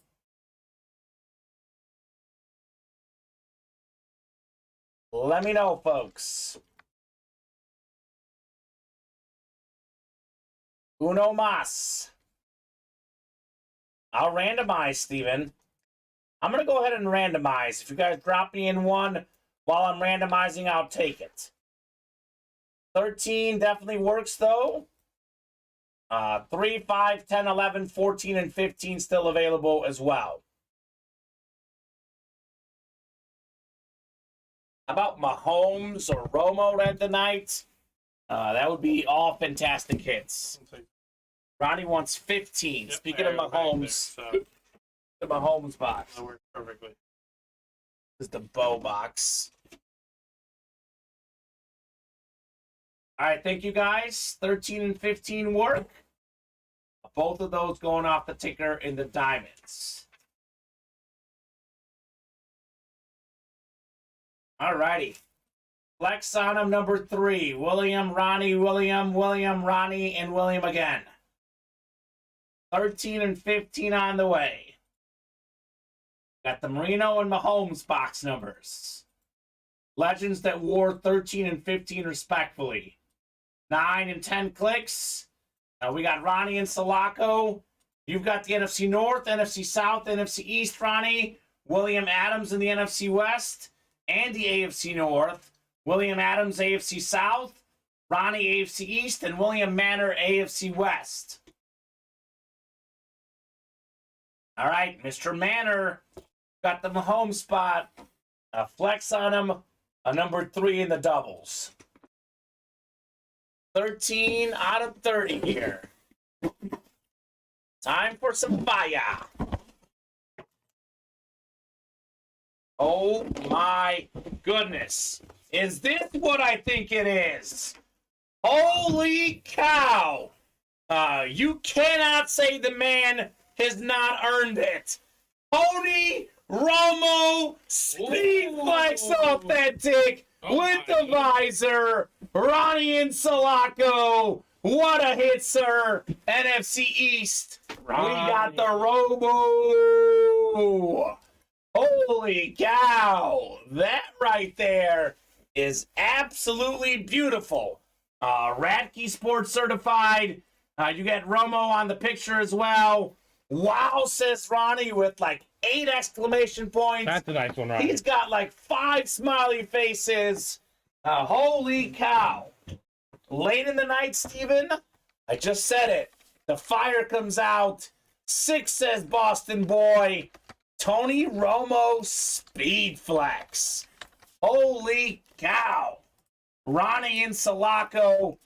Let me know, folks. Uno mas. I'll randomize, Steven. I'm going to go ahead and randomize. If you guys drop me in one while I'm randomizing, I'll take it. 13 definitely works, though. 3, 5, 10, 11, 14, and 15 still available as well. How about Mahomes or Romo at the night? That would be all fantastic hits. Ronnie wants 15. Yep, speaking of Mahomes, the Mahomes box. That works perfectly. This is the bow box. All right, thank you guys. 13 and 15 work. Both of those going off the ticker in the diamonds. All righty. Flex on them, number 3. William, Ronnie, William, William, Ronnie, and William again. 13 and 15 on the way. Got the Marino and Mahomes box numbers. Legends that wore 13 and 15 respectfully. 9 and 10 clicks. We got Ronnie and Sulaco. You've got the NFC North, NFC South, NFC East, Ronnie. William Adams in the NFC West and the AFC North. William Adams, AFC South. Ronnie, AFC East. And William Manor, AFC West. All right, Mr. Manor got the Mahomes spot. Flex on him. A number 3 in the doubles. 13 out of 30 here. Time for some fire. Oh my goodness. Is this what I think it is? Holy cow. You cannot say the man has not earned it. Tony Romo, SpeedFlex Authentic with the visor. Ronnie and Sulaco. What a hit, sir. NFC East. Ronnie. We got the Romo. Holy cow. That right there is absolutely beautiful. Radke Sports certified. You got Romo on the picture as well. Wow, says Ronnie with like 8 exclamation points. That's a nice one, Ronnie. He's got like 5 smiley faces. Holy cow. Late in the night, Steven. I just said it. The fire comes out. 6 says Boston boy. Tony Romo SpeedFlex. Holy cow. Ronnie and Sulaco.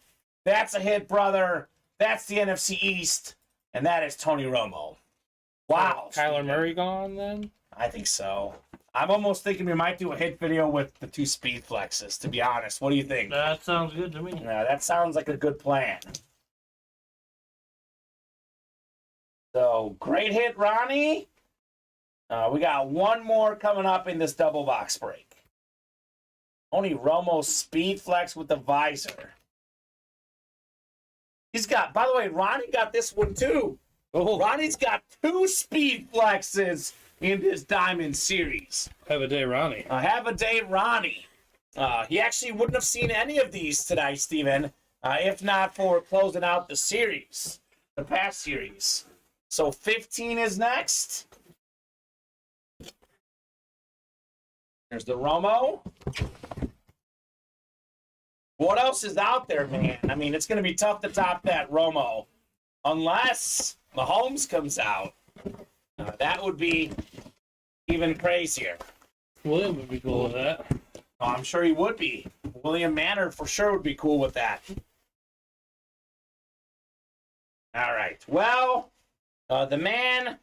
That's a hit, brother. That's the NFC East. And that is Tony Romo. Wow. Kyler Murray gone then? I think so. I'm almost thinking we might do a hit video with the 2 SpeedFlexes, to be honest. What do you think? That sounds good to me. Yeah, that sounds like a good plan. So, great hit, Ronnie. We got one more coming up in this double box break. Tony Romo SpeedFlex with the visor. He's got, by the way, Ronnie got this one too. Oh. Ronnie's got 2 SpeedFlexes in this Diamond Series. Have a day, Ronnie. Have a day, Ronnie. He actually wouldn't have seen any of these tonight, Steven, if not for closing out the series, the past series. So 15 is next. There's the Romo. What else is out there, man? I mean, it's going to be tough to top that Romo. Unless Mahomes comes out. That would be even crazier. William would be cool with that. Oh, I'm sure he would be. William Manor for sure would be cool with that. All right. Well, the man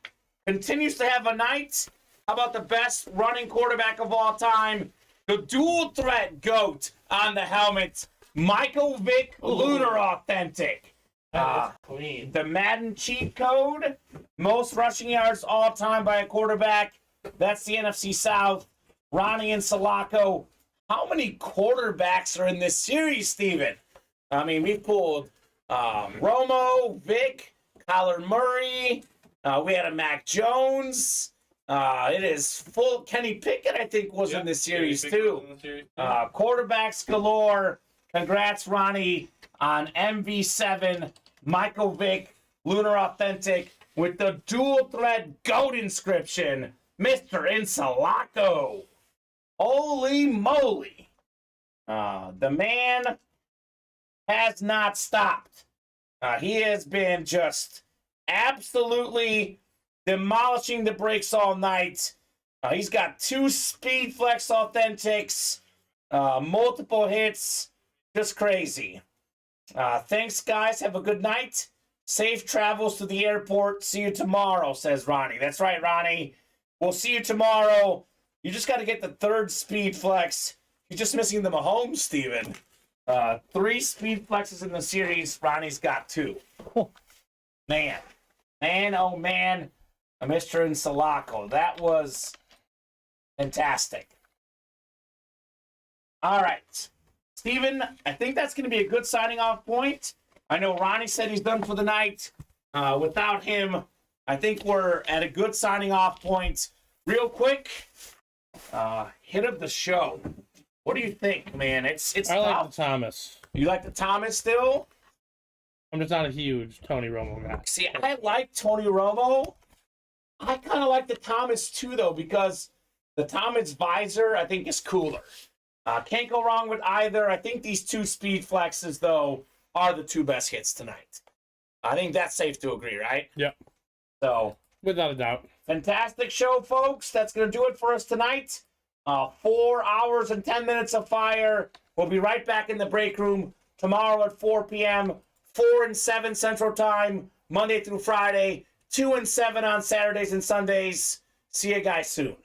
continues to have a night. How about the best running quarterback of all time? The dual threat GOAT on the helmet. Michael Vick Lunar Authentic. That's clean. The Madden cheat code, most rushing yards all time by a quarterback. That's the NFC South. Ronnie and Sulaco. How many quarterbacks are in this series, Steven? I mean, we pulled Romo, Vic, Kyler Murray. We had a Mac Jones. It is full. Kenny Pickett, I think, was in this series, too. Quarterbacks galore. Congrats, Ronnie, on MV7, Michael Vick, Lunar Authentic, with the dual thread GOAT inscription, Mr. Insulaco. Holy moly. The man has not stopped. He has been just absolutely demolishing the breaks all night. He's got 2 SpeedFlex Authentics, multiple hits, just crazy. Thanks, guys. Have a good night. Safe travels to the airport. See you tomorrow, says Ronnie. That's right, Ronnie. We'll see you tomorrow. You just got to get the 3rd SpeedFlex. You're just missing the Mahomes, Steven. 3 SpeedFlexes in the series. Ronnie's got 2. Man, oh man. Mr. Insulaco. That was fantastic. All right. Steven, I think that's going to be a good signing off point. I know Ronnie said he's done for the night. Without him, I think we're at a good signing off point. Real quick, hit of the show. What do you think, man? It's I like the Thomas. You like the Thomas still? I'm just not a huge Tony Romo guy. See, I like Tony Romo. I kind of like the Thomas too, though, because the Thomas visor, I think, is cooler. Can't go wrong with either. I think these 2 speed flexes, though, are the 2 best hits tonight. I think that's safe to agree, right? Yep. So, without a doubt. Fantastic show, folks. That's going to do it for us tonight. 4 hours and 10 minutes of fire. We'll be right back in the break room tomorrow at 4 p.m., 4 and 7 Central Time, Monday through Friday, 2 and 7 on Saturdays and Sundays. See you guys soon.